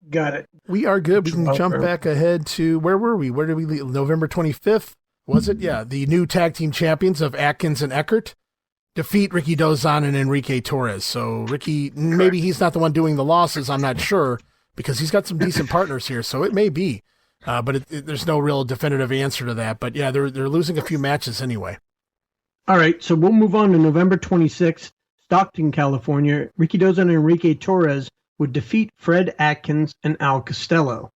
Got it. We are good. We can jump back ahead to, where were we? Where did we leave? November 25th, was it? Yeah, the new tag team champions of Atkins and Eckert defeat Rikidozan and Enrique Torres. So Ricky, maybe he's not the one doing the losses, I'm not sure, because he's got some decent partners here, so it may be. But there's no real definitive answer to that. But yeah, they're losing a few matches anyway. All right, so we'll move on to November 26th, Stockton, California. Rikidozan and Enrique Torres would defeat Fred Atkins and Al Costello.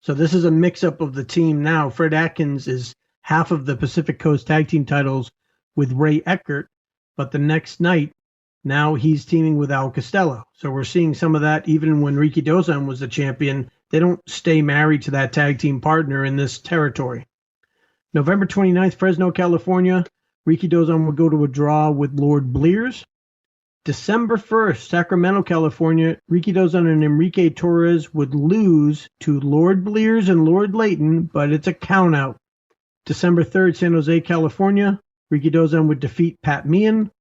So this is a mix-up of the team now. Fred Atkins is half of the Pacific Coast Tag Team titles with Ray Eckert, but the next night, now he's teaming with Al Costello. So we're seeing some of that even when Rikidozan was the champion. They don't stay married to that tag team partner in this territory. November 29th, Fresno, California. Rikidozan would go to a draw with Lord Blears. December 1st, Sacramento, California, Rikidozan and Enrique Torres would lose to Lord Blears and Lord Layton, but it's a countout. December 3rd, San Jose, California, Rikidozan would defeat Pat Meehan.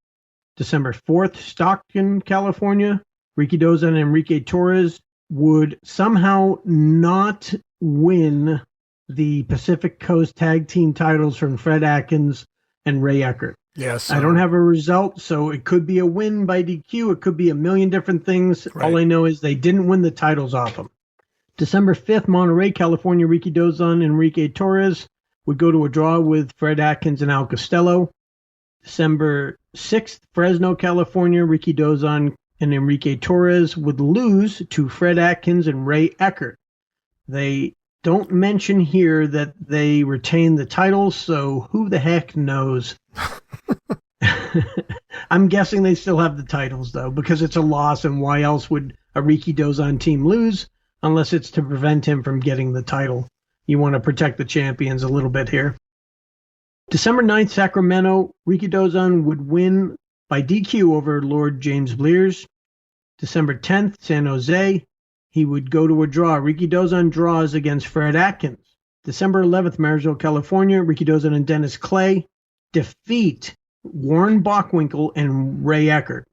December 4th, Stockton, California, Rikidozan and Enrique Torres would somehow not win the Pacific Coast Tag Team titles from Fred Atkins and Ray Eckert. Yes. I don't have a result, so it could be a win by DQ. It could be a million different things. Right. All I know is they didn't win the titles off them. December 5th, Monterey, California, Rikidozan and Enrique Torres would go to a draw with Fred Atkins and Al Costello. December 6th, Fresno, California, Rikidozan and Enrique Torres would lose to Fred Atkins and Ray Eckert. They don't mention here that they retained the titles, so who the heck knows? I'm guessing they still have the titles, though, because it's a loss, and why else would a Rikidozan team lose unless it's to prevent him from getting the title? You want to protect the champions a little bit here. December 9th, Sacramento, Rikidozan would win by DQ over Lord James Blears. December 10th, San Jose, he would go to a draw. Rikidozan draws against Fred Atkins. December 11th, Marysville, California, Rikidozan and Dennis Clay defeat Warren Bockwinkel and Ray Eckert.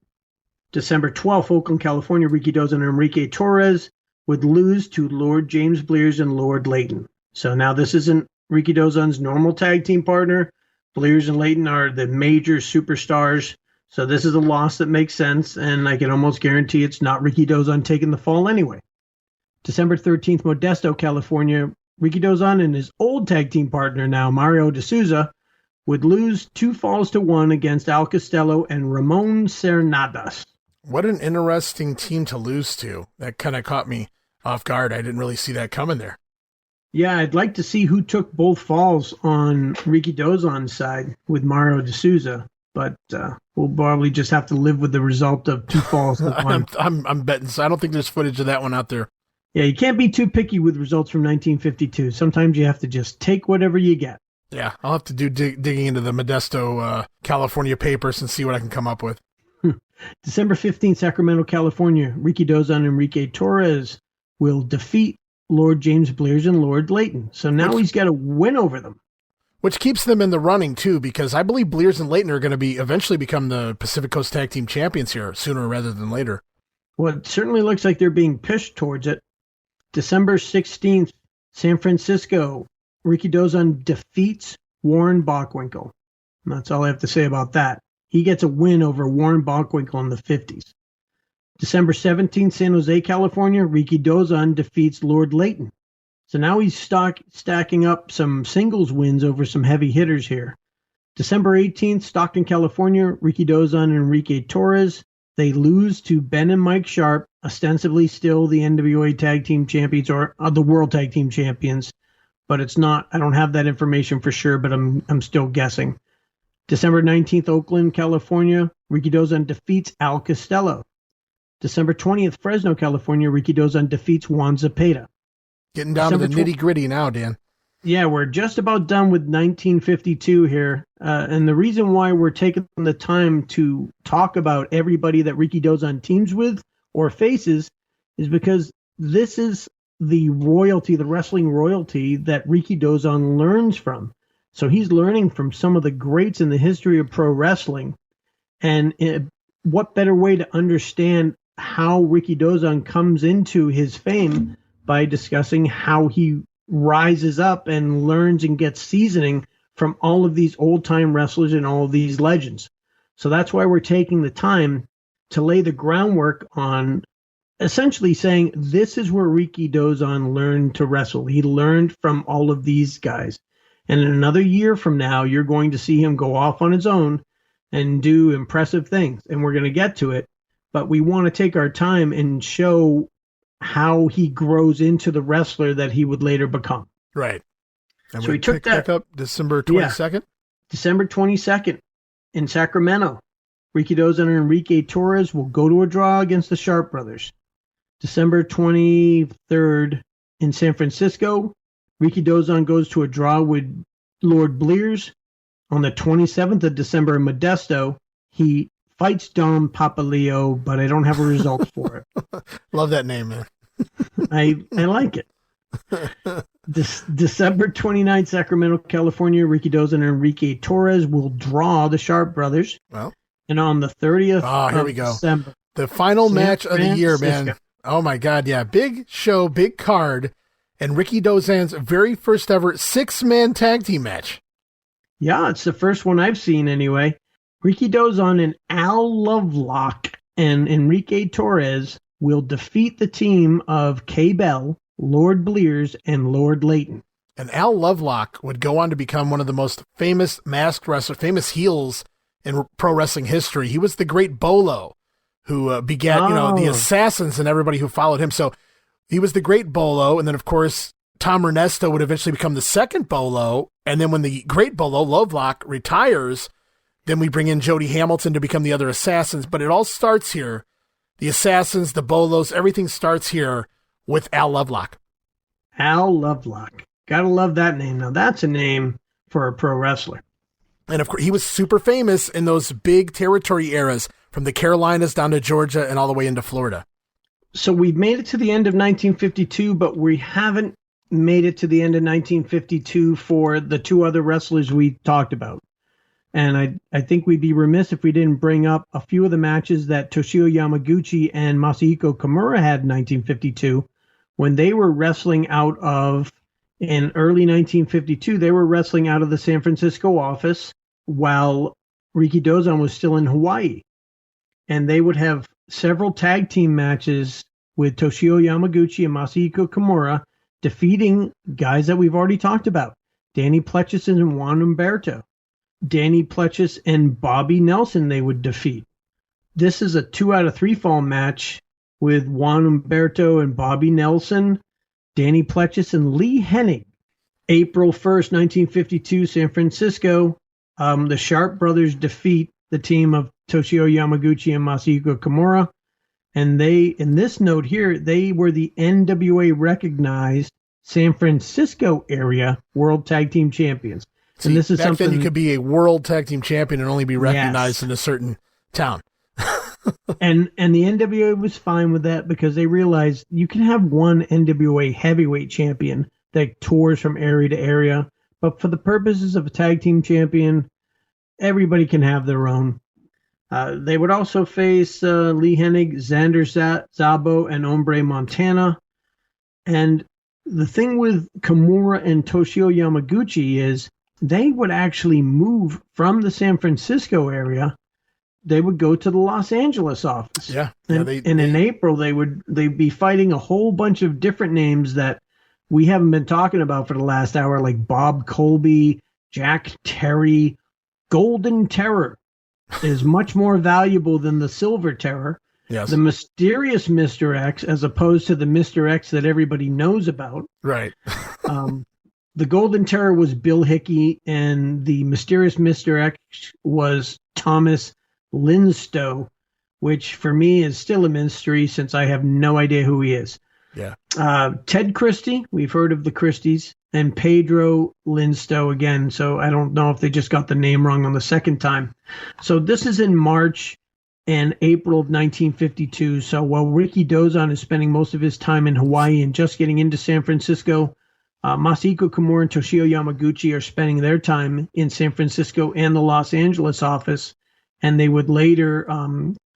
December 12th, Oakland, California, Rikidozan and Enrique Torres would lose to Lord James Blears and Lord Layton. So now this isn't Rikidozan's normal tag team partner. Blears and Layton are the major superstars. So this is a loss that makes sense, and I can almost guarantee it's not Rikidozan taking the fall anyway. December 13th, Modesto, California, Rikidozan and his old tag team partner now, Mario D'Souza, would lose 2-1 against Al Costello and Ramon Cernadas. What an interesting team to lose to. That kind of caught me off guard. I didn't really see that coming there. Yeah, I'd like to see who took both falls on Rikidozan's side with Mario D'Souza, but we'll probably just have to live with the result of 2 falls to 1. I'm betting. So I don't think there's footage of that one out there. Yeah, you can't be too picky with results from 1952. Sometimes you have to just take whatever you get. Yeah, I'll have to do digging into the Modesto, California papers and see what I can come up with. December 15th, Sacramento, California, Rikidozan and Enrique Torres will defeat Lord James Blears and Lord Layton. So now he's got a win over them. Which keeps them in the running, too, because I believe Blears and Layton are going to eventually become the Pacific Coast Tag Team Champions here, sooner rather than later. Well, it certainly looks like they're being pushed towards it. December 16th, San Francisco, Rikidozan defeats Warren Bockwinkel. And that's all I have to say about that. He gets a win over Warren Bockwinkel in the 50s. December 17th, San Jose, California, Rikidozan defeats Lord Layton. So now he's stacking up some singles wins over some heavy hitters here. December 18th, Stockton, California, Rikidozan and Enrique Torres. They lose to Ben and Mike Sharp, ostensibly still the NWA Tag Team Champions or the World Tag Team Champions. But it's not. I don't have that information for sure, but I'm still guessing. December 19th, Oakland, California, Rikidozan defeats Al Costello. December 20th, Fresno, California, Rikidozan defeats Juan Zepeda. Getting down December to the nitty-gritty now, Dan. Yeah, we're just about done with 1952 here. And the reason why we're taking the time to talk about everybody that Rikidozan teams with or faces is because this is the royalty, the wrestling royalty that Rikidozan learns from. So he's learning from some of the greats in the history of pro wrestling. And what better way to understand how Rikidozan comes into his fame by discussing how he rises up and learns and gets seasoning from all of these old-time wrestlers and all of these legends. So that's why we're taking the time to lay the groundwork on essentially saying this is where Rikidozan learned to wrestle. He learned from all of these guys. And in another year from now, you're going to see him go off on his own and do impressive things. And we're going to get to it. But we want to take our time and show how he grows into the wrestler that he would later become. Right. And So we he took pick back that- up December 22nd. December 22nd in Sacramento, Rikidozan and Enrique Torres will go to a draw against the Sharp brothers. December 23rd in San Francisco, Rikidozan goes to a draw with Lord Blears. On the 27th of December in Modesto, he fights Dom Papaleo, but I don't have a result for it. Love that name, man. I like it. December 29th, Sacramento, California, Rikidozan and Enrique Torres will draw the Sharp brothers. Well, And on the 30th here of we go. December, the final San match of the year, man. Francisco. Oh my God, yeah. Big show, big card, and Rikidozan's very first ever 6-man tag team match. Yeah, it's the first one I've seen anyway. Rikidozan and Al Lovelock and Enrique Torres will defeat the team of K. Bell, Lord Blears, and Lord Layton. And Al Lovelock would go on to become one of the most famous masked wrestlers, famous heels in pro wrestling history. He was the great Bolo who begat, the assassins and everybody who followed him. So he was the great Bolo. And then, of course, Tom Ernesto would eventually become the second Bolo. And then when the great Bolo, Lovelock, retires, then we bring in Jody Hamilton to become the other assassins. But it all starts here. The assassins, the Bolos, everything starts here with Al Lovelock. Al Lovelock. Gotta love that name. Now, that's a name for a pro wrestler. And of course, he was super famous in those big territory eras from the Carolinas down to Georgia and all the way into Florida. So we've made it to the end of 1952, but we haven't made it to the end of 1952 for the two other wrestlers we talked about. And I think we'd be remiss if we didn't bring up a few of the matches that Toshio Yamaguchi and Masahiko Kimura had in 1952 when they were wrestling out of, in early 1952, they were wrestling out of the San Francisco office while Rikidozan was still in Hawaii. And they would have several tag team matches with Toshio Yamaguchi and Masahiko Kimura defeating guys that we've already talked about. Danny Plechis and Juan Humberto. Danny Plechis and Bobby Nelson they would defeat. This is a 2 out of 3 fall match with Juan Humberto and Bobby Nelson, Danny Plechis and Lee Hennig. April 1st, 1952, San Francisco. The Sharp brothers defeat the team of Toshio Yamaguchi and Masahiko Kimura. And they, in this note here, they were the NWA recognized San Francisco area World Tag Team Champions. See, and this is back something then you could be a World Tag Team Champion and only be recognized in a certain town. and the NWA was fine with that because they realized you can have one NWA heavyweight champion that tours from area to area, but for the purposes of a tag team champion, everybody can have their own. They would also face Lee Hennig, Xander Zabo, and Hombre Montana. And the thing with Kimura and Toshio Yamaguchi is they would actually move from the San Francisco area. They would go to the Los Angeles office. Yeah. And in April, they'd be fighting a whole bunch of different names that we haven't been talking about for the last hour, like Bob Colby, Jack Terry. Golden Terror is much more valuable than the Silver Terror. Yes. The mysterious Mr. X, as opposed to the Mr. X that everybody knows about. Right. The Golden Terror was Bill Hickey, and the mysterious Mr. X was Thomas Linstow, which for me is still a mystery since I have no idea who he is. Yeah. Ted Christie, we've heard of the Christies, and Pedro Linstow again. So I don't know if they just got the name wrong on the second time. So this is in March and April of 1952. So while Rikidozan is spending most of his time in Hawaii and just getting into San Francisco, Masahiko Kimura and Toshio Yamaguchi are spending their time in San Francisco and the Los Angeles office. And they would later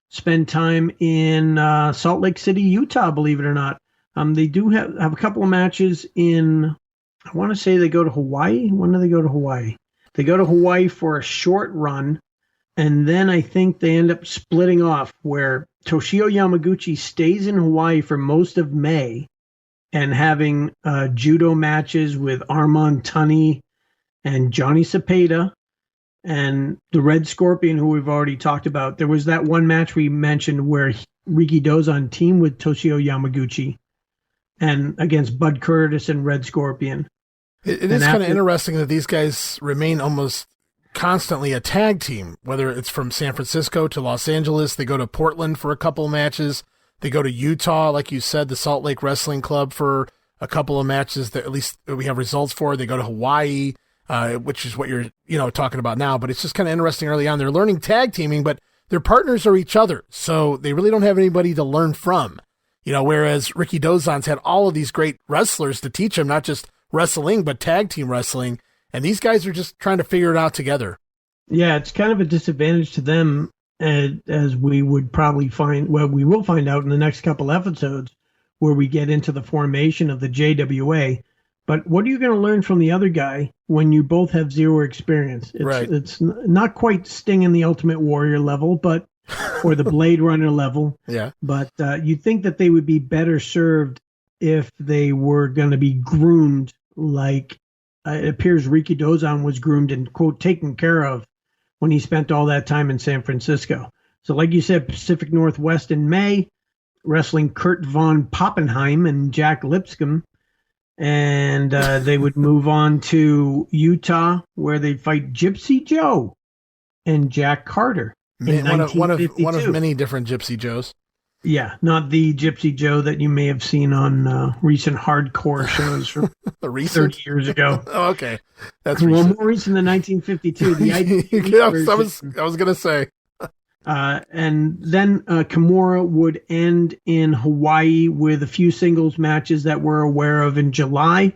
spend time in Salt Lake City, Utah, believe it or not. They do have a couple of matches in, I want to say they go to Hawaii. When do they go to Hawaii? They go to Hawaii for a short run. And then I think they end up splitting off where Toshio Yamaguchi stays in Hawaii for most of May and having judo matches with Armand Tunney and Johnny Cepeda and the Red Scorpion, who we've already talked about. There was that one match we mentioned where Rikidozan teamed with Toshio Yamaguchi and against Bud Curtis and Red Scorpion. It is kind of interesting that these guys remain almost constantly a tag team, whether it's from San Francisco to Los Angeles. They go to Portland for a couple of matches. They go to Utah, like you said, the Salt Lake Wrestling Club for a couple of matches that at least we have results for. They go to Hawaii, which is what you're talking about now. But it's just kind of interesting early on. They're learning tag teaming, but their partners are each other. So they really don't have anybody to learn from. Whereas Rikidozan's had all of these great wrestlers to teach him, not just wrestling, but tag team wrestling. And these guys are just trying to figure it out together. Yeah, it's kind of a disadvantage to them, as we would probably find, well, we will find out in the next couple episodes where we get into the formation of the JWA. But what are you going to learn from the other guy when you both have zero experience? It's not quite Sting in the Ultimate Warrior level, but or the Blade Runner level. Yeah. But you'd think that they would be better served if they were going to be groomed like it appears Rikidozan was groomed and, quote, taken care of when he spent all that time in San Francisco. So like you said, Pacific Northwest in May, wrestling Kurt von Poppenheim and Jack Lipscomb. And they would move on to Utah, where they'd fight Gypsy Joe and Jack Carter. One of many different Gypsy Joes. Yeah, not the Gypsy Joe that you may have seen on recent hardcore shows from 30 years ago. Oh, okay. That's more recent than 1952. The I was going to say. And then Kimura would end in Hawaii with a few singles matches that we're aware of in July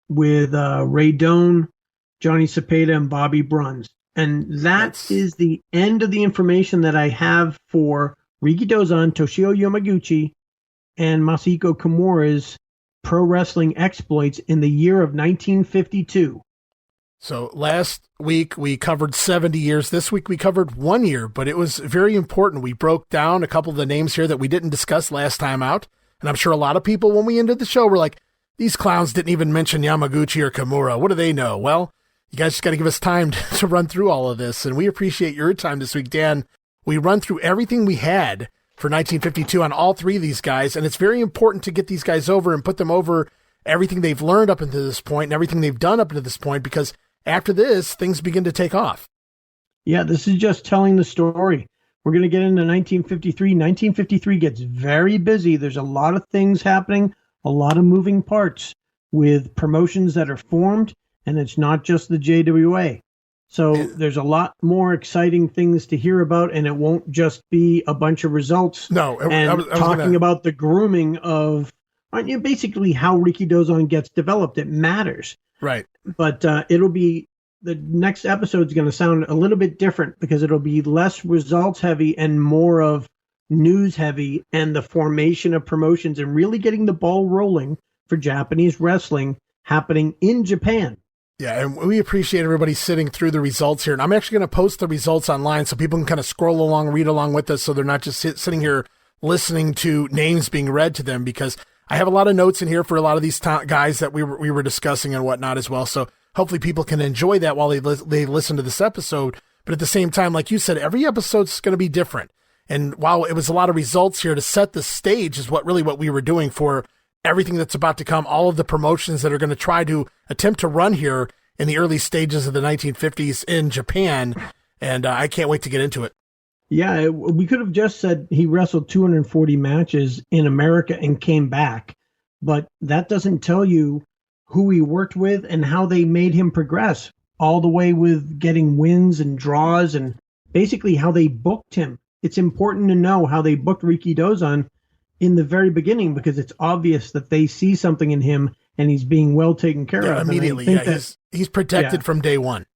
with Ray Doan, Johnny Cepeda, and Bobby Bruns. And that's the end of the information that I have for Rikidozan, Toshio Yamaguchi, and Masahiko Kimura's pro wrestling exploits in the year of 1952. So last week we covered 70 years. This week we covered 1 year, but it was very important. We broke down a couple of the names here that we didn't discuss last time out. And I'm sure a lot of people, when we ended the show, were like, these clowns didn't even mention Yamaguchi or Kimura. What do they know? Well, you guys just got to give us time to run through all of this. And we appreciate your time this week, Dan. We run through everything we had for 1952 on all three of these guys. And it's very important to get these guys over and put them over everything they've learned up until this point and everything they've done up until this point, because after this, things begin to take off. Yeah, this is just telling the story. We're going to get into 1953. 1953 gets very busy. There's a lot of things happening, a lot of moving parts with promotions that are formed, and it's not just the JWA. So there's a lot more exciting things to hear about, and it won't just be a bunch of results. No, I was talking about the grooming of basically how Rikidozan gets developed. It matters. Right. But it'll be, the next episode is going to sound a little bit different because it'll be less results heavy and more of news heavy and the formation of promotions and really getting the ball rolling for Japanese wrestling happening in Japan. Yeah, and we appreciate everybody sitting through the results here. And I'm actually going to post the results online so people can kind of scroll along, read along with us, so they're not just sitting here listening to names being read to them, because I have a lot of notes in here for a lot of these guys that we were discussing and whatnot as well. So hopefully people can enjoy that while they listen to this episode. But at the same time, like you said, every episode's going to be different. And while it was a lot of results here to set the stage is what we were doing for everything that's about to come, all of the promotions that are going to try to attempt to run here in the early stages of the 1950s in Japan. And I can't wait to get into it. Yeah, we could have just said he wrestled 240 matches in America and came back, but that doesn't tell you who he worked with and how they made him progress, all the way with getting wins and draws and basically how they booked him. It's important to know how they booked Rikidozan in the very beginning, because it's obvious that they see something in him and he's being well taken care of. Immediately. Yeah, he's protected from day one.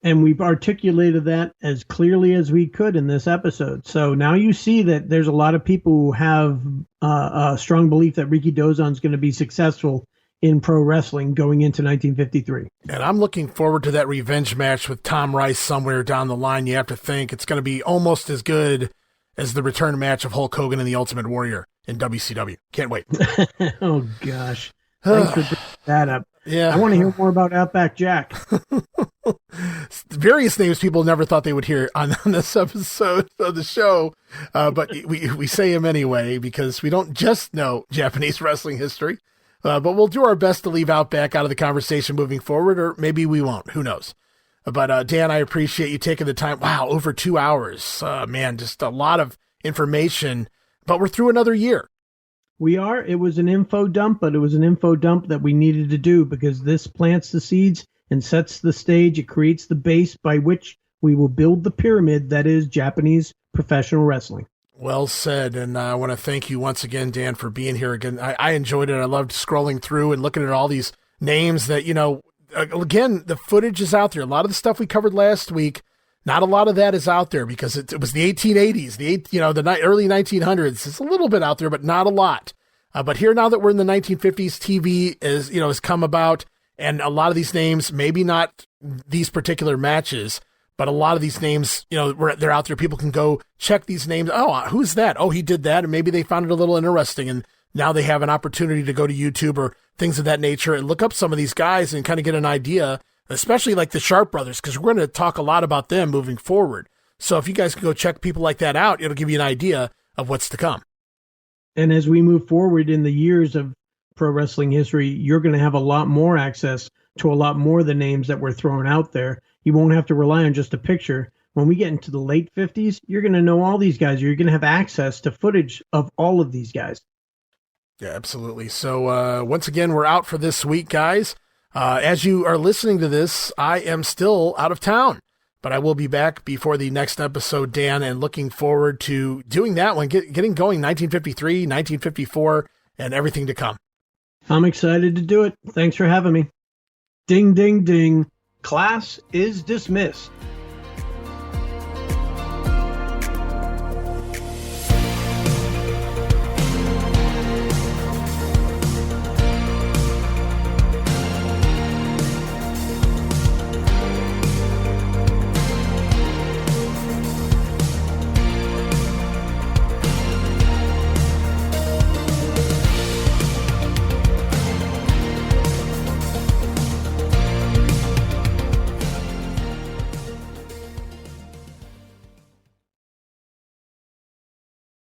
And we've articulated that as clearly as we could in this episode. So now you see that there's a lot of people who have a strong belief that Rikidozan is going to be successful in pro wrestling going into 1953. And I'm looking forward to that revenge match with Tom Rice somewhere down the line. You have to think it's going to be almost as good as the return match of Hulk Hogan and the Ultimate Warrior in WCW. Can't wait. Oh, gosh. Thanks for bringing that up. Yeah. I want to hear more about Outback Jack. Various names people never thought they would hear on this episode of the show, but we say them anyway because we don't just know Japanese wrestling history, but we'll do our best to leave Outback out of the conversation moving forward, or maybe we won't. Who knows? But Dan, I appreciate you taking the time. Wow, over 2 hours. Man, just a lot of information, but we're through another year. We are. It was an info dump, but it was an info dump that we needed to do because this plants the seeds and sets the stage. It creates the base by which we will build the pyramid that is Japanese professional wrestling. Well said. And I want to thank you once again, Dan, for being here again. I enjoyed it. I loved scrolling through and looking at all these names that, again, the footage is out there. A lot of the stuff we covered last week, not a lot of that is out there because it was the 1880s, the early 1900s. It's a little bit out there, but not a lot. But here, now that we're in the 1950s, TV has come about. And a lot of these names, maybe not these particular matches, but a lot of these names, they're out there. People can go check these names. Oh, who's that? Oh, he did that. And maybe they found it a little interesting. And now they have an opportunity to go to YouTube or things of that nature and look up some of these guys and kind of get an idea, especially like the Sharp brothers, because we're going to talk a lot about them moving forward. So if you guys can go check people like that out, it'll give you an idea of what's to come. And as we move forward in the years of pro wrestling history, you're going to have a lot more access to a lot more of the names that were thrown out there. You won't have to rely on just a picture. When we get into the late 50s, you're going to know all these guys. You're going to have access to footage of all of these guys. Yeah, absolutely. So once again, we're out for this week, guys. As you are listening to this, I am still out of town, but I will be back before the next episode, Dan, and looking forward to doing that one, getting going 1953, 1954, and everything to come. I'm excited to do it. Thanks for having me. Ding, ding, ding. Class is dismissed.